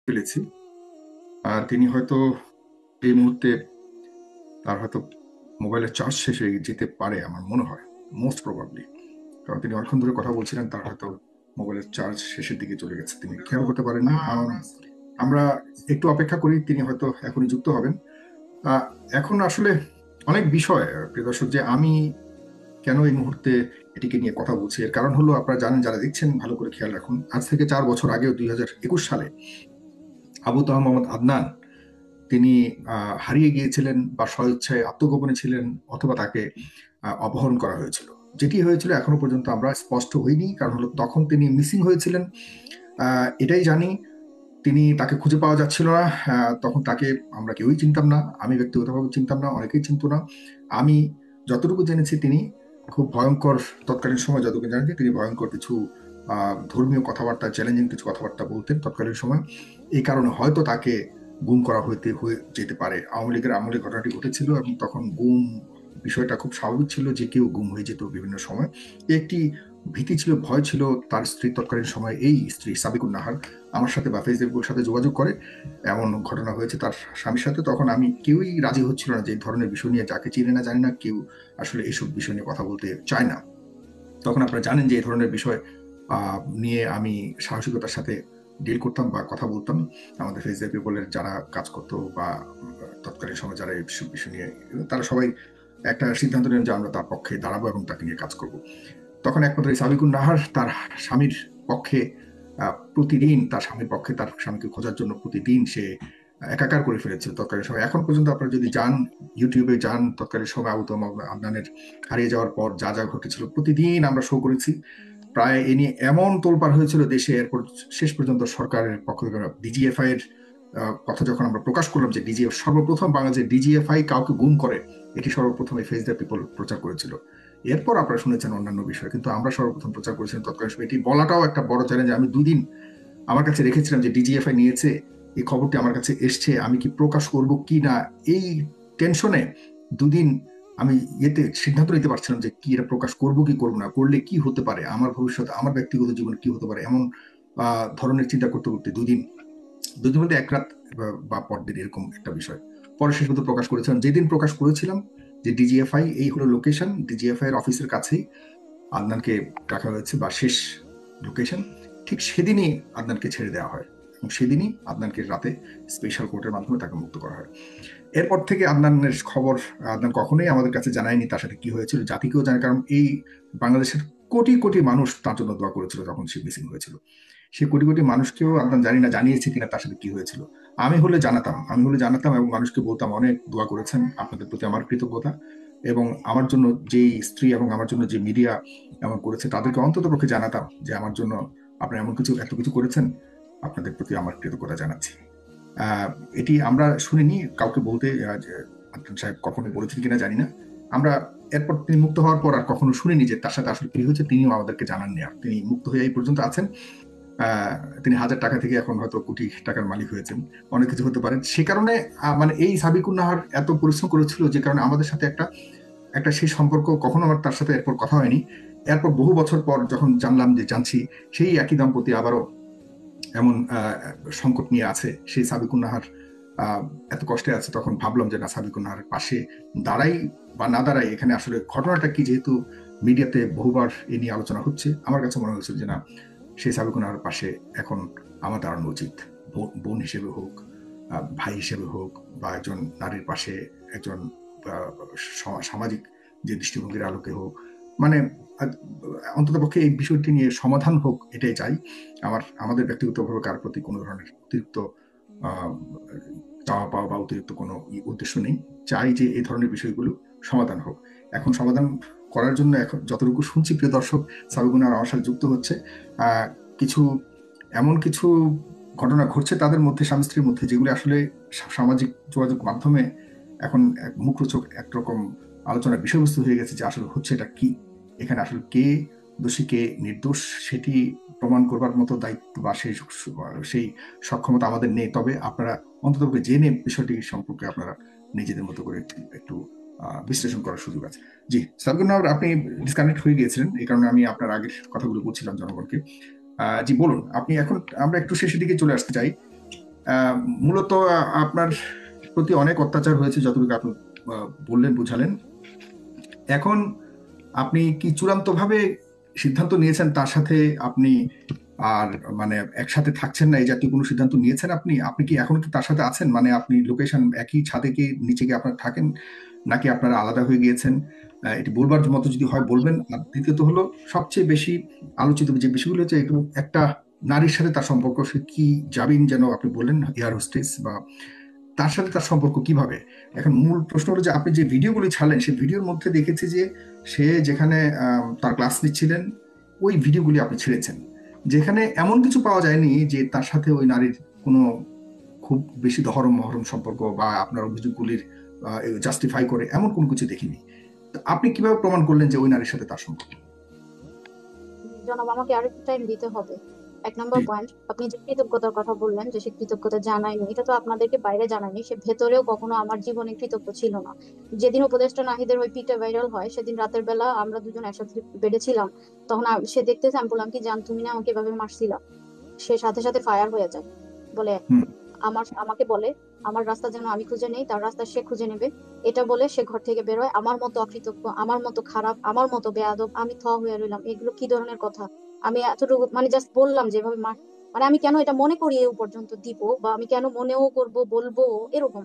ফেলেছি। আর তিনি হয়তো এই মুহূর্তে তার হয়তো মোবাইলের চার্জ শেষ হয়ে যেতে পারে আমার মনে হয়, মোস্ট প্রবাবলি। কারণ তিনি অনেকক্ষণ ধরে কথা বলছিলেন, তার হয়তো মোবাইলের চার্জ শেষের দিকে চলে গেছে, তিনি খেয়াল করতে পারেননি। আমরা একটু অপেক্ষা করি, তিনি হয়তো এখনই যুক্ত হবেন। এখন আসলে অনেক বিষয়, প্রিয় দর্শক, যে আমি কেন এই মুহূর্তে এটিকে নিয়ে কথা বলছি, এর কারণ হলো আপনারা জানেন, যারা দেখছেন ভালো করে খেয়াল রাখুন, আজ থেকে 4 বছর আগেও 2021 সালে আবু তাহের মোহাম্মদ আদনান তিনি হারিয়ে গিয়েছিলেন বা স্বইচ্ছায় আত্মগোপনে ছিলেন, অথবা তাকে অপহরণ করা হয়েছিল। যেটি হয়েছিল এখনো পর্যন্ত আমরা স্পষ্ট হইনি, কারণ হলো তখন তিনি মিসিং হয়েছিলেন, এটাই জানি। তাকে খুঁজে পাওয়া যাচ্ছিল না। তখন তাকে আমরা কেউই চিনতাম না, আমি ব্যক্তিগতভাবে চিনতাম না, অনেকেই চিনতো না। আমি যতটুকু জেনেছি তিনি খুব ভয়ঙ্কর, তৎকালীন সময় যতটুকু জানি তিনি ভয়ঙ্কর কিছু ধর্মীয় কথাবার্তা, চ্যালেঞ্জিং কিছু কথাবার্তা বলতেন তৎকালীন সময়। এই কারণে হয়তো তাকে গুম করা হয়ে যেতে পারে। আওয়ামী লীগের আমলে ঘটনাটি ঘটেছিল এবং তখন গুম বিষয়টা খুব স্বাভাবিক ছিল, যে কেউ গুম হয়ে যেত বিভিন্ন সময়। একটি ভীতি ছিল, ভয় ছিল। তার স্ত্রী তৎকালীন সময়, এই স্ত্রী সাবিকুন নাহার, আমার সাথে বা ফেসবুকের সাথে যোগাযোগ করে, এমন ঘটনা হয়েছে তার স্বামীর সাথে। তখন আমি কেউই রাজি হচ্ছিল না যে এই ধরনের বিষয় নিয়ে, যাকে চিনে না জানি না, কেউ আসলে এইসব বিষয় নিয়ে কথা বলতে চায় না। তখন আপনারা জানেন যে এই ধরনের বিষয় নিয়ে আমি সাহসিকতার সাথে ডিল করতাম বা কথা বলতাম। আমাদের ফেসবুক পিপলের যারা কাজ করতো বা তৎকালীন সময় যারা এই বিষয় নিয়ে, তারা সবাই একটা সিদ্ধান্ত নেন যে আমরা তার পক্ষে দাঁড়াবো এবং তাকে নিয়ে কাজ করব। তখন একমাত্র সাবিকুন নাহার তার স্বামীর পক্ষে প্রতিদিন, তার স্বামীর পক্ষে তার স্বামীকে খোঁজার জন্য প্রতিদিন সে একাকার করে ফেলেছিল তৎকালীন সময়। এখন পর্যন্ত আপনারা যদি যান, ইউটিউবে যান, তৎকালীন সময় আবু তমা আদনানের হারিয়ে যাওয়ার পর যা যা ঘটেছিল প্রতিদিন আমরা শো করেছি। প্রায় এ নিয়ে এমন তোলপাড় হয়েছিল দেশে, এরপর শেষ পর্যন্ত সরকারের পক্ষ থেকে ডিজিএফআই এর কথা যখন আমরা প্রকাশ করলাম যে ডিজিএফ সর্বপ্রথম বাংলাদেশে ডিজিএফআই কাউকে গুম করে, এটি সর্বপ্রথম এই ফেস দ্য পিপল প্রচার করেছিল। এরপর আপনারা শুনেছেন অন্যান্য বিষয়, কিন্তু আমরা সর্বপ্রথম প্রচার করেছিলাম তৎকালীন সময়। এটি বলাটাও একটা বড় চ্যালেঞ্জ। আমি 2 দিন আমার কাছে রেখেছিলাম যে ডিজিএফআই নিয়েছে, এই খবরটি আমার কাছে এসছে, আমি কি প্রকাশ করব কি না, এই টেনশনে 2 দিন আমি সিদ্ধান্ত নিতে পারছিলাম যে কি এটা প্রকাশ করব কি করবো না, করলে কি হতে পারে, আমার ভবিষ্যৎ, আমার ব্যক্তিগত জীবনে কি হতে পারে, এমন ধরনের চিন্তা করতে করতে 2 দিন মধ্যে 1 রাত বা পরদিন, এরকম একটা বিষয়। পরে শেষ পর্যন্ত প্রকাশ করেছিলাম, যেদিন প্রকাশ করেছিলাম যে ডিজিএফআই এই হলো লোকেশন, ডিজিএফআই এর অফিসের কাছেই আদনানকে রাখা হয়েছে বা শেষ লোকেশন, ঠিক সেদিনই আদনানকে ছেড়ে দেওয়া হয়। এবং সেদিনই আদনানকে রাতে স্পেশাল কোর্টের মাধ্যমে তাকে মুক্ত করা হয়। এরপর থেকে আদনানের খবর আদনান কখনোই আমাদের কাছে জানায়নি তার সাথে কি হয়েছিল, জাতিকেও জানে, কারণ এই বাংলাদেশের কোটি কোটি মানুষ তার জন্য দোয়া করেছিল যখন সে মিসিং হয়েছিল। সে কোটি কোটি মানুষকেও আদনান জানি না জানিয়েছে কিনা তার সাথে কি হয়েছিল। আমি হলে জানাতাম এবং মানুষকে বলতাম অনেক দোয়া করেছেন, আপনাদের প্রতি আমার কৃতজ্ঞতা। এবং আমার জন্য যেই স্ত্রী এবং আমার জন্য যে মিডিয়া এমন করেছে তাদেরকে অন্তত পক্ষে জানাতাম যে আমার জন্য আপনারা এমন কিছু এত কিছু করেছেন, আপনাদের প্রতি আমার কৃতজ্ঞতা জানাচ্ছি। আহ, এটি আমরা শুনিনি কাউকে বলতে, যে আদনান সাহেব কখনো বলেছেন কিনা জানি না। আমরা এরপর তিনি মুক্ত হওয়ার পর আর কখনো শুনিনি যে তার সাথে আসলে কি হয়েছে, তিনিও আমাদেরকে জানাননি। আর তিনি মুক্ত হয়ে এই পর্যন্ত আছেন। তিনি 1,000 টাকা থেকে এখন হয়তো কোটি টাকার মালিক হয়েছেন, অনেক কিছু হতে পারে। সে কারণে মানে এই সাবিকুন নাহার এত পরিশ্রম করেছিল, যে কারণে আমাদের সাথে একটা একটা সেই সম্পর্ক কখনো আমার তার সাথে এরপর কথা হয়নি। এরপর বহু বছর পর যখন জানছি সেই একই দম্পতি আবারও এমন সংকট নিয়ে আছে, সেই সাবিকুন নাহার এত কষ্টে আছে, তখন ভাবলাম যে না, সাবিকুন নাহারের পাশে দাঁড়াই বা না দাঁড়াই, এখানে আসলে ঘটনাটা কি, যেহেতু মিডিয়াতে বহুবার এ নিয়ে আলোচনা হচ্ছে, আমার কাছে মনে হয়েছিল যে না, সেই সাবিকুন নাহারের পাশে এখন আমার দাঁড়ানো উচিত। বোন হিসেবে হোক, ভাই হিসেবে হোক, বা একজন নারীর পাশে একজন সামাজিক যে দৃষ্টিভঙ্গির আলোকে হোক, মানে অন্তত পক্ষে এই বিষয়টি নিয়ে সমাধান হোক, এটাই চাই। আমাদের ব্যক্তিগতভাবে কার প্রতি কোনো ধরনের অতিরিক্ত আহ, চাওয়া পাওয়া বা অতিরিক্ত কোনো উদ্দেশ্য নেই। চাই যে এই ধরনের বিষয়গুলো সমাধান হোক। এখন সমাধান করার জন্য এখন যতটুকু শুনছি, প্রিয় দর্শক, সাবিকুন নাহার আমার সাথে যুক্ত হচ্ছে। কিছু এমন কিছু ঘটনা ঘটছে তাদের মধ্যে, স্বামী স্ত্রীর মধ্যে, যেগুলো আসলে সামাজিক যোগাযোগ মাধ্যমে এখন মুখরোচক একরকম আলোচনার বিষয়বস্তু হয়ে গেছে, যে আসলে হচ্ছে এটা কি, এখানে আসলে কে দোষী কে নির্দোষ সেটি প্রমাণ করবার মতো দায়িত্ব বা সেই সক্ষমতা আমাদের নেই। তবে আপনারা অন্তত জেনে বিষয়টি সম্পর্কে আপনারা নিজেদের মতো করে একটু বিশ্লেষণ করার সুযোগ আছে। জি সাবিকুন নাহার, আপনি ডিসকানেক্ট হয়ে গিয়েছিলেন, এই কারণে আমি আপনার আগের কথাগুলো বলছিলাম জনগণকে। জি বলুন আপনি। এখন আমরা একটু শেষের দিকে চলে আসতে চাই। আহ, মূলত আপনার প্রতি অনেক অত্যাচার হয়েছে যতটুকু আপনি বললেন, বুঝালেন। এখন আপনি কি চূড়ান্তভাবে সিদ্ধান্ত নিয়েছেন তার সাথে আপনি আর মানে একসাথে থাকছেন না, এই জাতীয় কোনো সিদ্ধান্ত নিয়েছেন আপনি? আপনি কি এখন কি তার সাথে আছেন, মানে আপনি লোকেশন একই ছাদে কি নিচে গিয়ে আপনারা থাকেন, নাকি আপনারা আলাদা হয়ে গিয়েছেন? এটি বলবার মতো যদি হয় বলবেন। আর দ্বিতীয়ত হলো, সবচেয়ে বেশি আলোচিত যে বিষয়গুলো হচ্ছে একটা নারীর সাথে তার সম্পর্ক, সে কি জাবিন যেন আপনি বললেন, এয়ার হোস্টেস, বা তার সাথে তার সম্পর্ক কিভাবে? এখন মূল প্রশ্ন হলো যে আপনি যে ভিডিওগুলি ছাড়লেন, সেই ভিডিওর মধ্যে দেখেছি যে সে যেখানে তার ক্লাস নিচ্ছিলেন, ওই ভিডিওগুলি আপনি ছেড়েছেন, যেখানে এমন কিছু পাওয়া যায়নি যে তার সাথে ওই নারীর কোনো খুব বেশি দহরম মহরম সম্পর্ক বা আপনার অভিযোগগুলির জাস্টিফাই করে এমন কোনো কিছু দেখিনি। তো আপনি কিভাবে প্রমাণ করলেন যে ওই নারীর সাথে তার সম্পর্ক? জনাব, আমাকে আরেকটু টাইম দিতে হবে। এক নম্বর জি। পয়েন্ট, আপনি যে কৃতজ্ঞতার কথা বললেন যে সে কৃতজ্ঞতা জানায়নি, এটা তো আপনাদেরকে বাইরে জানায়নি। সে ভেতরেও কখনো আমার জীবনে কৃতজ্ঞ ছিল না। যেদিন উপদেষ্টা নাহিদের ওই পিকটা ভাইরাল হয়, সেদিন রাতের বেলা আমরা দুজন একসাথে বেডে ছিলাম। তখন সে দেখতেছে, আমি বললাম কি, জান তুমি না আমাকে এভাবে মারছিলা। সে সাথে সাথে ফায়ার হয়ে যায়, বলে হুম। আমাকে বলে আমার রাস্তা যেন আমি খুঁজে নেই, তার রাস্তা সে খুঁজে নেবে। এটা বলে সে ঘর থেকে বের হয়। আমার মতো অকৃতজ্ঞ, আমার মতো খারাপ, আমার মতো বেয়াদব আমি হয়ে রইলাম। এগুলো কি ধরনের কথা? আমি এতটুকু মানে জাস্ট বললাম যে এভাবে মানে আমি কেন এটা মনে করি এ পর্যন্ত দিব, বা আমি কেন মনেও করব বলবো এরকম।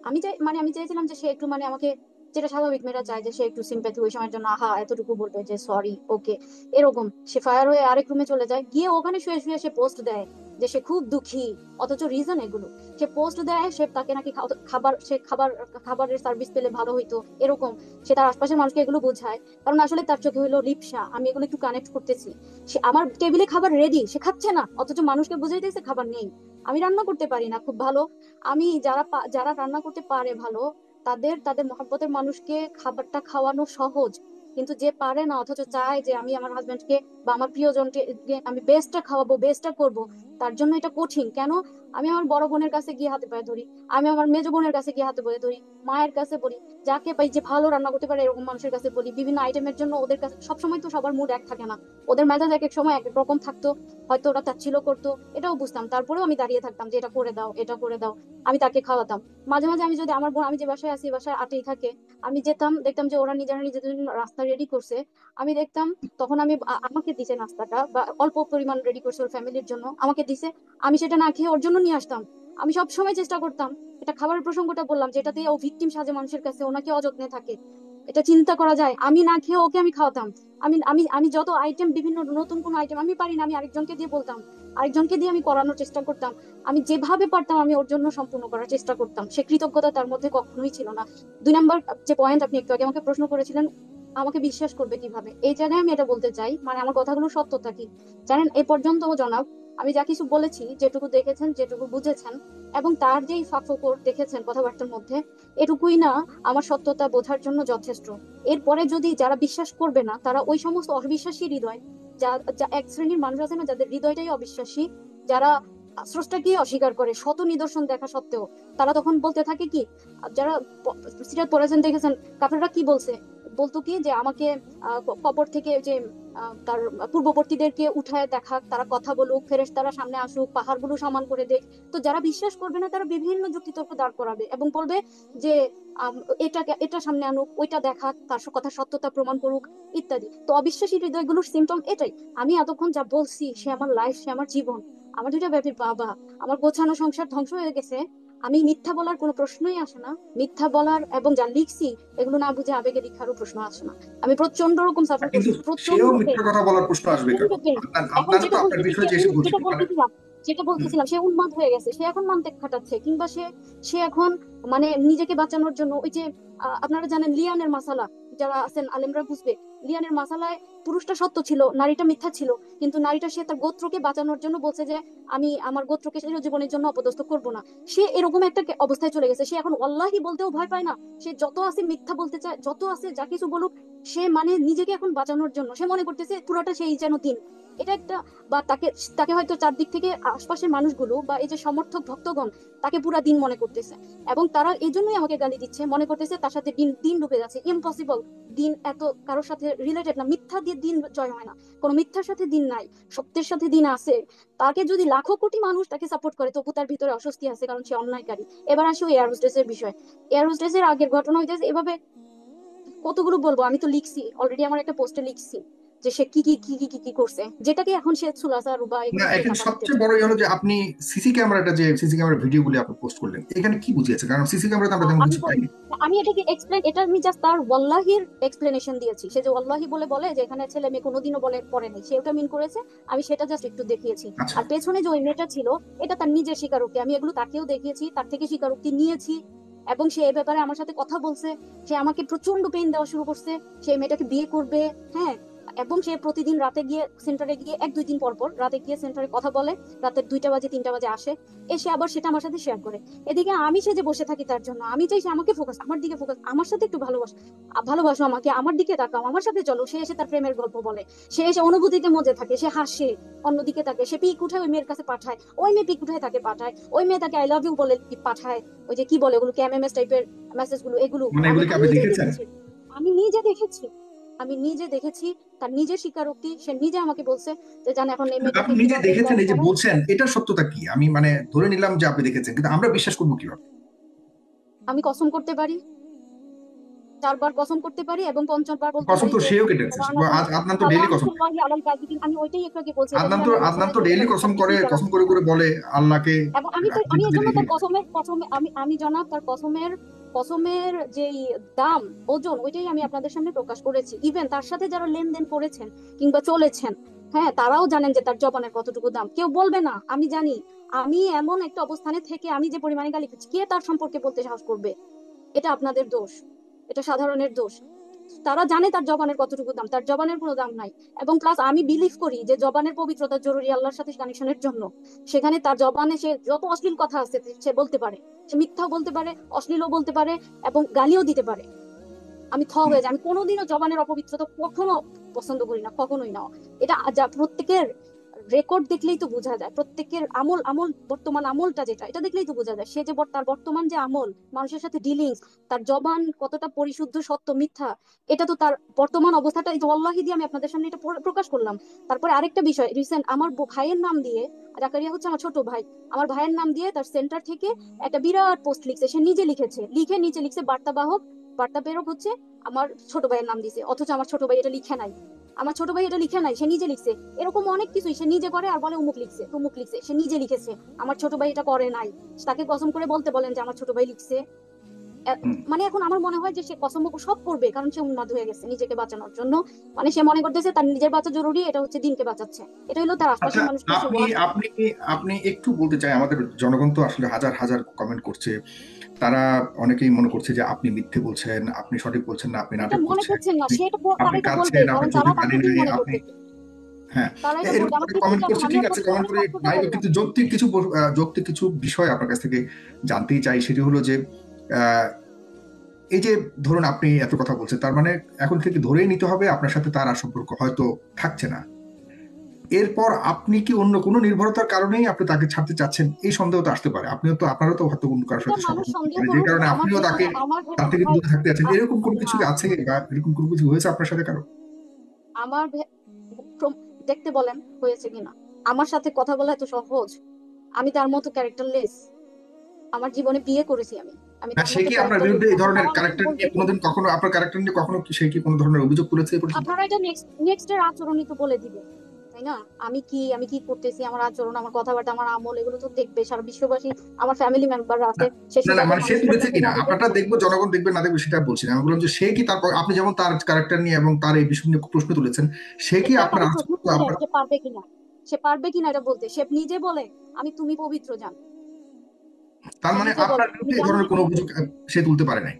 আমি চাইছিলাম যে সে একটু মানে আমাকে, যেটা স্বাভাবিক মেয়েরা চায়, যে সে একটু সিম্প্যাথি ওই সময়ের জন্য আহা এতটুকু বলবে যে সরি ওকে, এরকম। সে ফায়ার হয়ে আরেক রুমে চলে যায়, গিয়ে ওখানে শুয়ে শুয়ে সে পোস্ট দেয় যে সে খুব দুঃখী। অথচ রিজন এগুলো সে পোস্ট দেয়, সে তাকে নাকি খাবার, সে খাবারের সার্ভিস পেলে ভালো হইতো এরকম। সে তার আশপাশের মানুষকে এগুলো বোঝায়, কারণ আসলে তার চোখে হলো লিপসা। আমি এগুলো একটু কানেক্ট করতেছি। সে আমার টেবিলে খাবার রেডি, সে খাচ্ছে না, অথচ মানুষকে বুঝাইতেছে খাবার নেই। আমি রান্না করতে পারি না খুব ভালো। আমি যারা রান্না করতে পারে ভালো, তাদের তাদের মহব্বতের মানুষকে খাবারটা খাওয়ানো সহজ। কিন্তু যে পারে না, অথচ চায় যে আমি আমার হাজবেন্ডকে বা আমার প্রিয়জনকে আমি বেস্টটা খাওয়াবো, বেস্টটা করব, তার জন্য এটা কঠিন কেন? আমি আমার বড় বোনের কাছে গিয়ে হাতে পায়ে ধরি, আমি আমার মেজ বোনের কাছে গিয়ে হাতে পায়ে ধরি, মায়ের কাছে বলি, যাকে পাই যে ভালো রান্না করতে পারে এরকম মানুষের কাছে বলি বিভিন্ন আইটেমের জন্য। ওদের কাছে সবসময় তো সবার মুড এক থাকে না, ওদের মেজাজ এক এক সময় এক এক রকম থাকতো, হয়তো ওরা তাচ্ছিল্য করতো, এটাও বুঝতাম। তারপরেও আমি দাঁড়িয়ে থাকতাম যে এটা করে দাও, এটা করে দাও। আমি তাকে খাওয়াতাম। মাঝে মাঝে আমি যদি আমার বোন, আমি যে বাসায় আছি বাসায় আটেই থাকে, আমি যেতাম দেখতাম যে ওরা নিজেরা নিজেদের জন্য রাস্তা রেডি করছে, আমি দেখতাম তখন আমি আমাকে দিছে নাস্তাটা বা অল্প পরিমাণ রেডি করছে ওর ফ্যামিলির জন্য, আমাকে দিছে, আমি সেটা না খেয়ে ওর জন্য নিয়ে আসতাম। আমি সব সময় চেষ্টা করতাম, এটা খাবারের প্রসঙ্গটা বললাম যেটাতে ও ভিকটিম সাজে মানুষের কাছে, ওনাকে অযত্নে থাকে, এটা চিন্তা করা যায়। আমি না খেয়ে ওকে আমি খাওয়াতাম। আমি আমি আমি যত আইটেম, বিভিন্ন নতুন কোন আইটেম আমি পারি না, আমি আরেকজনকে দিয়ে বলতাম, আরেকজনকে দিয়ে আমি করানোর চেষ্টা করতাম। আমি যেভাবে পারতাম আমি ওর জন্য সম্পূর্ণ করার চেষ্টা করতাম। সে কৃতজ্ঞতা তার মধ্যে কখনোই ছিল না। 2 নাম্বার যে পয়েন্ট আপনি একটু আগে আমাকে প্রশ্ন করেছিলেন, আমাকে বিশ্বাস করবে কিভাবে, এই জায়গায় আমি এটা বলতে চাই, মানে আমার কথাগুলো সত্যতা কি জানেন? এ পর্যন্ত জনাব আমি যা কিছু বলেছি, যেটুকু দেখেছেন, যেটুকু বুঝেছেন, এবং তার যেই ফাঁকফোকর দেখেছেন কথাবার্তার মধ্যে, এটুকুই না আমার সত্যতা বোঝার জন্য যথেষ্ট। এরপরে যদি যারা বিশ্বাস করবে না, তারা ওই সমস্ত অবিশ্বাসী হৃদয়, যা যা এক শ্রেণীর মানুষ আছে না, যাদের হৃদয়টাই অবিশ্বাসী, যারা স্রষ্টাকে অস্বীকার করে শত নিদর্শন দেখা সত্ত্বেও, তারা তখন বলতে থাকে কি, যারা সিরাত পড়েছেন দেখেছেন, কাফেররা কি বলছে, বলতো কি যে আমাকে কবর থেকে যে তার পূর্ববর্তীদেরকে উঠায় দেখাক, তারা কথা বলুক, ফেরেশতারা সামনে আসুক, পাহাড়গুলো সমান করে দেখ। তো যারা বিশ্বাস করবে না তারা বিভিন্ন যুক্তিতর্ক দাঁড় করাবে এবং বলবে যে আম, এটা সামনে আনুক, ওইটা দেখাক, তার কথা সত্যতা প্রমাণ করুক, ইত্যাদি। তো অবিশ্বাসী হৃদয়গুলোর সিমটম এটাই। আমি এতক্ষণ যা বলছি, সে আমার লাইফ, সে আমার জীবন, আমার 2টা ব্যাপীর বাবা, আমার গোছানো সংসার ধ্বংস হয়ে গেছে। আমি মিথ্যা বলার কোনো প্রশ্নই আসে না। মিথ্যা বলার এবং যা লিখছি এগুলো না বুঝে আবেগে লিখারও প্রশ্ন আসে না। আমি প্রচন্ড রকম সাফার কিন্তু করছি, প্রচন্ড সেও পেন, মিথ্যা কথা বলার প্রশ্ন আসবে কেন? প্রচন্ড পেন। এখন আপনারও তো যেটা আপনার বলতেছি বিষয়ে যে এসে যেটা মানে বলতেছিলাম, যেটা হুম, বলতেছিলাম, সে উন্মাদ হয়ে গেছে, সে এখন মানতে খাটাচ্ছে, কিংবা সে সে এখন মানে নিজেকে বাঁচানোর জন্য ওই যে আপনারা জানেন লিয়ানের মাসালা, যারা আছেন আলেমরা বুঝবে, লিয়ানের মাসালায় পুরুষটা সত্য ছিল, নারীটা মিথ্যা ছিল, কিন্তু নারীটা সে তার গোত্রকে বাঁচানোর জন্য বলছে যে আমি আমার গোত্রকে চিরজীবনের জন্য অপদস্থ করব না। সে এরকম একটা অবস্থায় চলে গেছে, সে এখন ওয়াল্লাহি বলতেও ভয় পায় না। সে যত আছে মিথ্যা বলতে চায়, যত আছে যা কিছু বলুক, সে মানে নিজেকে এখন বাঁচানোর জন্য সে মনে করতেছে পুরোটা সেই যেন দিন। এটা একটা, বা তাকে তাকে হয়তো চারদিক থেকে আশপাশের মানুষগুলো বা এই যে সমর্থক ভক্তগণ তাকে পুরা দিন মনে করতেছে, এবং তারা এই জন্যই আমাকে গালি দিচ্ছে, মনে করতেছে তার সাথে দিন দিন ডুবে যাচ্ছে। ইম্পসিবল। দিন এত কারোর সাথে রিলেটেড না, মিথ্যা দিয়ে দিন জয় হয় না, কোনো মিথ্যার সাথে দিন নাই, সত্যের সাথে দিন আছে। তাকে যদি লাখো কোটি মানুষ তাকে সাপোর্ট করে, তবু তার ভিতরে অস্বস্তি আছে, কারণ সে অন্যায়কারী। এবার আসি ওই এয়ার হোস্টেসের বিষয়। এয়ার হোস্টেসের আগের ঘটনা হইতেছে এভাবে, কতগুলো বলবো, আমি তো লিখছি অলরেডি, আমার একটা পোস্টে লিখছি যে সে কি করছে, যেটাকে এখন সে সুলাসার বা না, এগুলো দিয়ে এখানে চাপা দিতে সবচেয়ে চায়। বড় হলো যে আপনি সিসি ক্যামেরা ভিডিওগুলি আপনি পোস্ট করলেন, এখানে কি বুঝিয়েছে? কারণ সিসি ক্যামেরাতে আমরা তেমন আমি কিছু তো পাইনি। আমি এটাকে এক্সপ্লেন, এটা আমি জাস্ট তার ওয়াল্লাহির এক্সপ্লেনেশন দিয়েছি। সে যে ওয়াল্লাহি বলে বলে যে এখানে ছেলে মেয়ে কোনোদিনও বলে পড়ে নাই, সে ওটা মিন করেছে, আমি সেটা জাস্ট একটু দেখিয়েছি। আচ্ছা, আর পেছনে যে ওই মেয়েটা ছিল, এটা তার নিজের স্বীকারোক্তি, আমি এগুলো তাকেও দেখিয়েছি, তার থেকে স্বীকারোক্তি নিয়েছি, এবং সে এ ব্যাপারে আমার সাথে কথা বলছে। সে আমাকে প্রচন্ড পেইন দেওয়া শুরু করছে, সে মেয়েটাকে বিয়ে করবে। হ্যাঁ, এবং সে প্রতিদিন রাতে গিয়ে সেন্টারে গিয়ে 1-2 দিন পর পর রাতে গিয়ে সেন্টারে কথা বলে, রাতের 2টা বাজে 3টা বাজে আসে, এসে আবার সেটা আমার সাথে শেয়ার করে। এদিকে আমি সে যে বসে থাকি তার জন্য, আমি চাই সে আমাকে ফোকাস, আমার দিকে ফোকাস, আমার সাথে একটু ভালোবাসো আমাকে, আমার দিকে তাকাও, আমার সাথে চলো। সে এসে তার প্রেমের গল্প বলে, সে এসে অনুভূতিতে মজে থাকে, সে হাসে, অন্যদিকে তাকে সে পিক উঠায় ওই মেয়ের কাছে পাঠায়, ওই মেয়ে পিক উঠায় তাকে পাঠায়, ওই মেয়ে তাকে আই লাভ ইউ বলে পাঠায়, ওই যে কি বলে ওগুলো, এমএমএস টাইপের মেসেজ গুলো, এগুলো মানে আমি এগুলি কি আমি আপনি নিজে দেখেছেন? দেখেছি, আমি নিজে দেখেছি, আমি নিজে দেখেছি। তার নিজের স্বীকারোক্তি, সে নিজে আমাকে বলছে যে জান এখন এই আপনি মেয়েটাকে নিজে কিভাবে দেখেছেন, লক এই যে করায়। বলছেন, এটার সত্যতা কি? আমি মানে ধরে নিলাম যে আপনি দেখেছেন, কিন্তু আমরা বিশ্বাস করবো কিভাবে? আমি কসম করতে পারি, 4 বার কসম করতে পারি, এবং 5ম বার বলতে কসম পারি তো যে সেও কেটেছে। লানাতুল্লাহ আদনান তো ডেইলি কসম করে। লানাতুল্লাহি আলাল কাযিবিন। আমি ওইটাই একটু আগে বলছি, এটা লিয়ানের আদনান মাসালা তো যেটা ডেইলি আমি কসম করে, প্র্যাকটিসলি কসম চালাচ্ছি। করে করে বলে আল্লাহকে। এবং আপনি আমি তো এর জন্য দেখে তার নিয়েছেন। আমি জনাব তার কসমের যেই দাম, ওজন, ওইটাই আমি আপনাদের সামনে প্রকাশ করেছি। ইভেন তার সাথে যারা লেনদেন করেছেন কিংবা চলেছেন, হ্যাঁ, তারাও জানেন যে তার জবানের কতটুকু দাম, কেউ বলবে না, আমি জানি। আমি এমন একটা অবস্থানে থেকে আমি যে পরিমাণে গালি খাচ্ছি, কে তার সম্পর্কে বলতে সাহস করবে? এটা আপনাদের দোষ, এটা সাধারণের দোষ। তারা জানে তার জবানের কতটুকু দাম, তার জবানের কোনো দাম নাই। এবং প্লাস আমি বিলিভ করি যে জবানের পবিত্রতা জরুরি আল্লাহর সাথে কানেকশনের জন্য। সেখানে তার জবানে সে যত অশ্লীল কথা আছে সে বলতে পারে, সে মিথ্যাও বলতে পারে, অশ্লীলও বলতে পারে, এবং গালিও দিতে পারে। আমি হয়ে যায়, আমি কোনোদিনও জবানের অপবিত্রতা কখনো পছন্দ করি না, কখনোই না। এটা যা প্রত্যেকের রেকর্ড দেখলেই তো বোঝা যায়, প্রত্যেকের আমল আমল বর্তমান আমলটা যেটা, এটা দেখলেই তো বোঝা যায় সে যে তার বর্তমান যে আমল, মানুষের সাথে ডিলিংস, তার জবান কতটা পরিশুদ্ধ, সত্য মিথ্যা, এটা তো তার বর্তমান অবস্থাটা, এই যে ওয়াল্লাহি দিয়ে আমি আপনাদের সামনে এটা প্রকাশ করলাম। তারপরে আরেকটা বিষয়, রিসেন্ট আমার ভাইয়ের নাম দিয়ে, জাকারিয়া হচ্ছে আমার ছোট ভাই, আমার ভাইয়ের নাম দিয়ে তার সেন্টার থেকে একটা বিরাট পোস্ট লিখছে, সে নিজে লিখেছে, লিখে নিচে লিখছে বার্তাবাহক, বার্তা প্রেরক হচ্ছে আমার ছোট ভাইয়ের নাম দিছে, অথচ আমার ছোট ভাই এটা লিখে নাই, আমার ছোট ভাই এটা লিখে নাই, সে নিজে লিখছে। এরকম অনেক কিছুই সে নিজে করে আর বলে অমুক লিখছে তমুক লিখছে, সে নিজে লিখেছে, আমার ছোট ভাই এটা করে নাই। তাকে কসম করে বলতে বলেন যে আমার ছোট ভাই লিখছে। হুম। মানে এখন আমার মনে হয় যে সে কসম সব করবে, কারণ সে উন্মাদ হয়ে গেছে নিজেকে বাঁচানোর জন্য। মানে সে মনে করতেছে তার নিজের বাঁচা জরুরি, এটা হচ্ছে দিনকে বাঁচাচ্ছে, এটা হলো তার আচ্ছা, আশপাশের মানুষকে সে আপনি ওয়াশ। আপনি আপনি একটু বলতে চাই, আমাদের জনগণ তো আসলে হাজার হাজার কমেন্ট করছে, তারা অনেকেই মনে করছে যে আপনি মিথ্যে বলছেন, আপনি সঠিক বলছেন না, আপনি এটা নাটক মনে করছেন, করছেন না, আপনি সে এটা তারা আপনি এটা বলবে, কাঁদছেন, কারণ আপনার তারা চোখে পানি বাস্তবিক নাই, মনে আপনি, করতেছে, হ্যাঁ, তারা এটা এরকম বলবে। আমার কিছু কমেন্ট জানেন, করছে, আমি ঠিক আছে, আপনাকে কমেন্ট অনেক করে সত্যতা নাই, বললাম। কিন্তু যৌক্তিক কিছু বিষয় আপনার কাছ থেকে জানতেই চাই। সেটি হলো যে আহ, এই যে ধরুন আপনি এত কথা বলছেন, তার মানে এখন থেকে ধরেই নিতে হবে আপনার সাথে তার আর সম্পর্ক হয়তো থাকছে না। এরপর আপনি কি অন্য কোনো নির্ভরতার কারণেই আপনি তাকে ছাড়তে চাচ্ছেন, এই সন্দেহ তো আসতে পারে। আপনারও তো হয়তো অন্য কারোর এটা সাথে মানুষ সম্পর্ক থাকতে সন্দেহ পারে, যে করুক, কারণে আমার আপনিও তাকে, ভেতরে, আমার তার ভেতরে থেকে ভাই, দূরে থাকতে যাচ্ছেন। এরকম কোনো কিছু না, আছে, বা এরকম কোনো কিছু হয়েছে আপনার সাথে কারো? আমার দেখতে বলেন হয়েছে কিনা। আমার সাথে কথা বলা এত সহজ? আমি তার মতো ক্যারেক্টারলেস? আমার জীবনে বিয়ে করেছি আমি, আমি না, তার সে মতো কি আপনার ক্যারেক্টারলেস? বিরুদ্ধে এই এখন ধরনের তারা আমাকে ক্যারেক্টার বলবে নিয়ে যে কোনোদিন, কখনো আপনার ক্যারেক্টার নিয়ে কখনো কি সে কি কোনো ধরনের অভিযোগ করেছে এই পর্যন্ত? আপনারা এটা নেক্সট নেক্সট এর আচরণই তো বলে দিবে, তাই না? আমি কি করতেছি, আমার আচরণ, আমার কথাবার্তা, আমার আমল, এগুলো তো দেখবে সারা বিশ্ববাসী, আমার ফ্যামিলি মেম্বাররা না, আছে, সে না, না, সেভাবে মানে সে মানুষদের তুলেছে কাছে কিনা যাবে। আপনারটা দেখবো, জনগণ দেখবে না দেখবে সেটা বলছি না। আমি বললাম যে সে কি তার, আপনি যেমন তার ক্যারেক্টার নিয়ে এবং তার এই বিষয় নিয়ে প্রশ্ন তুলেছেন, সে কি এটা আপনার তাকে প্রশ্ন আচরণ করলেন আপনার, যে পারবে কিনা, সে পারবে কিনা এটা বলতে। সে নিজে বলে আমি তুমি পবিত্র জান, তার সে মানে নিজে বলে আপনার আমি বিরুদ্ধে এই জানি ধরনের আমি কোনো অভিযোগ পবিত্র। সে তুলতে পারে নাই?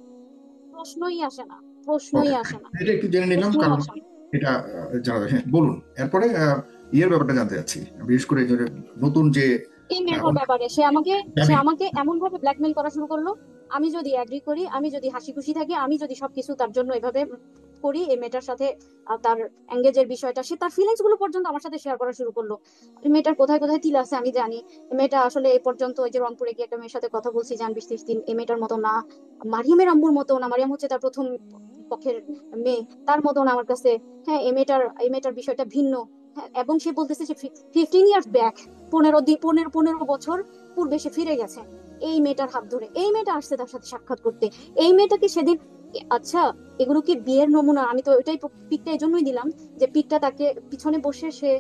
প্রশ্নই আসে না, ওকে, প্রশ্নই আসে না, এটা একটু জেনে নিলাম, প্রশ্নই কারণ আসে না। এটা জানা, হ্যাঁ বলুন। এরপরে ইয়ের ব্যাপারটা জানতে চাচ্ছি, বিশেষ করে যে নতুন যে এই মেয়েটার ব্যাপারে সে দাবি। আমাকে এমন ভাবে ব্ল্যাকমেল করা শুরু করলো, আমি যদি অ্যাগ্রি করি, আমি যদি হাসি খুশি থাকি, আমি যদি সবকিছু তার জন্য এভাবে করি, এই মেয়েটার সাথে তার এঙ্গেজের বিষয়টা, সে তার ফিলিংস গুলো পর্যন্ত আমার সাথে শেয়ার করা শুরু করলো। এই মেয়েটার কোথায় কোথায় তিল আছে আমি জানি। এই মেয়েটা আসলে এই পর্যন্ত ওই যে রংপুরে গিয়ে একটা মেয়ের সাথে কথা বলছি, জান 20-30 দিন, এই মেয়েটার মতো না, মারিয়ামের আম্মুর মতো না, মারিয়াম হচ্ছে তার প্রথম পক্ষের মেয়ে, তার মতো না আমার কাছে। হ্যাঁ, এই মেয়েটার বিষয়টা ভিন্ন। হ্যাঁ, এবং সে বলতেছে যে 15 ইয়ার্স ব্যাক, 15 বছর পূর্বে সে ফিরে গেছে এই মেয়েটার হাত ধরে। এই মেয়েটা আসছে তার সাথে সাক্ষাৎ করতে, এই মেয়েটাকে সেদিন, আচ্ছা, এগুলো কি বিয়ের নমুনা? আমি তো ওইটাই পিকটা এই জন্যই দিলাম, যে পিকটা তাকে পিছনে বসে সে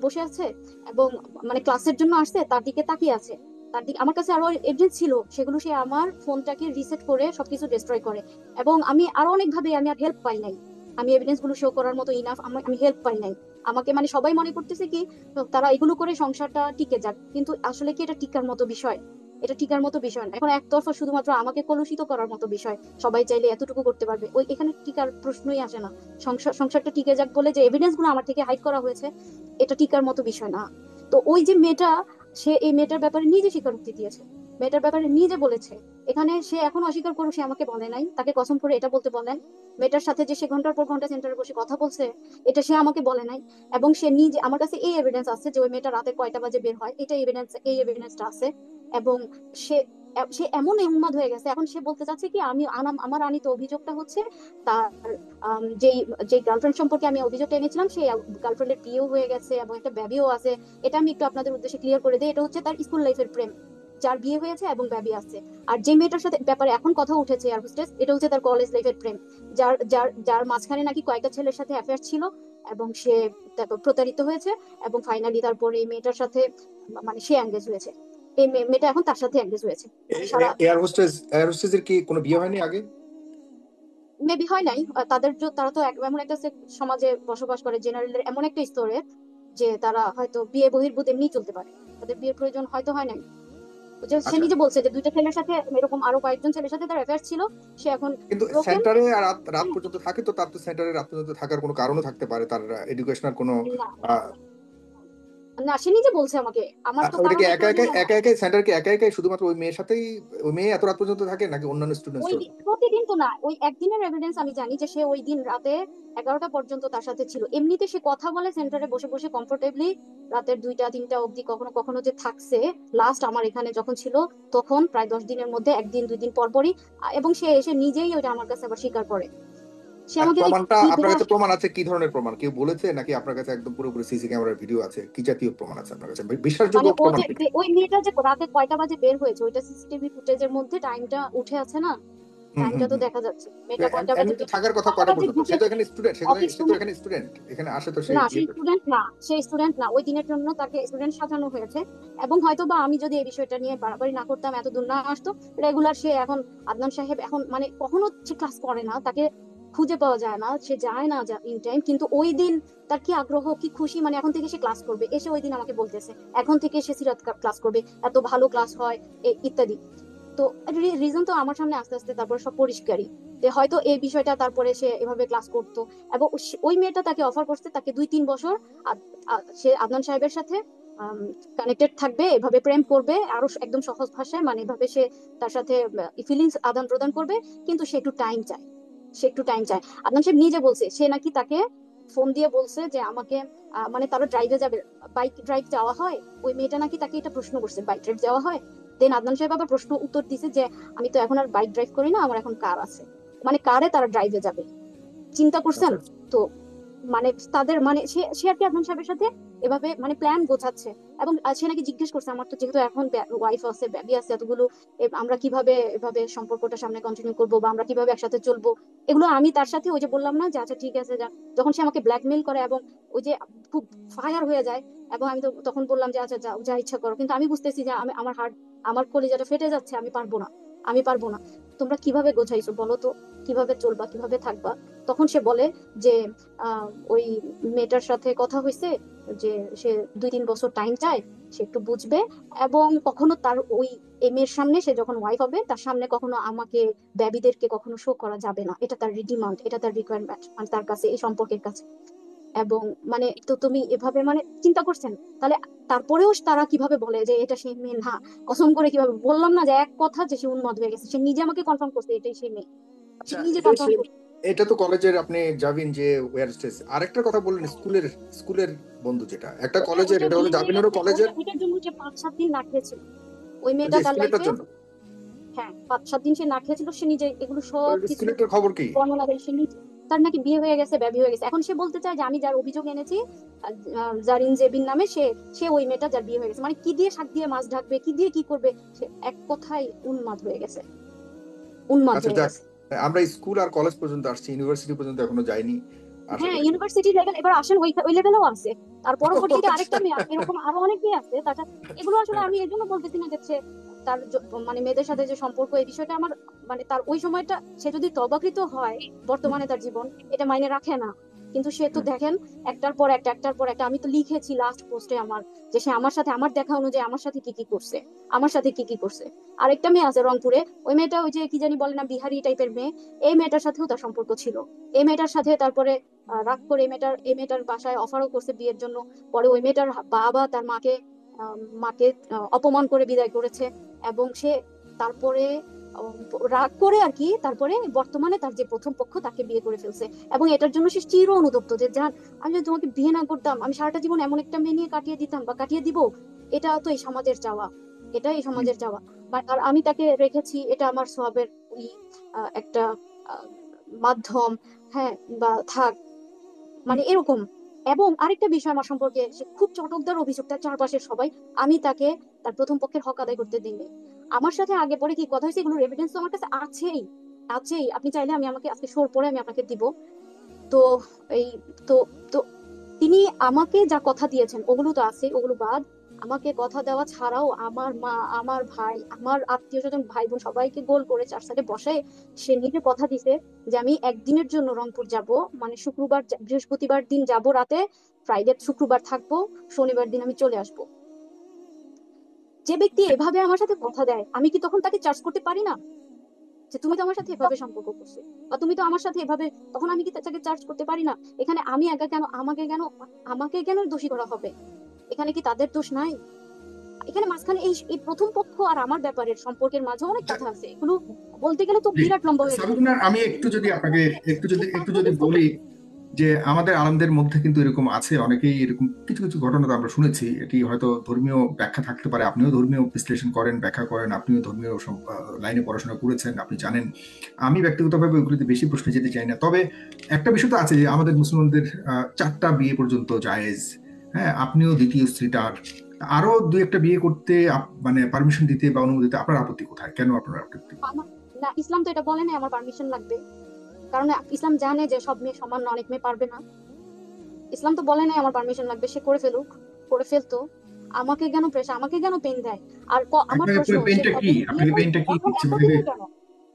বসে আছে, এবং মানে ক্লাসের জন্য আসছে, তার দিকে তাকিয়ে আছে। তার দিকে আমার কাছে আরো এভিডেন্স ছিল, সেগুলো সে আমার ফোনটাকে রিসেট করে সবকিছু ডিস্ট্রয় করে। এবং আমি আরো অনেক ভাবে আমি আর হেল্প পাই নাই, আমি এভিডেন্স গুলো শো করার মতো ইনাফ আমি হেল্প পাই নাই। আমাকে মানে সবাই মনে করতেছে কি, তো তারা এগুলো করে সংসারটা টিকে যাক, কিন্তু আসলে কি এটা টিকার মতো বিষয়? এটা টিকার মতো বিষয় না। এখন একতরফা শুধুমাত্র আমাকে কলুষিত করার মতো বিষয়, সবাই চাইলে এতটুকু করতে পারবে, ওই এখানে টিকার প্রশ্নই আসে না। সংসারটা টিকে যাক বলে যে এভিডেন্স গুলো আমার থেকে হাইড করা হয়েছে, এটা টিকার মতো বিষয় না। তো ওই যে মেয়েটা, সে এই মেয়েটার ব্যাপারে নিজে স্বীকারোক্তি দিয়েছে, মেয়েটার ব্যাপারে নিজে বলেছে। এখানে সে এখন অস্বীকার করুক, সে আমাকে বলে নাই, তাকে কসম করে এটা বলতে বলেন, মেয়েটার সাথে যে সে ঘন্টার পর ঘন্টা সেন্টারে বসে কথা বলছে, এটা সে আমাকে বলে নাই। এবং সে নিজে, আমার কাছে এই এভিডেন্স আছে যে ওই মেয়েটা রাতে কয়টা বাজে বের হয়, এটা এভিডেন্স, এই এভিডেন্সটা আছে। এবং সে সে এমন উন্মাদ হয়ে গেছে, এখন সে বলতে চাচ্ছে কি আমি আমার আনিত অভিযোগটা হচ্ছে তার যেই যেই গার্লফ্রেন্ড সম্পর্কে আমি অভিযোগটা এনেছিলাম, সেই গার্লফ্রেন্ডের বিয়েও হয়ে গেছে এবং একটা বেবিও আছে। এটা আমি একটু আপনাদের উদ্দেশ্যে ক্লিয়ার করে দিই, এটা হচ্ছে তার স্কুল লাইফের প্রেম, যার বিয়ে হয়েছে এবং বেবি আছে। আর যে মেয়েটার সাথে ব্যাপারে এখন কথা উঠেছে এয়ার হোস্টেস, এটা হচ্ছে তার কলেজ লাইফের প্রেম, যার যার যার মাঝখানে নাকি কয়েকটা ছেলের সাথে অ্যাফেয়ার ছিল, এবং সে তারপর প্রতারিত হয়েছে, এবং ফাইনালি তারপরে এই মেয়েটার সাথে মানে সে এঙ্গেজ হয়েছে, এই মেয়েটা এখন তার সাথে এঙ্গেজ হয়েছে। সারা এয়ার হোস্টেসের কি কোনো বিয়ে হয়নি আগে? মেবি হয় নাই, তারা তো এমন একটা সমাজে বসবাস করে, জেনারেলের এমন একটা স্তরে, যে তারা হয়তো বিয়ে বহির্ভূত এমনি চলতে পারে, তাদের বিয়ের প্রয়োজন হয়তো হয় নাই। যে সে আচ্ছা, নিজে বলছে যে দুইটা ছেলের সাথে, এরকম আরো কয়েকজন ছেলের সাথে তার অ্যাফেয়ার ছিল, সে এখন কিন্তু ব্রোকেন। সেন্টারে আর রাত রাত পর্যন্ত থাকে, তো তার তো সেন্টারে রাত পর্যন্ত থাকার কোনো কারণও থাকতে পারে, তার এডুকেশনাল কোনো না, আহ, না, সে নিজে বলছে আমাকে, আমার তো ওইটা কারো কি প্রয়োজন হয় না। একা একাই সেন্টার কি একা একাই শুধুমাত্র ওই মেয়ের সাথেই, ওই মেয়ে এত রাত পর্যন্ত থাকে নাকি অন্যান্য ওই স্টুডেন্টসও? প্রতিদিন তো না, ওই একদিনের এভিডেন্স আমি জানি যে সে ওই দিন রাতে 11টা পর্যন্ত তার সাথে ছিল। এমনিতে সে কথা বলে সেন্টারে বসে বসে কমফোর্টেবলি, রাতের 2টা 3টা অবধি কখনো কখনো যে থাকছে। লাস্ট আমার এখানে যখন ছিল তখন প্রায় 10 দিনের মধ্যে একদিন 2 দিন পর পরই, এবং সে এসে নিজেই ওটা আমার কাছে আবার স্বীকার করে। সে আর আমাকে প্রমাণটা আপনার ধরে কাছে আসে। প্রমাণ আছে? কি ধরনের প্রমাণ? কেউ বলেছে নাকি আপনার কাছে একদম পুরোপুরি সিসি ক্যামেরার ভিডিও আছে? কি জাতীয় প্রমাণ আছে আপনার কাছে? বিশ্বাসযোগ্য মানে ও প্রমাণ যে কি? ওই মেয়েটা যে রাতে কয়টা বাজে বের হয়েছে ওইটা সিসিটিভি ফুটেজের মধ্যে টাইমটা উঠে আছে না, হুম হুম টাইমটা তো হুম। দেখা যাচ্ছে মেয়েটা কয়টা বাজে এমনি তো থাকার কথা কয়টা কয়টা বাজে পর্যন্ত? সে তো ঢুকেছে এখানে স্টুডেন্ট, অফিস সে তো রুমে। এখানে স্টুডেন্ট, এখানে আসে তো সে না, ইয়ে সেই করে। স্টুডেন্ট না, সেই স্টুডেন্ট না, ওই দিনের জন্য তাকে স্টুডেন্ট সাজানো হয়েছে। এবং হয়তো বা আমি যদি এই বিষয়টা নিয়ে বাড়াবাড়ি না করতাম, এত দূর না আসতো, রেগুলার সে এখন আদনান সাহেব এখন মানে কখনো সে ক্লাস করে না, তাকে খুঁজে পাওয়া যায় না, সে যায় না ইন টাইম। কিন্তু ওই দিন তার কি আগ্রহ, কি খুশি, মানে এখন থেকে সে ক্লাস করবে, এসে ওই দিন আমাকে বলতেছে এখন থেকে সে সিরাত ক্লাস করবে, এত ভালো ক্লাস হয় ইত্যাদি। তো রিজন তো আমার সামনে আস্তে আস্তে তারপর সব পরিষ্কারই, যে হয়তো এই বিষয়টা তারপরে সে এভাবে ক্লাস করতো। এবং ওই মেয়েটা তাকে অফার করছে তাকে 2-3 বছর সে আদনান সাহেবের সাথে কানেক্টেড থাকবে, এভাবে প্রেম করবে আরো একদম সহজ ভাষায়, মানে এভাবে সে তার সাথে ফিলিংস আদান প্রদান করবে। কিন্তু সে একটু টাইম চায়, সে একটু টাইম চায়। আদনান সাহেব নিজে বলছে সে নাকি তাকে ফোন দিয়ে বলছে যে আমাকে মানে তারা ড্রাইভে যাবে, বাইক ড্রাইভ যাওয়া হয়। ওই মেয়েটা নাকি তাকে এটা প্রশ্ন করছে বাইক ড্রাইভ যাওয়া হয়। দেন আদনান সাহেব আবার প্রশ্ন উত্তর দিছে যে আমি তো এখন আর বাইক ড্রাইভ করি না, আমার এখন কার আছে, মানে কারে তারা ড্রাইভে যাবে, চিন্তা করছেন? আচ্ছা। তো মানে তাদের মানে সে সে আর কি আদনান সাহেবের সাথে এভাবে মানে প্ল্যান গোছাচ্ছে। এবং সে নাকি জিজ্ঞেস করছে আমার তো যেহেতু এখন ওয়াইফ আছে, বেবি আছে এতগুলো, আমরা কিভাবে এভাবে সম্পর্কটা সামনে কন্টিনিউ করবো, বা আমরা কিভাবে একসাথে চলবো। এগুলো আমি তার সাথে ওই যে বললাম না যে আচ্ছা ঠিক আছে যা, যখন সে আমাকে ব্ল্যাকমেল করে এবং ওই যে খুব ফায়ার হয়ে যায়, এবং আমি তো তখন বললাম যে আচ্ছা যা যা ইচ্ছা করো, কিন্তু আমি বুঝতেছি যে আমি আমার হার্ট, আমার কলিজাটা ফেটে যাচ্ছে, আমি পারবো না, আমি পারবো না। তোমরা কিভাবে গোছাইছো বলো তো, কিভাবে চলবা, কিভাবে থাকবা? তখন সে বলে যে ওই মেয়েটার সাথে কথা হয়েছে, যে সে 2-3 বছর টাইম চায়, সে একটু বুঝবে। এবং কখনো তার ওই এই মেয়ের সামনে, সে যখন ওয়াইফ হবে তার সামনে কখনো আমাকে বেবিদেরকে কখনো শো করা যাবে না, এটা তার ডিমান্ড, এটা তার রিকোয়ারমেন্ট, মানে তার কাছে এই সম্পর্কের কাছে। এবং মানে তো তুমি এভাবে মানে চিন্তা করছেন তাহলে? তারপরেও তারা কিভাবে বলে যে এটা সেই মেয়ে না? কসম করে কিভাবে বললাম না যে এক কথা যে সে উন্মাদ হয়ে গেছে, সে নিজে আমাকে কনফার্ম করছে এটাই সেই মেয়ে, সে আচ্ছা, নিজে এটাই সে। কনফার্ম করছে। এটা তো কলেজের আপনি জাবিন যে ওয়্যার স্টেজ। আরেকটা কথা বললেন স্কুলের, স্কুলের বন্ধু যেটা একটা কলেজের, ওইটা এটা হলো বিয়ে হয়ে জাবিনেরও গেছে, কলেজের। ওইটার জন্য যে 5-7 দিন না খেয়েছিল ওই ওই মেয়েটা যে তার স্কুলেরটার লাইফে। জন্য। হ্যাঁ, 5-7 দিন সে না খেয়েছিল, সে নিজে এগুলো সব কিছু স্কুলেরটার খবর কি? বর্ণনা দেয় সে নিজে। তার নাকি বিয়ে হয়ে গেছে, বেবি হয়ে গেছে। এখন সে বলতে চায় যে আমি যার অভিযোগ এনেছি জারিন জেবিন নামে, সে সে ওই মেয়েটা যার বিয়ে হয়ে গেছে। মানে কি দিয়ে শাক দিয়ে মাছ ঢাকবে, কি দিয়ে কি করবে, সে এক কথায় উন্মাদ হয়ে গেছে, উন্মাদ আচ্ছা হয়ে যাক, গেছে। আমরা স্কুল আর কলেজ পর্যন্ত আসছি, ইউনিভার্সিটি পর্যন্ত এখনো যাইনি। আশা হ্যাঁ, করি। ইউনিভার্সিটি লেভেল এবার আসেন, ওই ওই লেভেলেও আছে। তার পরবর্তীতে আচ্ছা। আরেকটা মেয়ে আছে, এরকম আরো অনেক মেয়ে আছে তাছাড়া। এগুলো আসলে আমি এই জন্য বলতেছি না যে সে তার মানে মেয়েদের সাথে যে সম্পর্ক, এই বিষয়টা আমার মানে তার ওই সময়টা সে যদি তবাকৃত হয়, বর্তমানে তার জীবন এটা মাইনে রাখে না। কিন্তু সে তো হুম। দেখেন একটার পর একটা, একটার পর একটা, আমি তো লিখেছি লাস্ট পোস্টে আমার, যে সে আমার সাথে আমার দেখা অনুযায়ী আমার সাথে কি কি করছে, আমার সাথে কি কি করছে। আরেকটা মেয়ে আছে রংপুরে, ওই মেয়েটা ওই যে কি জানি বলে না, বিহারি টাইপের মেয়ে। এই মেয়েটার সাথেও তার সম্পর্ক ছিল। এই মেয়েটার সাথে তারপরে রাগ করে এই মেয়েটার বাসায় অফারও করছে বিয়ের জন্য। পরে ওই মেয়েটার বাবা তার মাকে মাকে অপমান করে বিদায় করেছে। এবং সে তারপরে আহ, রাগ করে আর কি, তারপরে বর্তমানে তার যে প্রথম পক্ষ তাকে বিয়ে করে ফেলছে। এবং এটার জন্য সে চির অনুতপ্ত যে জান, আমি যদি তোমাকে বিয়ে না করতাম, আমি সারাটা জীবন এমন একটা মেয়ে নিয়ে কাটিয়ে দিতাম বা কাটিয়ে দিব। এটা তো এই সমাজের চাওয়া, এটা এই হুম। সমাজের চাওয়া। আর আমি তাকে রেখেছি, এটা আমার সওয়াবের একটা আহ, মাধ্যম। হ্যাঁ, বা থাক, হুম। মানে এরকম। এবং আরেকটা বিষয় আমার সম্পর্কে, সে খুব চটকদার অভিযোগ তার চারপাশের সবাই, আমি তাকে তার প্রথম পক্ষের হক আদায় করতে দিইনি। আমার সাথে আগে পরে কি কথা হয়েছে এগুলোর এভিডেন্স তো আমার কাছে আছেই, আছেই। আপনি চাইলে আমি আমাকে আজকে শোর পরে আমি আপনাকে দিব। তো এই তো তো তিনি আমাকে যা কথা দিয়েছেন ওগুলো তো আছে, ওগুলো বাদ। আমাকে কথা দেওয়া ছাড়াও আমার মা, আমার ভাই, আমার আত্মীয় স্বজন, ভাই বোন সবাইকে গোল করে চার সাইডে বসায় সে নিজে কথা দিছে যে আমি একদিনের জন্য রংপুর যাব, মানে শুক্রবার বৃহস্পতিবার দিন যাব রাতে, ফ্রাইডে শুক্রবার থাকবো, শনিবার দিন আমি চলে আসবো। যে ব্যক্তি এভাবে আমার সাথে কথা দেয়, আমি কি তখন তাকে চার্জ করতে পারি না যে তুমি তো আমার সাথে এভাবে সম্পর্ক করছো, বা তুমি তো আমার সাথে এভাবে? তখন আমি কি তাকে চার্জ করতে পারি না? এখানে আমি একা কেন, আমাকে কেন, আমাকে কেন দোষী করা হবে? এখানে কি তাদের দোষ নাই? এখানে মাঝখানে এই প্রথম পক্ষ আর আমার ব্যাপারের সম্পর্কের মাঝে অনেক কথা আছে, এগুলো বলতে গেলে তো বিরাট লম্বা হয়ে যাবে। সাবিকুনার, আমি একটু যদি আপনাকে একটু যদি বলি যে আমাদের আলেমদের মধ্যে কিন্তু এরকম আছে, অনেকেই এরকম কিছু কিছু ঘটনা তো আমরা শুনেছি। এটি হয়তো ধর্মীয় ব্যাখ্যা থাকতে পারে, আপনিও ধর্মীয় বিশ্লেষণ করেন, ব্যাখ্যা করেন, আপনিও ধর্মীয় লাইনে পড়াশোনা করেছেন, আপনি জানেন। আমি ব্যক্তিগতভাবে ওইগুলিতে বেশি প্রশ্ন যেতে চাই না। তবে একটা বিষয় তো আছে যে আমাদের মুসলমানদের 4টা বিয়ে পর্যন্ত জায়েজ। হ্যাঁ, আপনিও দ্বিতীয় স্ত্রীটার, আরো দুই একটা বিয়ে করতে মানে পারমিশন দিতে বা অনুমতি দিতে আপনার আপত্তি কোথায়? কেন আপনার আপত্তি? আমার না, ইসলাম তো এটা বলে না আমার পারমিশন লাগবে, কারণ ইসলাম জানে যে সব মেয়ে সমান না, অনেক মেয়ে পারবে না। ইসলাম তো বলে নাই আমার পারমিশন লাগবে, সে করে ফেলুক, করে ফেলতো। আমাকে কেন প্রেশার, আমাকে কেন পেন দেয়? আর আমার প্রশ্ন, আপনার সে পেনটা কি? বিয়ে আপনাকে করছে পেনটা কি এখন দিচ্ছে বলে? এতদিনে কেন?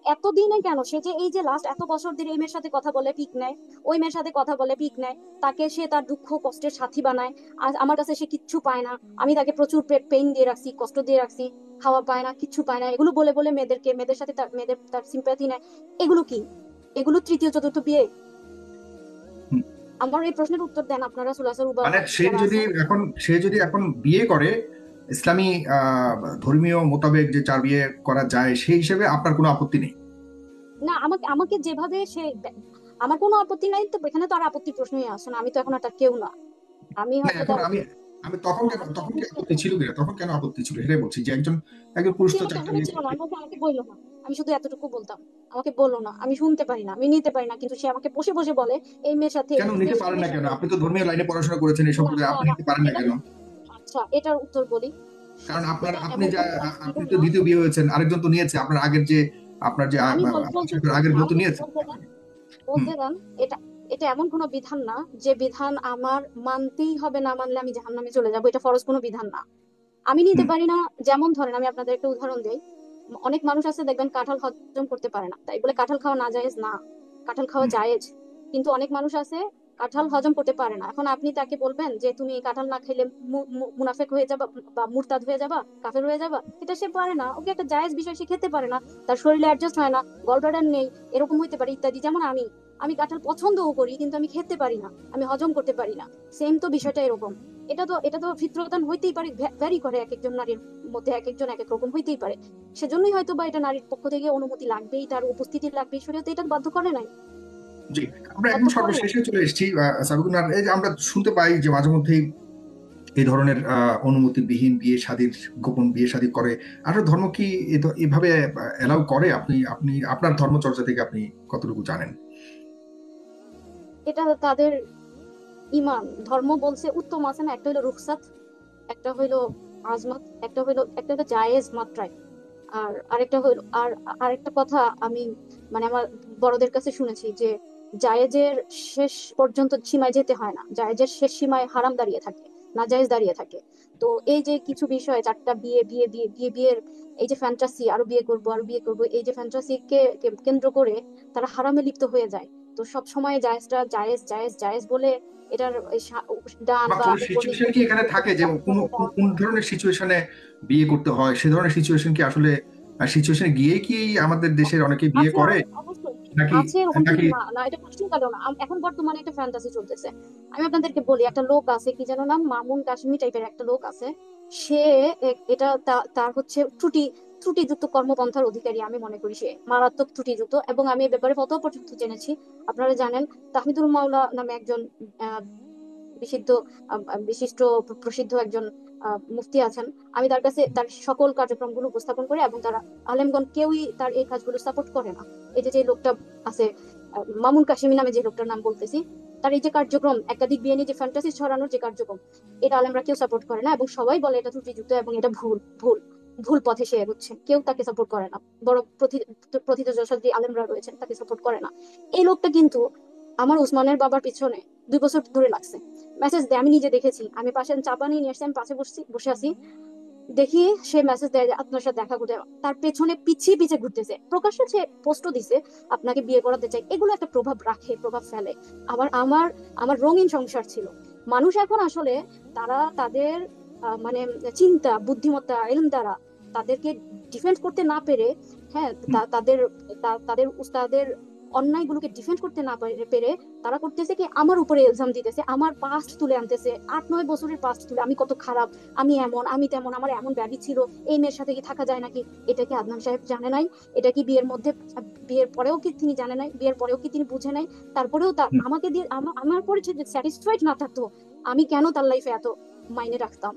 এতদিনে কেন? সে যে এই যে লাস্ট এত বছর ধরে এই মেয়ের সাথে কথা বলে পিক নেয়, ওই মেয়ের সাথে কথা বলে পিক নেয়, তাকে সে তার দুঃখ কষ্টের সাথী বানায়। আজ আমার কাছে সে কিচ্ছু পায় না, আমি তাকে প্রচুর পেইন দিয়ে রাখছি, কষ্ট দিয়ে রাখছি, খাওয়া পায় না, কিচ্ছু পায় না, এগুলো বলে বলে মেয়েদের সাথে মেয়েদের তার সিম্প্যাথি নেয়। এগুলো কি? এগুলো তৃতীয় চতুর্থ বিয়ে? আমার এই প্রশ্নের উত্তর দেন আপনারা, সুলাসর উবা মানে যারা আছেন। সে যদি এখন বিয়ে করে ইসলামী ধর্মীয় মোতাবেক যে 4 বিয়ে করা যায়, সেই হিসেবে আপনার কোনো আপত্তি নেই? না, আমাকে আমাকে যেভাবে সে আমার কোনো আপত্তি নাই, তো এখানে তো আর আপত্তির প্রশ্নই আসে না, আমি তো এখন আর তার কেউ না। আমি না, হয়তো এখন তার আমি আমি তখন কেন, তখন কি আপত্তি ছিল কিনা, তখন কেন আপত্তি ছিল সেটাই বলছি, যে একজন একজন পুরুষ তো 4টা তখন বিয়ে ছিল না, করতে। আমাকে বললো না। আমি শুধু এতটুকু বলতাম, আমাকে বললো না, আমি শুনতে পারি না, আমি নিতে পারি না, কিন্তু সে আমাকে বসে বসে বলে এই মেয়ের সাথে এই কেন হয়েছে, নিতে সেই পারেন না মেয়ের কেন? সাথে। আপনি তো ধর্মীয় লাইনে পড়াশোনা করেছেন, এই না সম্প্রদায়, না আপনি না, নিতে পারেন না এটা কেন? আচ্ছা, এটার উত্তর বলি। কারণ আপনার, এটা আপনি এমন যা, কোনো কাজ ছিল আপনি তো না। দ্বিতীয় বিয়ে হয়েছেন, আরেকজন তো নিয়েছে আপনার আগের যে, আপনার যে আমি বলতে আপনার আগের বউ তো আমাকে নিয়েছে। বলতে দেন, হুম। বলতে দেন। এটা এটা এমন কোনো বিধান না যে বিধান আমার মানতেই হবে, না মানলে আমি জাহান্নামে চলে যাবো, এটা ফরজ কোনো বিধান না। আমি নিতে হুম। পারি না। যেমন ধরেন, আমি আপনাদের একটা উদাহরণ দেই। অনেক মানুষ আছে দেখবেন কাঁঠাল হজম করতে পারে না, তাই বলে কাঁঠাল খাওয়া না জায়েজ না, কাঁঠাল খাওয়া হুম। জায়েজ। কিন্তু অনেক মানুষ আছে কাঁঠাল হজম করতে পারে না, এখন আপনি তাকে বলবেন যে তুমি এই কাঁঠাল না খেলে মুনাফেক হয়ে যাবা বা মুরতাদ হয়ে যাবা, কাফের হয়ে যাবা, এটা সে পারে না। ওকে একটা জায়েজ বিষয় সে খেতে পারে না, তার শরীরে অ্যাডজাস্ট হয় না, গলব্লাডার নেই, এরকম হইতে পারে ইত্যাদি। যেমন আমি আমি কাঁঠাল পছন্দও করি, কিন্তু আমি খেতে পারি না, আমি হজম করতে পারি না। সেম তো বিষয়টা এরকম। এটা তো ফিতরতান হইতেই পারে, ভ্যারি করে এক একজন নারীর মধ্যে, এক একজন এক এক রকম হইতেই পারে। সেজন্যই হয়তো বা এটা নারীর পক্ষ থেকে অনুমতি লাগবেই, তার উপস্থিতি লাগবেই, শরীয়তে এটা বাধ্য করে নাই, জি। আমরা বাধ্য একদম করে নাই। সর্বশেষে চলে এসেছি সাবিকুন। আর এই যে আমরা শুনতে পাই যে মাঝে মধ্যেই এই ধরনের অনুমতিবিহীন বিয়ে শাদীর, গোপন বিয়ে শাদী করে। আসলে ধর্ম কি এভাবে এলাও করে? আপনি আপনি আপনার ধর্মচর্চা থেকে আপনি কতটুকু জানেন? এটা তাদের ইমান, ধর্ম বলছে উত্তম আছে না, একটা হলো রুখসাত, একটা হইলো আজমত, একটা হইলো জায়েজ মাত্রায়। আর আরেকটা হইলো আরেকটা কথা আমি মানে আমার বড়দের কাছে শুনেছি যে জায়েজের শেষ পর্যন্ত সীমায় যেতে হয় না, জায়েজের শেষ সীমায় হারাম দাঁড়িয়ে থাকে, না জায়েজ দাঁড়িয়ে থাকে। তো এই যে কিছু বিষয়, 4টা বিয়ে বিয়ে বিয়ে বিয়ে বিয়ের এই যে ফ্যান্টাসি, আরো বিয়ে করব আরো বিয়ে করব, এই যে ফ্যান্টাসি কে কেন্দ্র করে তারা হারামে লিপ্ত হয়ে যায়। তো সব সময় জায়েজটা জায়েজ জায়েজ জায়েজ বলে এটার এই ডান বা বা কোন উপর নিচে সিচুয়েশন কি এখানে থাকে যে কোন কোন কোন ধরনের সিচুয়েশনে বিয়ে করতে হয়? সে ধরনের সিচুয়েশন কি আসলে সিচুয়েশনে গিয়ে কি আমাদের দেশের অনেকে বিয়ে আছে করে, অবশ্যই নাকি আছে, এরকম নাকি কিছু না না, এটা কোশ্চেন কালো না। এখন বর্তমানে একটা ফ্যান্টাসি চলতেছে। আমি আপনাদেরকে বলি, একটা লোক আছে, কি যেন নাম, মামুন কাশ্মীর টাইপের একটা লোক আছে। সে এটা তার হচ্ছে ত্রুটিযুক্ত কর্মপন্থার অধিকারী, আমি মনে করি সে মারাত্মক ত্রুটিযুক্ত, এবং আমি এই ব্যাপারে ফতোয়া পর্যন্ত জেনেছি। আপনারা জানেন তাহমিদুল মাওলা নামে একজন আহ, বিশুদ্ধ বিশিষ্ট প্রসিদ্ধ একজন মুফতি আছেন। আমি তার কাছে তার সকল কার্যক্রমগুলো উপস্থাপন করি, এবং তারা আলেমগণ কেউই তার এই কাজগুলো সাপোর্ট করে না। এই যে যে লোকটা আছে, মামুন কাশিমি নামে যে লোকটার নাম বলতেছি, তার এই যে কার্যক্রম, একাধিক বিয়ে নিয়ে যে ফ্যান্টাসি ছড়ানোর যে কার্যক্রম, এটা আলেমরা কেউ সাপোর্ট করে না, এবং সবাই বলে এটা ত্রুটিযুক্ত এবং এটা ভুল ভুল ভুল পথে সে এগোচ্ছে, কেউ তাকে সাপোর্ট করে না। বড় প্রথিত যশস্বী যে আলেমরা রয়েছেন তাকে সাপোর্ট করে না। এই লোকটা কিন্তু আমার উসমানের বাবার পিছনে 2 বছর ধরে লাগছে, মেসেজ দেয়, আমি নিজে দেখেছি। আমি পাশে চা পানি নিয়ে আসছি, আমি পাশে বসে আছি, দেখি সে মেসেজ দেয় যে আপনার সাথে দেখা করতে, তার পেছনে পিছিয়ে পিছিয়ে ঘুরতেছে, প্রকাশ্যে সে পোস্টও দিছে আপনাকে বিয়ে করাতে চাই। এগুলো একটা প্রভাব রাখে, প্রভাব ফেলে। আবার আমার আমার রঙিন সংসার ছিল। মানুষ এখন আসলে তারা তাদের মানে চিন্তা বুদ্ধিমত্তা এলম দ্বারা তাদেরকে ডিফেন্ড করতে না পেরে, হ্যাঁ, তাদের তাদের উস্তাদের অন্যায়গুলোকে ডিফেন্ড করতে না পেরে তারা করতেছে কি আমার উপরে এলজাম দিতেছে, আমার পাস্ট তুলে আনতেছে, 8-9 বছরের পাস্ট তুলে, আমি কত খারাপ, আমি এমন, আমি তেমন, আমার এমন ব্যাধি ছিল, এই মেয়ের সাথে কি থাকা যায় নাকি। এটা কি আদনান সাহেব জানে নাই? এটা কি বিয়ের পরেও কি তিনি জানে নাই? বিয়ের পরেও কি তিনি বুঝে নাই? তারপরেও তার আমাকে দিয়ে আমার পরে যদি স্যাটিসফাইড না থাকতো, আমি কেন তার লাইফে এত মাইনে রাখতাম?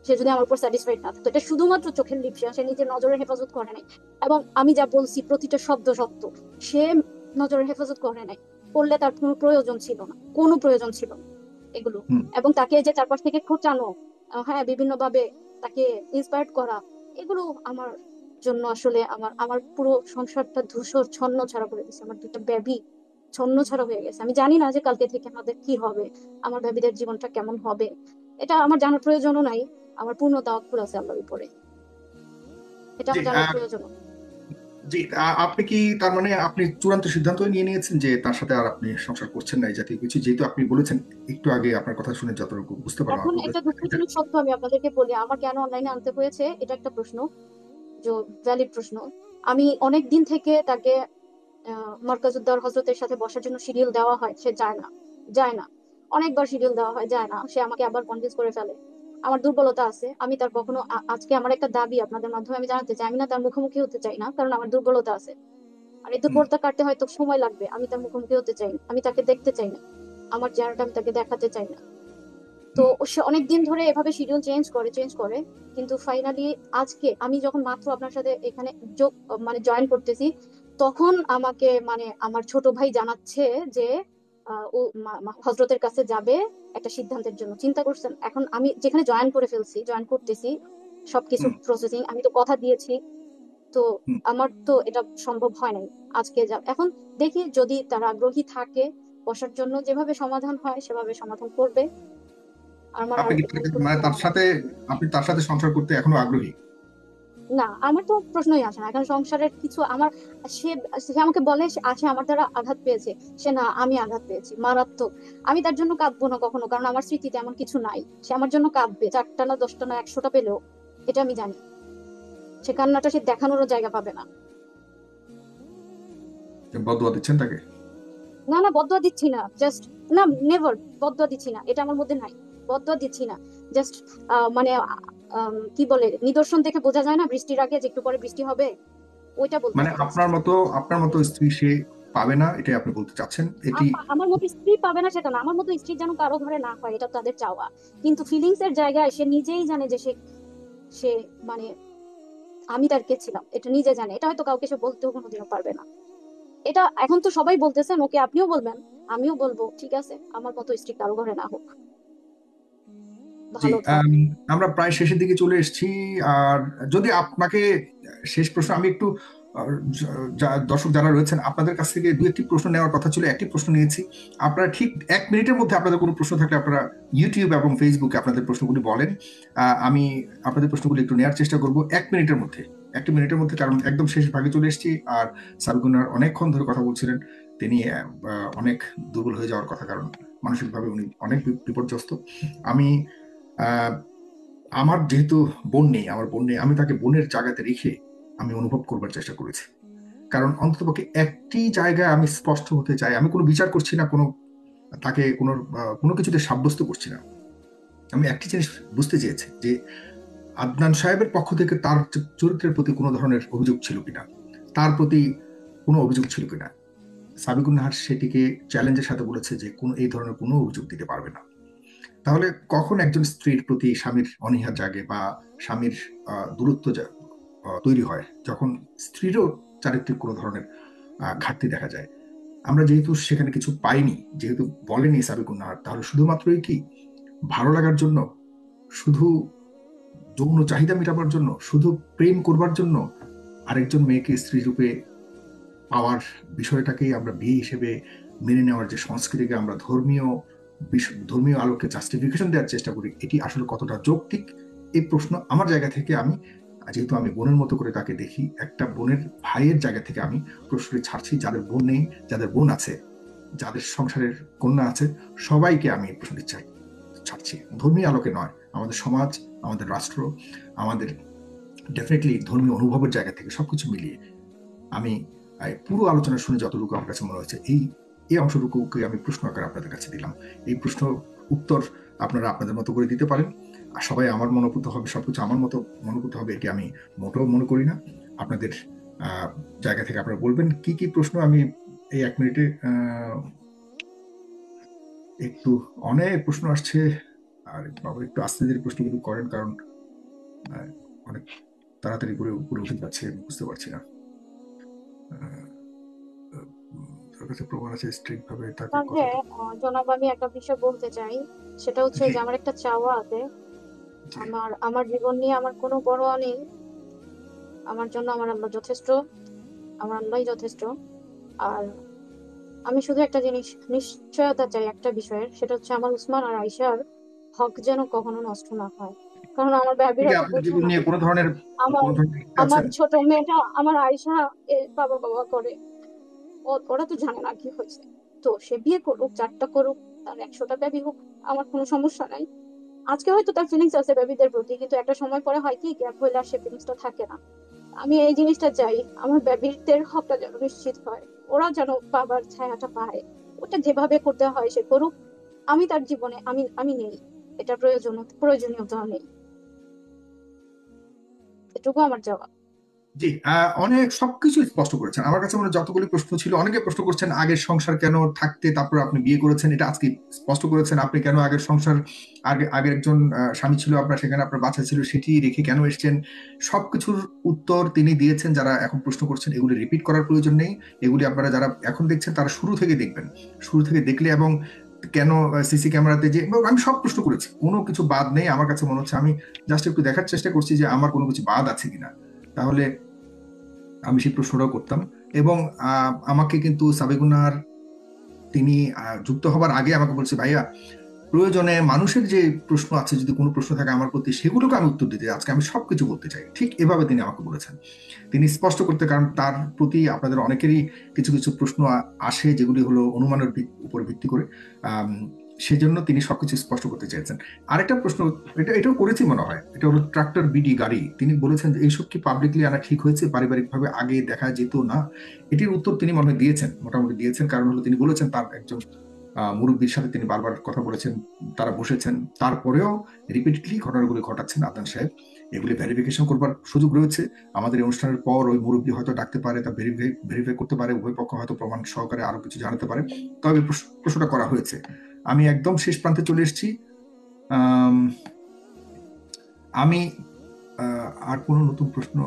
সে যদি আমার উপর স্যাটিসফাইড না থাকতো, এটা শুধুমাত্র চোখের লিপসা, সে নিজের নজরের হেফাজত করে নাই। এবং আমি যা বলছি প্রতিটা শব্দ সত্য, সে নজরের হেফাজত করে নাই, করলে তার কোনো প্রয়োজন ছিল না, কোনো প্রয়োজন ছিল না এগুলো। এবং তাকে যে চারপাশ থেকে খোঁচানো, হ্যাঁ, বিভিন্ন ভাবে তাকে ইন্সপায়ার্ড করা, এগুলো আমার জন্য আসলে আমার আমার পুরো সংসারটা ধূসর ছন্ন ছাড়া করে দিচ্ছে। আমার দুটো বেবি ছন্ন ছাড়া হয়ে গেছে। আমি জানি না যে কালকে থেকে আমাদের কি হবে, আমার বেবিদের জীবনটা কেমন হবে, এটা আমার জানার প্রয়োজনও নাই। আমার পূর্ণ তাওয়াক্কুল আছে আল্লাহর উপরে, এটা জি আমার জানার প্রয়োজন। জি, আপনি কি তার মানে আপনি চূড়ান্ত সিদ্ধান্ত নিয়ে নিয়েছেন যে তার সাথে আর আপনি সংসার করছেন না এই জাতীয় কিছু, যেহেতু আপনি বলেছেন একটু আগে আপনার কথা শুনে যতটুকু বুঝতে পারলাম এখন আপনি একটা বলেছেন এটা। দুঃখজনক সত্য আমি আপনাদেরকে বলি, আমার কেন অনলাইনে আনতে হয়েছে, এটা একটা প্রশ্ন, যে ভ্যালিড প্রশ্ন। আমি অনেক দিন থেকে তাকে মার্কাজউদ্দৌর হজরতের সাথে বসার জন্য শিডিউল দেওয়া হয়, সে যায় না, যায় না। অনেকবার শিডিউল দেওয়া হয়, যায় না, সে আমাকে আবার কনভিন্স করে ফেলে। আমার দুর্বলতা আছে, আমি তার কখনো আজকে আমার একটা দাবি আপনাদের মাধ্যমে আমি জানাতে চাই, আমি না তার মুখোমুখি হতে চাই না, কারণ আমার দুর্বলতা আছে। আর এই হুম, দুর্বলতা কাটতে হয়তো সময় লাগবে, আমি তার মুখোমুখি হতে চাই না, আমি তাকে দেখতে চাই না, আমার চেহারাটা আমি তাকে দেখাতে চাই না। তো হুম, সে অনেকদিন ধরে এভাবে শিডিউল চেঞ্জ করে, কিন্তু ফাইনালি আজকে আমি যখন মাত্র আপনার সাথে এখানে যোগ মানে জয়েন করতেছি, তখন আমাকে মানে আমার ছোট ভাই জানাচ্ছে যে ও হজরতের কাছে যাবে একটা সিদ্ধান্তের জন্য। চিন্তা করছেন? এখন আমি যেখানে জয়েন করতেছি, সবকিছু হুম, প্রসেসিং, আমি তো কথা দিয়েছি, তো হুম। আমার তো এটা সম্ভব হয় নাই আজকে যা। এখন দেখি যদি তারা আগ্রহী থাকে বসার জন্য, যেভাবে সমাধান হয় সেভাবে সমাধান করবে। আমার আর আপনি কি এখানে কোনো মানে তার চিন্তা নাই। সাথে, আপনি তার সাথে সংসার করতে এখনো আগ্রহী? না, আমার তো প্রশ্নই আসে না এখন সংসারের কিছু আমার। সে সে আমাকে বলে সে আমার দ্বারা আঘাত পেয়েছে, সে না, আমি আঘাত পেয়েছি মারাত্মক। আমি তার জন্য কাঁদবো না কখনো, কারণ আমার স্মৃতিতে এমন কিছু নাই। সে আমার জন্য কাঁদবে 4টা না 10টা না 100টা পেলেও, এটা আমি জানি। সে কান্নাটা সে দেখানোরও জায়গা পাবে না। যে বদুয়া দিচ্ছেন তাকে? না না, বদদোয়া দিচ্ছি না, জাস্ট, না, নেভার, বদদোয়া দিচ্ছি না, এটা আমার মধ্যে নাই। বদদোয়া দিচ্ছি না, জাস্ট মানে কি বলে, নিদর্শন দেখে বোঝা যায় না বৃষ্টির আগে যে একটু পরে বৃষ্টি হবে, ওইটা মানে বলতেছি জাস্ট। আপনার মতো স্ত্রী সে পাবে না, এটাই আপনি বলতে চাচ্ছেন? এটি আমার মতো স্ত্রী পাবে না সেটা না, আমার মতো স্ত্রী যেন কারো ঘরে না হয়, এটা তাদের চাওয়া। কিন্তু ফিলিংস এর জায়গায় সে নিজেই জানে যে সে মানে আমি তার কে ছিলাম, এটা নিজে জানে। এটা হয়তো কাউকে সে বলতেও কোনোদিনও পারবে না। এটা এখন তো সবাই বলতেছেন, ওকে আপনিও বলবেন, আমিও বলবো, ঠিক আছে, আমার মতো স্ত্রী কারো ঘরে না হোক, জি, ভালো থাক। আমরা প্রায় শেষের দিকে চলে এসেছি। আর যদি আপনাকে শেষ প্রশ্ন আমি একটু দর্শক যারা রয়েছেন আপনাদের কাছ থেকে দু একটি প্রশ্ন নেওয়ার কথা ছিল, একটি প্রশ্ন নিয়েছি। আপনারা ঠিক 1 মিনিটের মধ্যে আপনাদের কোনো প্রশ্ন থাকলে আপনারা ইউটিউব এবং ফেসবুকে আপনাদের প্রশ্নগুলি বলেন। আমি আপনাদের প্রশ্নগুলি একটু নেওয়ার চেষ্টা করব 1 মিনিটের মধ্যে। 1 মিনিটের মধ্যে, কারণ একদম শেষ ভাগে চলে এসেছি। আর সালগুনার অনেকক্ষণ ধরে কথা বলছিলেন, তিনি অনেক দুর্বল হয়ে যাওয়ার কথা, কারণ মানসিকভাবে উনি অনেক বিপর্যস্ত। আমি আহ, আমার যেহেতু বোন নেই, আমি তাকে বোনের জায়গাতে রেখে আমি অনুভব করবার চেষ্টা করেছি। কারণ অন্ততপক্ষে একটি জায়গায় আমি স্পষ্ট হতে চাই, আমি কোনো বিচার করছি না, তাকে কোনো কিছুতে সাব্যস্ত করছি না। আমি একটি জিনিস বুঝতে চেয়েছি যে আদনান সাহেবের পক্ষ থেকে তার চরিত্রের প্রতি কোনো ধরনের অভিযোগ ছিল কিনা, তার প্রতি কোনো অভিযোগ ছিল কিনা। সাবিকুন নাহার সেটিকে চ্যালেঞ্জের সাথে বলেছে যে এই ধরনের কোনো অভিযোগ দিতে পারবে না। তাহলে কখন একজন স্ত্রীর প্রতি স্বামীর অনীহা জাগে বা স্বামীর দূরত্ব তৈরি হয়? যখন স্ত্রীরও চারিত্রিক কোনো ধরনের ঘাটতি দেখা যায়। আমরা যেহেতু সেখানে কিছু পাইনি, যেহেতু বলেনি সাবিকুন নাহার, তাহলে শুধুমাত্রই কি ভালো লাগার জন্য, শুধু যৌন চাহিদা মেটাবার জন্য, শুধু প্রেম করবার জন্য আরেকজন মেয়েকে স্ত্রী রূপে পাওয়ার বিষয়টাকেই আমরা বিয়ে হিসেবে মেনে নেওয়ার যে সংস্কৃতিকে আমরা ধর্মীয় আলোকে জাস্টিফিকেশন দেওয়ার চেষ্টা করি, এটি আসলে কতটা যৌক্তিক? এই প্রশ্ন আমার জায়গা থেকে আমি, যেহেতু আমি বোনের মতো করে তাকে দেখি, একটা বোনের ভাইয়ের জায়গা থেকে আমি প্রশ্নটি ছাড়ছি। যাদের বোন নেই, যাদের বোন আছে, যাদের সংসারের কন্যা আছে, সবাইকে আমি এই প্রশ্নটি ছাড়ছি, ধর্মীয় আলোকে নয়। আমাদের সমাজ, আমাদের রাষ্ট্র, আমাদের ডেফিনেটলি ধর্মীয় অনুভবের জায়গা থেকে সবকিছু মিলিয়ে আমি পুরো আলোচনা শুনে যতটুকু আমার কাছে মনে হয়েছে, এই অংশটুকুকে আমি প্রশ্ন আকারে আপনাদের কাছে দিলাম। এই প্রশ্ন উত্তর আপনারা আপনাদের মতো করে দিতে পারেন। আর সবাই আমার মনোভূত হবে, সবকিছু আমার মতো মনোভূত হবে, এটি আমি মোটেও মনে করি না। আপনাদের জায়গা থেকে আপনারা বলবেন কি কি প্রশ্ন। আমি এই 1 মিনিটে একটু অনেক প্রশ্ন আসছে, আর বাবা একটু আস্তে ধীরে প্রশ্নগুলো করেন, কারণ অনেক তাড়াতাড়ি করে উপরে উঠে যাচ্ছে, বুঝতে পারছি না। তার কাছে প্রমাণ আছে স্ট্রিক্ট ভাবে তাকে মাঝে কথাটা। জনাব, আমি একটা বিষয় বলতে চাই। সেটা হচ্ছে জি যে আমার একটা চাওয়া আছে। জি। আমার আমার জীবন নিয়ে আমার কোনো পরোয়া নেই। আমার জন্য আমার আল্লাহ যথেষ্ট, আমার আল্লাহই যথেষ্ট। আর আমি শুধু একটা জিনিস নিশ্চয়তা চাই একটা বিষয়ের, সেটা হচ্ছে আমার উসমান আর আয়শার হক যেন কখনো নষ্ট না হয়। কারণ আমার ঠিক ভাবিরা আছে, তো আপনার বোঝে জীবন না। নিয়ে আমার কোনো ধরনের ইচ্ছা আছে? আমার ছোট মেয়েটা, আমার আয়শা, বাবা বাবা করে। ওরা তো জানে না কি হয়েছে। তো সে বিয়ে করুক, 4টা করুক, তার 100টা বেবি হোক, আমার কোনো সমস্যা নাই। আজকে হয়তো তার ফিলিংস আছে বেবিদের প্রতি, কিন্তু একটা সময় পরে হয় কি, গ্যাপ হইলে আর সে ফিলিংসটা থাকে না। আমি এই জিনিসটা চাই, আমার বেবিদের হকটা যেন নিশ্চিত হয়। ওরা যেন বাবার ছায়াটা পায়। ওটা যেভাবে করতে হয় সে করুক। আমি তার জীবনে আমি আমি নেই। এটা প্রয়োজনীয়তা নেই। এটুকু আমার জবাব। জি, অনেক সবকিছু স্পষ্ট করেছেন। আমার কাছে মনে হয় যতগুলি প্রশ্ন ছিল, অনেকে প্রশ্ন করছেন আগের সংসার কেন থাকতে তারপর আপনি বিয়ে করেছেন, এটা আজকে স্পষ্ট করেছেন। আপনি কেন আগের সংসার, আগের একজন স্বামী ছিল আপনার, সেখানে আপনার বাচ্চা ছিল, সেটি রেখে কেন এসেছেন, সবকিছুর উত্তর তিনি দিয়েছেন। যারা এখন প্রশ্ন করছেন এগুলি রিপিট করার প্রয়োজন নেই। এগুলি আপনারা যারা এখন দেখছেন তারা শুরু থেকে দেখবেন। শুরু থেকে দেখলে, এবং কেন সিসি ক্যামেরাতে যে, এবং আমি সব প্রশ্ন করেছি, কোনো কিছু বাদ নেই। আমার কাছে মনে হচ্ছে আমি জাস্ট একটু দেখার চেষ্টা করছি যে আমার কোনো কিছু বাদ আছে কিনা। তাহলে আমি সেই প্রশ্নটাও করতাম। এবং আমাকে কিন্তু সাবেগুনার তিনি যুক্ত হবার আগে আমাকে বলছে, ভাইয়া প্রয়োজনে মানুষের যে প্রশ্ন আছে, যদি কোনো প্রশ্ন থাকে আমার প্রতি, সেগুলোকে আমি উত্তর দিতে চাই, আজকে আমি সবকিছু বলতে চাই। ঠিক এভাবে তিনি আমাকে বলেছেন। তিনি স্পষ্ট করতে, কারণ তার প্রতি আপনাদের অনেকেরই কিছু কিছু প্রশ্ন আসে যেগুলি হলো অনুমানের উপর ভিত্তি করে। আম, সেজন্য তিনি সবকিছু স্পষ্ট করতে চেয়েছেন। আরেকটা প্রশ্ন, এটাও করেছি মনে হয়, এটা হলো ট্রাক্টর বিডি গাড়ি। তিনি বলেছেন যে এইসব কি পাবলিকলি আনা ঠিক হয়েছে, পারিবারিকভাবে আগে দেখা যেত না? এটির উত্তর তিনি মনে হয় দিয়েছেন, মোটামুটি দিয়েছেন। কারণ হলো তিনি বলেছেন তার একজন মুরব্বীর সাথে তিনি বারবার কথা বলেছেন, তারা বসেছেন, তারপরেও রিপিটেডলি ঘটনাগুলি ঘটাচ্ছেন আদনান সাহেব। এগুলি ভেরিফিকেশন করবার সুযোগ রয়েছে। আমাদের এই অনুষ্ঠানের পর ওই মুরব্বী হয়তো ডাকতে পারে, তা ভেরিফাই করতে পারে, উভয় পক্ষ হয়তো প্রমাণ সহকারে আরো কিছু জানাতে পারে। তবে প্রশ্নটা করা হয়েছে। আমি একদম শেষ প্রান্তে চলে এসেছি। আম, আমি আর কোনো নতুন প্রশ্ন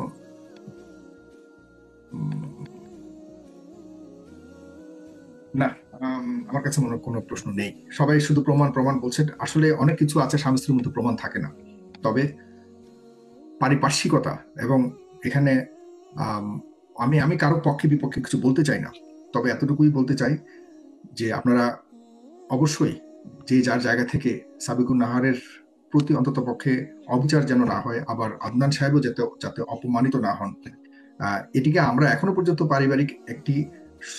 না, আমার কাছে মনে হয় কোনো প্রশ্ন নেই। সবাই শুধু প্রমাণ প্রমাণ বলছে। আসলে অনেক কিছু আছে স্বামী স্ত্রীর মধ্যে প্রমাণ থাকে না। তবে পারিপার্শ্বিকতা, এবং এখানে আম, আমি আমি কারো পক্ষে বিপক্ষে কিছু বলতে চাই না। তবে এতটুকুই বলতে চাই যে আপনারা অবশ্যই যে যার জায়গা থেকে সাবিকুন নাহারের প্রতি অন্তত পক্ষে অবিচার যেন না হয়, আবার আদনান সাহেবও যাতে যাতে অপমানিত না হন। এটিকে আমরা এখনো পর্যন্ত পারিবারিক একটি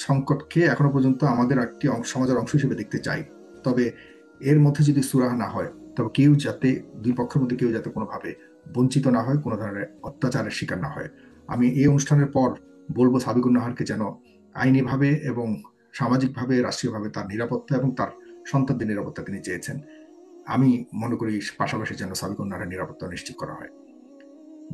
সংকটকে এখনো পর্যন্ত আমাদের একটি সমাজের অংশ হিসেবে দেখতে চাই। তবে এর মধ্যে যদি সুরাহা না হয়, তবে কেউ যাতে, দুই পক্ষের মধ্যে কেউ যাতে কোনোভাবে বঞ্চিত না হয়, কোনো ধরনের অত্যাচারের শিকার না হয়। আমি এই অনুষ্ঠানের পর বলবো সাবিকুন নাহারকে যেন আইনিভাবে এবং সামাজিকভাবে, রাষ্ট্রীয়ভাবে তার নিরাপত্তা এবং তার সন্তানদের নিরাপত্তা তিনি চেয়েছেন। আমি মনে করি পাশাপাশি যেন সাবিকুন নাহারের নিরাপত্তা নিশ্চিত করা হয়।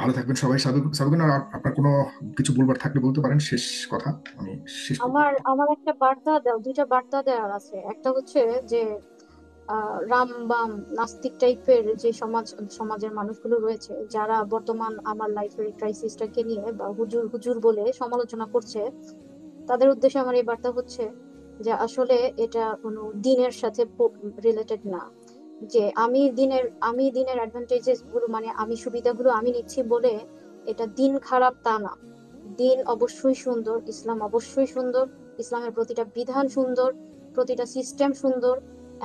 ভালো থাকবেন সবাই। সাবিকুন নাহার, আপনার কোনো কিছু বলবার থাকলে বলতে পারেন, শেষ কথা আমি শেষ করবো। আমার আমার একটা দুইটা বার্তা দেওয়ার আছে। একটা হচ্ছে যে রাম বাম নাস্তিক টাইপের যে সমাজের মানুষগুলো রয়েছে, যারা বর্তমান আমার লাইফের ক্রাইসিসটাকে নিয়ে বা হুজুর হুজুর বলে সমালোচনা করছে, তাদের উদ্দেশ্যে আমার এই বার্তা হচ্ছে যে আসলে এটা কোনো দিনের সাথে রিলেটেড না। যে আমি দিনের অ্যাডভান্টেজেস গুলো, মানে আমি সুবিধাগুলো আমি নিচ্ছি বলে এটা দিন খারাপ তা না। দিন অবশ্যই সুন্দর, ইসলাম অবশ্যই সুন্দর, ইসলামের প্রতিটা বিধান সুন্দর, প্রতিটা সিস্টেম সুন্দর।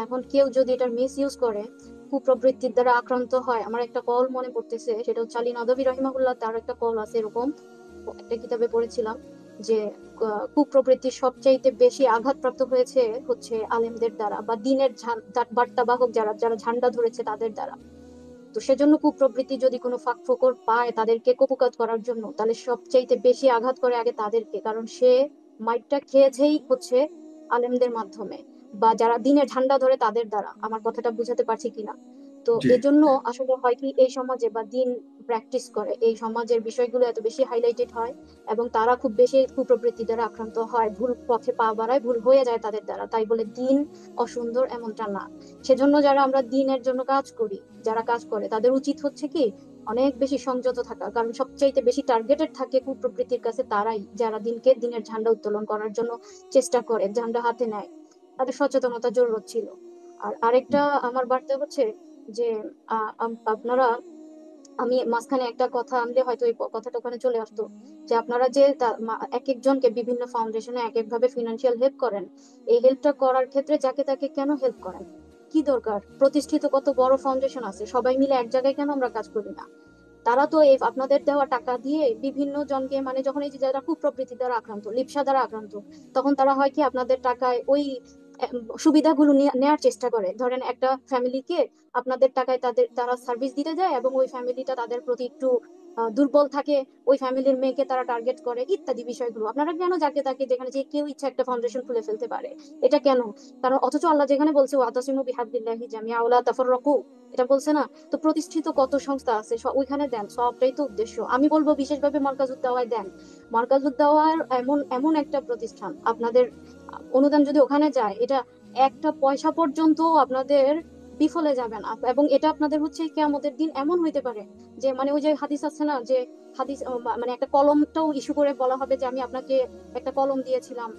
এখন কেউ যদি এটার মিস ইউজ করে, কুপ্রবৃত্তির দ্বারা আক্রান্ত হয়, আমার একটা কল মনে পড়তেছে, সেটা হচ্ছে আলী নদভী রহিমাহুল্লাহ, তার একটা কল আছে এরকম, একটা কিতাবে পড়েছিলাম যে কুপ্রবৃত্তির সবচাইতে বেশি আঘাতপ্রাপ্ত হয়েছে হচ্ছে আলেমদের দ্বারা, বা দিনের বার্তাবাহক যারা যারা ঝান্ডা ধরেছে তাদের দ্বারা। তো সেজন্য কুপ্রবৃত্তি যদি কোনো ফাঁকফোকর পায় তাদেরকে কুপকাত করার জন্য, তাহলে সবচাইতে বেশি আঘাত করে আগে তাদেরকে, কারণ সে মাইরটা খেয়েছেই হচ্ছে আলেমদের মাধ্যমে বা যারা দিনের ঝান্ডা ধরে তাদের দ্বারা। আমার কথাটা বুঝাতে পারছি কিনা? তো জি। এজন্য আসলে হয় কি, এই সমাজে বা দিন প্র্যাকটিস করে এই সমাজের বিষয়গুলো এত বেশি হাইলাইটেড হয় এবং তারা খুব বেশি কুপ্রবৃত্তি দ্বারা আক্রান্ত হয়, ভুল পথে পা বাড়ায়, ভুল হয়ে যায় তাদের দ্বারা। তাই বলে দিন অসুন্দর এমনটা না। সেজন্য যারা আমরা দিনের জন্য কাজ করি, যারা কাজ করে তাদের উচিত হচ্ছে কি অনেক বেশি সংযত থাকা, কারণ সবচাইতে বেশি টার্গেটেড থাকে কুপ্রবৃত্তির কাছে তারাই, যারা দিনকে দিনের ঝান্ডা উত্তোলন করার জন্য চেষ্টা করে, ঝান্ডা হাতে নেয়। তাদের সচেতনতা জরুরত ছিল। আর আরেকটা আমার বার্তা হচ্ছে যে আপনারা, আমি মাঝখানে একটা কথা আনলে হয়তো এই কথাটা ওখানে চলে আসতো, যে আপনারা যে এক একজনকে বিভিন্ন ফাউন্ডেশনে এক এক ভাবে ফিনান্সিয়াল হেল্প করেন, এই হেল্পটা করার ক্ষেত্রে যাকে তাকে কেন হেল্প করেন? কি দরকার? প্রতিষ্ঠিত কত বড় ফাউন্ডেশন আছে, সবাই মিলে এক জায়গায় কেন আমরা কাজ করি না? তারা তো এই আপনাদের দেওয়া টাকা দিয়ে বিভিন্ন জনকে, মানে যখন এই যে যারা কুপ্রবৃত্তি দ্বারা আক্রান্ত, লিপ্সা দ্বারা আক্রান্ত, তখন তারা হয় কি আপনাদের টাকায় ওই সুবিধাগুলো নেয়ার চেষ্টা করে। ধরেন একটা ফ্যামিলিকে আপনাদের টাকায় তারা সার্ভিস দিতে যায় এবং ওই ফ্যামিলিটা তাদের প্রতি একটু দুর্বল থাকে, ওই ফ্যামিলির মেয়েকে তারা টার্গেট করে, ইত্যাদি বিষয়গুলো। আপনারা কেন যাকে তাকে, যেখানে যে কেউ ইচ্ছা একটা ফাউন্ডেশন খুলে ফেলতে পারে, এটা কেন? কারণ অথচ আল্লাহ যেখানে বলছে ওয়াতাসিমু বিহাবলিল্লাহি জামিআ ওয়ালা তাফাররাকু, এটা বলছে না? তো প্রতিষ্ঠিত কত সংস্থা আছে, ওইখানে দেন, সবটাই তো উদ্দেশ্য। আমি বলবো বিশেষভাবে মার্কাজুদ দাওয়ায় দেন। মার্কাজুদ দাওয়ার এমন এমন একটা প্রতিষ্ঠান, আপনাদের অনুদান যদি ওখানে যায়, এটা একটা পয়সা পর্যন্ত আপনাদের বিফলে যাবে না। এবং এটা আপনাদের হচ্ছে কিয়ামতের দিন এমন হইতে পারে যে, মানে ওই যে হাদিস আছে না, যে হাদিস মানে একটা কলমটাও ইস্যু করে বলা হবে যে আমি আপনাকে একটা কলম দিয়েছিলাম,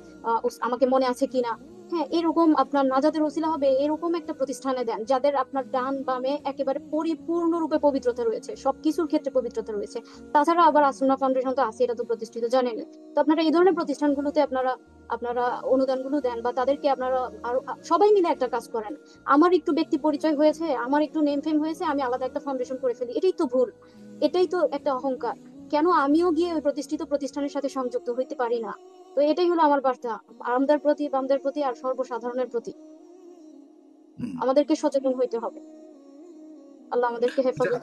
আমাকে মনে আছে কিনা। হ্যাঁ, এরকম আপনার নাজাতের ওসিলা হবে, এরকম একটা প্রতিষ্ঠানে দেন যাদের আপনার ডান বামে একেবারে পরিপূর্ণরূপে পবিত্রতা রয়েছে, সবকিছুর ক্ষেত্রে পবিত্রতা রয়েছে। তাছাড়া আবার আসুন্নাহ ফাউন্ডেশন তো আছে, এটা তো প্রতিষ্ঠিত, জানেন। তো আপনারা এই ধরনের প্রতিষ্ঠানগুলোতে আপনারা আপনারা অনুদানগুলো দেন, বা তাদেরকে আপনারা আরো সবাই মিলে একটা কাজ করেন। আমার একটু ব্যক্তি পরিচয় হয়েছে, আমার একটু নেম ফেম হয়েছে, আমি আলাদা একটা ফাউন্ডেশন করে ফেলি, এটাই তো ভুল, এটাই তো একটা অহংকার। কেন আমিও গিয়ে ওই প্রতিষ্ঠিত প্রতিষ্ঠানের সাথে সংযুক্ত হইতে পারি না? তো এটাই হলো আমার বার্তা, আমদের প্রতি, বামদের প্রতি, আর সর্বসাধারণের প্রতি। হুম। আমাদেরকে সচেতন হইতে হবে। আল্লাহ আমাদেরকে আচ্ছা, হেফাজত।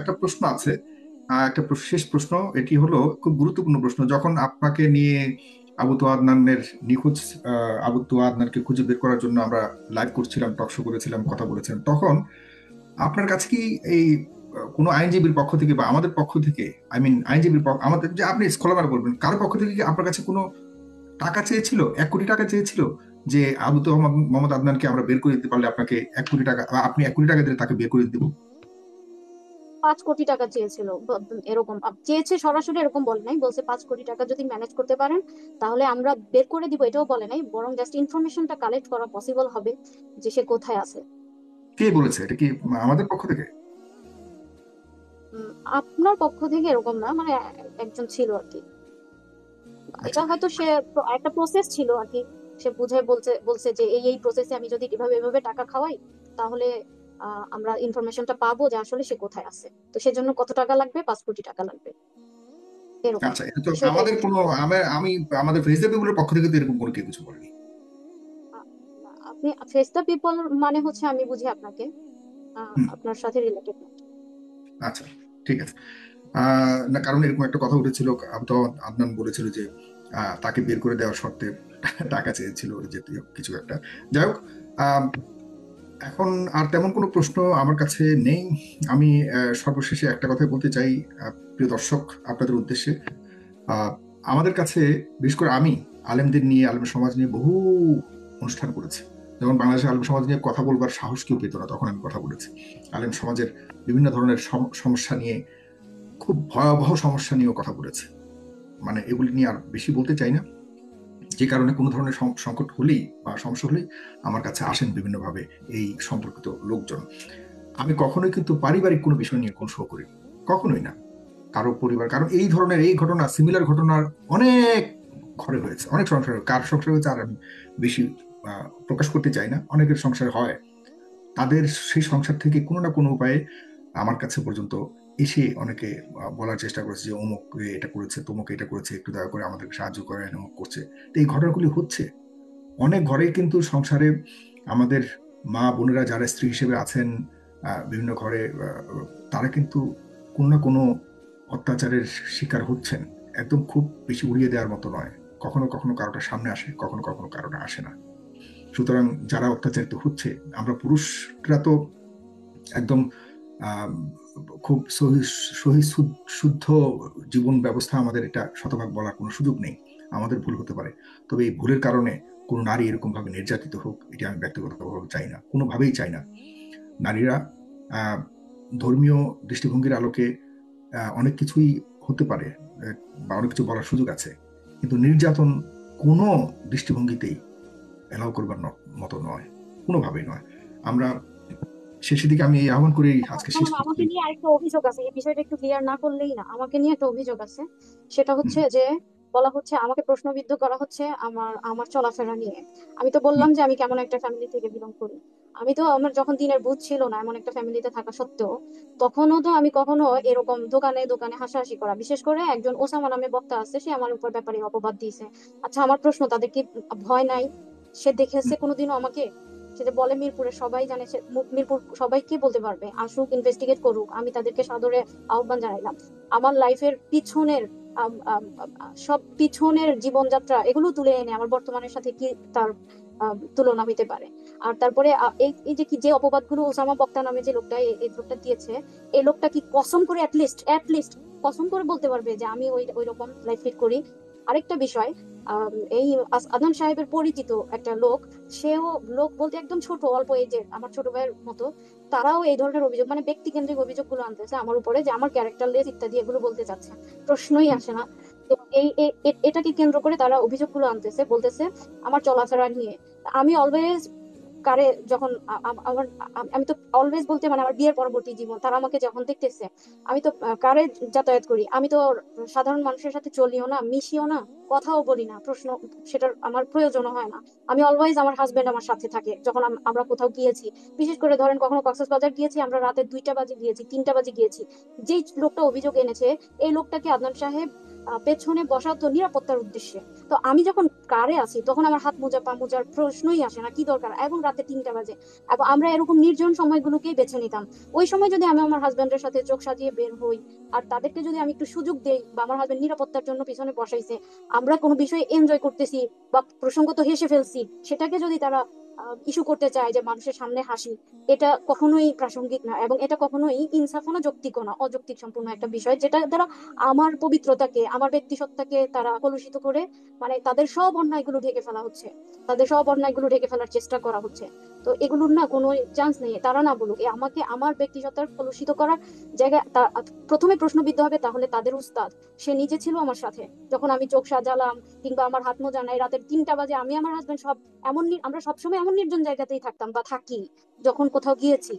একটা প্রশ্ন আছে। শেষ প্রশ্ন, এটি হলো খুব গুরুত্বপূর্ণ প্রশ্ন। যখন আপনাকে নিয়ে আবু তো আদনানের নিখোঁজ, আবু তো আদনানকে খুঁজে বের করার জন্য আমরা লাইভ করছিলাম, টক শো করেছিলাম, কথা বলেছিলাম, তখন আপনার কাছে কি এই কোনো আইনজীবীর পক্ষ থেকে বা আমাদের পক্ষ থেকে, আই মিন আইনজীবীর পক্ষ, আমাদের যে আপনি স্কলার বলবেন, কারো পক্ষ থেকে কি আপনার কাছে কোনো টাকা চেয়েছিল, 1 কোটি টাকা চেয়েছিল, যে আবু তো মোহাম্মদ আদনানকে আমরা বের করে দিতে পারলে আপনাকে 1 কোটি টাকা, বা আপনি 1 কোটি টাকা দিলে তাকে বের করে দিব? 5 কোটি টাকা চেয়েছিল, এরকম চেয়েছে সরাসরি এরকম বলে নাই, বলছে 5 কোটি টাকা যদি ম্যানেজ করতে পারেন তাহলে আমরা বের করে দিব, এটাও বলে নাই, বরং জাস্ট ইনফরমেশনটা কালেক্ট করা পসিবল হবে যে সে কোথায় আছে। কে বলেছে এটা? কি আমাদের পক্ষ থেকে? উম, আপনার পক্ষ থেকে এরকম না, মানে একজন ছিল আর কি। আচ্ছা। এটা হয়তো সে একটা প্রসেস ছিল আর কি। সে বুঝে বলছে বলছে যে এই এই প্রসেসে আমি যদি এভাবে এভাবে টাকা খাওয়াই, তাহলে আমরা ইনফরমেশনটা পাবো যে আসলে সে কোথায় আছে। তো সেজন্য কত টাকা লাগবে? 5 কোটি টাকা লাগবে, এরকম আচ্ছা, এটা তো বিষয়টাই। আমাদের কোনো, আমি আমাদের ফেসবুকের পক্ষ থেকে তো এরকম কোনো কেউ কিছু বলেনি। আ- আপনি ফেস দ্য পিপল মানে হচ্ছে, আমি বুঝি আপনাকে হুম। আপনার সাথে রিলেটেড। আচ্ছা, ঠিক আছে। না, কারণ এরকম একটা কথা উঠেছিল, তো আদনান বলেছিল যে তাকে বের করে দেওয়ার শর্তে টাকা চেয়েছিল, জাতীয় কিছু একটা। যাই হোক, আহ, এখন আর তেমন কোনো প্রশ্ন আমার কাছে নেই। আমি সর্বশেষে একটা কথা বলতে চাই, প্রিয় দর্শক, আপনাদের উদ্দেশ্যে। আহ, আমাদের কাছে, বিশেষ করে আমি, আলেমদের নিয়ে, আলেম সমাজ নিয়ে বহু অনুষ্ঠান করেছি। যখন বাংলাদেশের আলেম সমাজ নিয়ে কথা বলবার সাহস কেউ পেত না, তখন আমি কথা বলেছি। আলেম সমাজের বিভিন্ন ধরনের সমস্যা নিয়ে, খুব ভয়াবহ সমস্যা নিয়েও কথা বলেছে। মানে এগুলি নিয়ে আর বেশি বলতে চাই না। যে কারণে কোনো ধরনের সংকট হলেই বা সমস্যা হলেই আমার কাছে আসেন বিভিন্নভাবে এই সম্পর্কিত লোকজন। আমি কখনোই কিন্তু পারিবারিক কোনো বিষয় নিয়ে কোনো শো করি, কখনোই না। কারো পরিবার, কারণ এই ধরনের এই ঘটনা, সিমিলার ঘটনার অনেক ঘরে হয়েছে, অনেক সংসারে, কার সংসারে হয়েছে আর আমি বেশি প্রকাশ করতে চাই না। অনেকের সংসার হয়, তাদের সেই সংসার থেকে কোনো না কোনো উপায়ে আমার কাছে পর্যন্ত এসে অনেকে বলার চেষ্টা করেছে যে অমুক এটা করেছে, তমুক এটা করেছে, একটু দয়া করে আমাদের সাহায্য করেন, অমুক করছে। তো এই ঘটনাগুলি হচ্ছে অনেক ঘরে, কিন্তু সংসারে আমাদের মা বোনেরা যারা স্ত্রী হিসেবে আছেন, বিভিন্ন ঘরে তারা কিন্তু কোনো না কোনো অত্যাচারের শিকার হচ্ছেন। একদম খুব বেশি উড়িয়ে দেওয়ার মতো নয়, কখনো কখনো কারোটা সামনে আসে, কখনো কখনো কারোটা আসে না। সুতরাং যারা অত্যাচারিত হচ্ছে, আমরা পুরুষরা তো একদম আহ, খুব শুদ্ধ জীবন ব্যবস্থা আমাদের, এটা শতভাগ বলার কোনো সুযোগ নেই, আমাদের ভুল হতে পারে। তবে এই ভুলের কারণে কোনো নারী এরকম ভাবে নির্যাতিত হোক, এটা আমি ব্যক্তিগতভাবে চাই না, কোনোভাবেই চাই না। নারীরা আহ, ধর্মীয় দৃষ্টিভঙ্গির আলোকে অনেক কিছুই হতে পারে, বা অনেক কিছু বলার সুযোগ আছে, কিন্তু নির্যাতন কোনো দৃষ্টিভঙ্গিতেই এলাও করবার মতো নয়, কোনোভাবেই নয়। আমরা শেষের দিকে আমি এই আহ্বান করে আজকে শেষ আমাকে করছি। নিয়ে আরেকটা অভিযোগ আছে, এই বিষয়টা একটু ক্লিয়ার না করলেই না। আমাকে নিয়ে একটা অভিযোগ আছে, সেটা হুম, হচ্ছে যে বলা হচ্ছে আমাকে প্রশ্নবিদ্ধ করা হচ্ছে আমার আমার চলাফেরা নিয়ে। আমি তো হুম, বললাম যে আমি কেমন একটা ফ্যামিলি থেকে বিলং করি। আমি তো আমার যখন দিনের বুঝ ছিল না এমন একটা ফ্যামিলিতে থাকা সত্ত্বেও, তখনও তো আমি কখনো এরকম দোকানে দোকানে হাসাহাসি করা, বিশেষ করে একজন ওসামা নামে বক্তা আছে, সে আমার উপর ব্যাপারে অপবাদ দিয়েছে। আচ্ছা, আমার প্রশ্ন, তাদের কি ভয় নাই? সে দেখেছে হুম, কোনোদিনও আমাকে? সে যে বলে মিরপুরে সবাই জানে, সে মিরপুর সবাইকে বলতে পারবে, আসুক ইনভেস্টিগেট করুক, আমি তাদেরকে সাদরে আহ্বান জানাইলাম। আমার লাইফের পিছনের সব পিছনের জীবনযাত্রা এগুলো তুলে এনে আমার বর্তমানের সাথে কি তার তুলনা হইতে পারে? আর তারপরে এই এই যে কি যে অপবাদগুলো ওসামা বক্তা নামে যে লোকটা এই লোকটা দিয়েছে, এই লোকটা কি কসম করে অ্যাটলিস্ট কসম করে বলতে পারবে যে আমি ওই ওই রকম লাইফ লিড করি? আরেকটা বিষয়, এই আদনান সাহেবের পরিচিত একটা লোক, সেও, লোক বলতে একদম ছোট, অল্প এজের, আমার ছোট ভাইয়ের মতো, তারাও এই ধরনের অভিযোগ, মানে ব্যক্তি কেন্দ্রিক অভিযোগগুলো আনতেছে আমার উপরে, যে আমার ক্যারেক্টারলেস ইত্যাদি এগুলো বলতে চাচ্ছে। প্রশ্নই আসে না। তো এটাকে কেন্দ্র করে তারা অভিযোগগুলো আনতেছে, বলতেছে আমার চলাফেরা নিয়ে। আমি অলওয়েজ কারে যখন আমার আমি তো অলওয়েজ বলতে মানে আমার বিয়ের পরবর্তী জীবন, তারা আমাকে যখন দেখতেছে, আমি তো কারে যাতায়াত করি, আমি তো সাধারণ মানুষের সাথে চলিও না, মিশিও না, কথাও বলি না, প্রশ্ন সেটার আমার প্রয়োজনও হয় না। আমি অলওয়েজ, আমার হাজবেন্ড আমার সাথে থাকে যখন আমরা কোথাও গিয়েছি। বিশেষ করে ধরেন কখনো কক্সবাজার গিয়েছি, আমরা রাতে 2টা বাজে গিয়েছি, 3টা বাজে গিয়েছি। যেই লোকটা অভিযোগ এনেছে, এই লোকটাকে আদনান সাহেব পেছনে বসাতো নিরাপত্তার উদ্দেশ্যে। তো আমি যখন কারে আছি তখন আমার হাত মোজা পা মোজার প্রশ্নই আসে না, কি দরকার, এবং রাতে 3টা বাজে। এবং আমরা এরকম নির্জন সময়গুলোকেই বেছে নিতাম। ওই সময় যদি আমি আমার হাজবেন্ডের সাথে চোখ সাজিয়ে বের হই, আর তাদেরকে যদি আমি একটু সুযোগ দেই, বা আমার হাজবেন্ড নিরাপত্তার জন্য পিছনে বসাইছে, আমরা কোনো বিষয়ে এনজয় করতেছি বা প্রসঙ্গত হেসে ফেলছি, সেটাকে যদি তারা ইস্যু করতে চায় যে মানুষের সামনে হাসি, এটা কখনোই প্রাসঙ্গিক না, এবং এটা কখনোই ইনসাফও না, যৌক্তিকও না, অযৌক্তিক সম্পূর্ণ একটা বিষয়, যেটা দ্বারা আমার পবিত্রতাকে, আমার ব্যক্তিসত্তাকে তারা কলুষিত করে, মানে তাদের সব অন্যায়গুলো ঢেকে ফেলা হচ্ছে, তাদের সব অন্যায়গুলো ঢেকে ফেলার চেষ্টা করা হচ্ছে। তো এগুলোর না কোনো চান্স নেই, তারা না বলুক, আমাকে আমার ব্যক্তিসত্তার কলুষিত করার জায়গায় প্রথমে প্রশ্নবিদ্ধ হবে তাহলে তাদের উস্তাদ। সে নিজে ছিল আমার সাথে, যখন আমি চোখ সাজালাম কিংবা আমার হাত মোজা নাই, রাতের 3টা বাজে, আমি আমার হাজবেন্ড সব আমরা সবসময় এমন নির্জন জায়গাতেই থাকতাম বা থাকি যখন কোথাও গিয়েছি।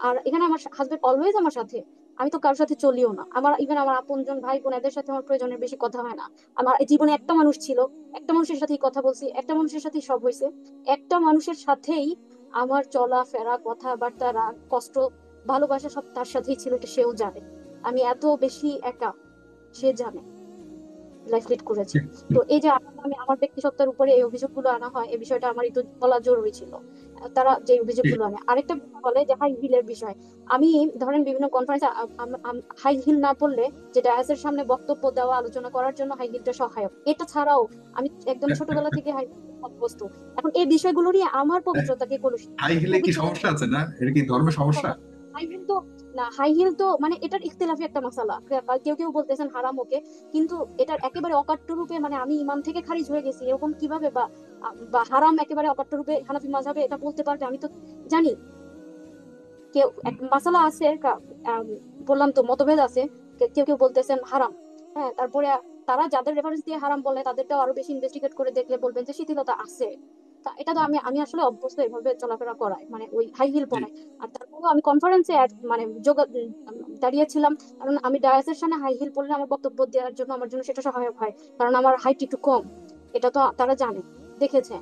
আর এখানে আমার হাজবেন্ড অলওয়েজ আমার সাথে। আমি তো কারোর সাথে চলিও না, আমার ইভেন আমার আপনজন ভাই বোন এদের সাথে আমার প্রয়োজনের বেশি কথা হয় না। আমার এই জীবনে একটা মানুষ ছিল, একটা মানুষের সাথেই কথা বলছি, একটা মানুষের সাথেই সব হয়েছে, একটা মানুষের সাথেই আমার চলাফেরা, কথাবার্তা, রাগ, কষ্ট, ভালোবাসা সব তার সাথেই ছিল, এটা সেও জানে। আমি এত বেশি একা, সে জানে, লাইফ লিড করেছি। তো এই যে আমি আমার ব্যক্তিসত্তার উপরে এই অভিযোগগুলো আনা হয়, এই বিষয়টা আমার একটু বলা জরুরি ছিল। তারা যে অভিযোগগুলো আনে, আরেকটা বিষয় বলে যে হাই হিলের বিষয়। আমি ধরেন বিভিন্ন কনফারেন্সে হাই হিল না পড়লে, যে ডায়াসের সামনে বক্তব্য দেওয়া, আলোচনা করার জন্য হাই হিলটা সহায়ক, এটা ছাড়াও আমি একদম ছোটবেলা থেকে হাই অভ্যস্ত। এখন এই বিষয়গুলো নিয়ে আমার পবিত্রতাকে কলুষিত, হাই হিলে কি পবিত্রতা সমস্যা আছে না? এটা কি ধর্মের সমস্যা? হাই হিল তো না, হাই হিল তো মানে এটার ইখতিলাফি একটা মাসালা, কেউ কেউ বলতেছেন হারাম, ওকে, কিন্তু এটার একেবারে অকাট্য রূপে, মানে আমি ইমান থেকে খারিজ হয়ে গেছি এরকম কিভাবে, বা হারাম একেবারে অকাট্য রূপে হানাফি মাযহাবে এটা বলতে পারবে? আমি তো জানি কেউ এক মাসালা আছে, বললাম তো মতভেদ আছে। কেউ কেউ বলতেছেন হারাম, হ্যাঁ, তারপরে তারা যাদের রেফারেন্স দিয়ে হারাম বলে তাদেরটাও আরো বেশি ইনভেস্টিগেট করে দেখলে বলবেন যে শিথিলতা আছে। তা এটা তো আমি আমি আসলে অভ্যস্ত এভাবে চলাফেরা করায়, মানে ওই হাই হিল জি, পরায়। আর তারপরেও আমি কনফারেন্সে মানে দাঁড়িয়েছিলাম, কারণ আমি ডায়াসের সামনে হাই হিল পরলে আমার বক্তব্য দেওয়ার জন্য আমার জন্য সেটা সহায়ক হয়, কারণ আমার হাইট একটু কম। এটা তো তারা জানে, দেখেছে,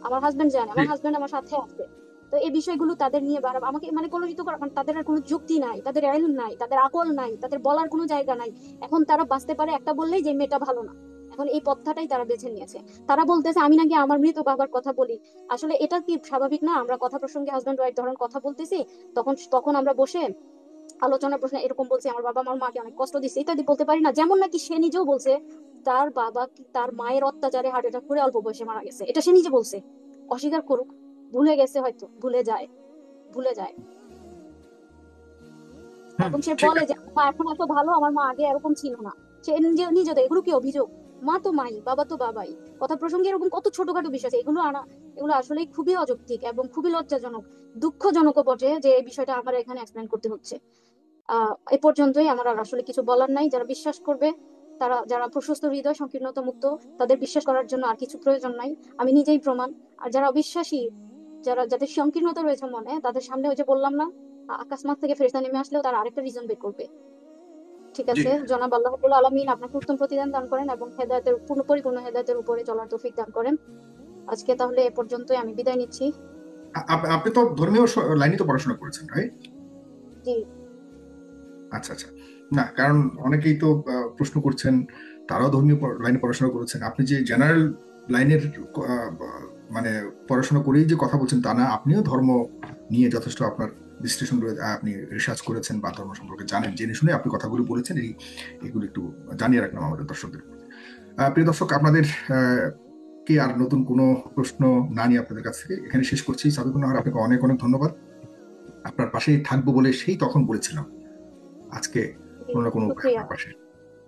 আমার হাজবেন্ড জানে, জি। আমার হাজবেন্ড আমার সাথে আছে। তো এই বিষয়গুলো তাদের নিয়ে আমাকে মানে কলুষিত করা, মানে তাদের আর কোনো যুক্তি নাই, তাদের ইলম নাই, তাদের আকল নাই, তাদের বলার কোনো জায়গা নাই। এখন তারা বাঁচতে পারে একটা বললেই যে মেয়েটা ভালো না, এখন এই পথটাই তারা বেছে নিয়েছে। তারা বলতেছে আমি নাকি আমার মৃত বাবার কথা বলি। আসলে এটা কি স্বাভাবিক না? আমরা কথা প্রসঙ্গে হাজব্যান্ড ওয়াইফ ধরেন কথা বলতেছি, তখন তখন আমরা বসে আলোচনার প্রশ্নে এরকম বলছি আমার বাবা আমার মাকে অনেক কষ্ট দিচ্ছে ইত্যাদি বলতে পারি না? যেমন নাকি সে নিজেও বলছে তার বাবা তার মায়ের অত্যাচারে হার্ট অ্যাটাক করে অল্প বয়সে মারা গেছে, এটা সে নিজে বলছে। অস্বীকার করুক, ভুলে গেছে, হয়তো ভুলে যায়, ভুলে যায়। হুম, এবং সে ঠিক বলে আছে। যে আমার মা এখন এত ভালো, আমার মা আগে এরকম ছিল না। সে নিজে নিজে তো, এগুলো কি অভিযোগ? মা তো মাই, বাবা তো বাবাই। কথা প্রসঙ্গে এরকম কত ছোটখাটো বিষয় আছে, এগুলো আনা, এগুলো আসলে খুবই অযৌক্তিক এবং খুবই লজ্জাজনক, দুঃখজনকও বটে যে এই বিষয়টা আমার এখানে এক্সপ্লেন করতে হচ্ছে। এ পর্যন্তই, আমার আর আসলে কিছু বলার নাই। যারা বিশ্বাস করবে, তারা যারা প্রশস্ত হৃদয় সংকীর্ণতা মুক্ত, তাদের বিশ্বাস করার জন্য আর কিছু প্রয়োজন নাই, আমি নিজেই প্রমাণ। আর যারা অবিশ্বাসী, যাদের সংকীর্ণতা রয়েছে মনে, তাদের সামনে ওই যে বললাম না, আকাশমাত থেকে ফেরেশতা নেমে আসলেও তারা আরেকটা রিজন বের করবে। ঠিক জি, আছে, জনাব আল্লাহ রাব্বুল আলামিন আপনাকে উত্তম প্রতিদান দান করেন এবং হেদায়েতের পরিপূর্ণ হেদায়েতের উপরে চলার তৌফিক দান করেন। আজকে তাহলে এ পর্যন্তই, আমি বিদায় নিচ্ছি। আপনি তো ধর্মীয় লাইনে তো পড়াশোনা করেছেন, রাইট? জি। আচ্ছা, আচ্ছা। না, কারণ অনেকেই তো প্রশ্ন করছেন, তারাও ধর্মীয় লাইনে পড়াশোনা করেছেন। আপনি যে জেনারেল লাইনের আহ, মানে পড়াশোনা করেই যে কথা বলছেন তা না, আপনিও ধর্ম নিয়ে যথেষ্ট আপনার বিশ্লেষণ রয়েছে, আপনি রিসার্চ করেছেন বা ধর্ম সম্পর্কে জানেন, জেনে শুনে আপনি কথাগুলো বলেছেন। এগুলো একটু জানিয়ে রাখলাম আমাদের দর্শকদের। প্রিয় দর্শক, আপনাদের কি আর নতুন কোনো প্রশ্ন না নিয়ে আপনাদের কাছ থেকে এখানে শেষ করছি। সাবিকুন নাহার, আপনাকে অনেক অনেক ধন্যবাদ। আপনার পাশেই থাকবো বলে সেই তখন বলেছিলাম, আজকে জি, কোনো না কোনো উপায়ে শুক্রিয়া। আপনার পাশে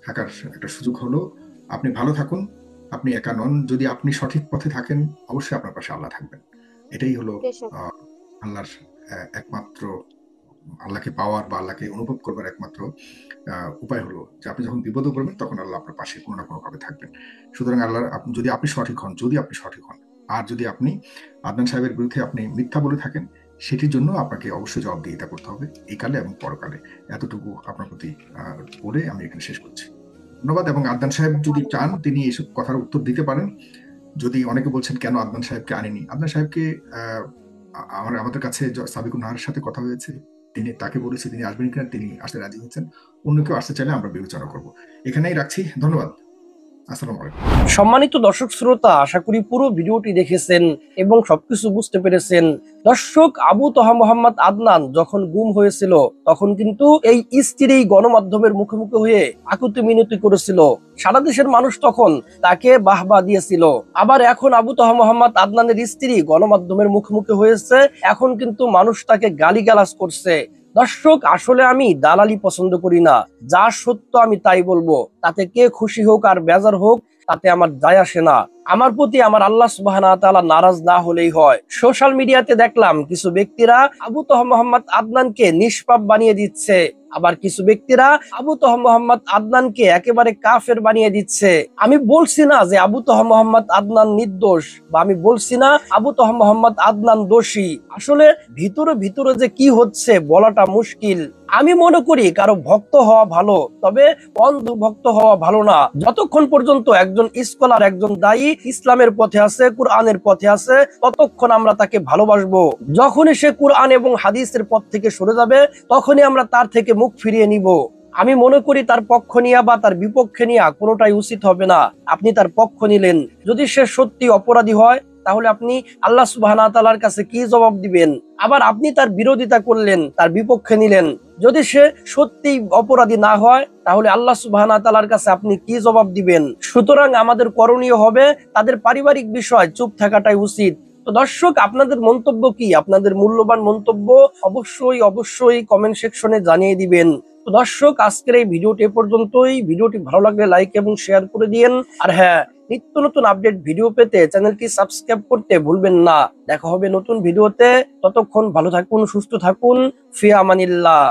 থাকার একটা সুযোগ হলো। আপনি ভালো থাকুন, আপনি একা নন। যদি আপনি সঠিক পথে থাকেন, অবশ্যই আপনার পাশে আল্লাহ থাকবেন। এটাই হলো বেশক। আল্লাহর একমাত্র, আল্লাহকে পাওয়ার বা আল্লাহকে অনুভব করবার একমাত্র উপায় হলো যে আপনি যখন বিপদে পড়বেন তখন আল্লাহ আপনার পাশে কোনো না কোনো ভাবে থাকবেন। সুতরাং আল্লাহ, যদি আপনি সঠিক হন, আর যদি আপনি আদনান সাহেবের বিরুদ্ধে আপনি মিথ্যা বলে থাকেন, সেটির জন্য আপনাকে অবশ্যই জবাবদিহিতা করতে হবে, এই কালে এবং পরকালে। এতটুকু আপনার প্রতি বলে আমি এখানে শেষ করছি। ধন্যবাদ। এবং আদনান সাহেব যদি চান, তিনি এইসব কথার উত্তর দিতে পারেন। যদি অনেকে বলছেন কেন আদনান সাহেবকে আনেনি, আদনান সাহেবকে আমাদের কাছে সাবিকুন নাহারের সাথে কথা হয়েছে, তিনি তাকে বলেছে তিনি আসবেন কিনা, তিনি আসতে রাজি হয়েছেন। অন্য কেউ আসতে চাইলে আমরা বিবেচনা করব। এখানেই রাখছি, ধন্যবাদ। আসসালামু আলাইকুম। সম্মানিত দর্শক শ্রোতা, আশা করি পুরো ভিডিওটি দেখেছেন এবং সবকিছু বুঝতে পেরেছেন। দর্শক, আবু তহা মোহাম্মদ আদনান যখন গুম হয়েছিল, তখন কিন্তু এই স্ত্রী গণমাধ্যমের মুখোমুখি হয়ে আকুতি মিনতি করেছিল। সারা দেশের মানুষ তখন তাকে বাহবা দিয়েছিল। আবার এখন আবু তহা মোহাম্মদ আদনানের স্ত্রী গণমাধ্যমের মুখোমুখি হয়েছে, এখন কিন্তু মানুষ তাকে গালিগালাজ করছে। দর্শক, আসলে আমি দালালি পছন্দ করি না। যা সত্য আমি তাই বলবো, তাতে কে খুশি হোক আর বেজার হোক, তাতে আমার যায় আসে না। আমার প্রতি আমার আল্লাহ সুবহানাহু ওয়া তাআলা নারাজ না হলেই হয়। সোশ্যাল মিডিয়াতে দেখলাম কিছু ব্যক্তিরা আবু তহা মোহাম্মদ আদনানকে নিষ্পাপ বানিয়ে দিচ্ছে, আবার কিছু ব্যক্তিরা আবু তহা মোহাম্মদ আদনানকে একেবারে কাফের বানিয়ে দিচ্ছে। আমি বলছি না যে আবু তহা মোহাম্মদ আদনান নির্দোষ, বা আমি বলছি না আবু তহা মোহাম্মদ আদনান দোষী। আসলে ভিতরে ভিতরে যে কি হচ্ছে বলাটা মুশকিল। আমি মনে করি কারো ভক্ত হওয়া ভালো, তবে অন্ধ ভক্ত হওয়া ভালো না। যতক্ষণ পর্যন্ত একজন স্কলার, একজন দায়ী ইসলামের পথে আছে, কুরআনের পথে আছে, ততক্ষণ আমরা তাকে ভালোবাসবো। যখনই সে কুরআন এবং হাদিসের পথ থেকে সরে যাবে, তখনই আমরা তার থেকে মুখ ফিরিয়ে নিব। আমি মনে করি তার পক্ষ নিয়া বা তার বিপক্ষে নিয়া কোনোটাই উচিত হবে না। আপনি তার পক্ষ নিলেন, যদি সে সত্যি অপরাধী হয়, তাহলে আপনি আল্লাহ সুবহানাহু ওয়া তাআলার কাছে কি জবাব দিবেন? আবার আপনি তার বিরোধিতা করলেন, তার বিপক্ষে নিলেন, যদি সে সত্যি অপরাধী না হয়, তাহলে আল্লাহ সুবহানাহু ওয়া তাআলার কাছে আপনি কি জবাব দিবেন? সুতরাং আমাদের করণীয় হবে তাদের পারিবারিক বিষয় চুপ থাকাটাই উচিত। তো দর্শক, আপনাদের মন্তব্য কি? আপনাদের মূল্যবান মন্তব্য অবশ্যই অবশ্যই কমেন্ট সেকশনে জানিয়ে দিবেন। তো দর্শক, আজকের এই ভিডিওটি এ পর্যন্তই। ভিডিওটি ভালো লাগলে লাইক এবং শেয়ার করে দিন। আর হ্যাঁ, নিত্য নতুন আপডেট ভিডিও পেতে চ্যানেলটি সাবস্ক্রাইব করতে ভুলবেন না। দেখা হবে নতুন ভিডিওতে। ততক্ষণ ভালো থাকুন, সুস্থ থাকুন। ফি আমানিল্লাহ।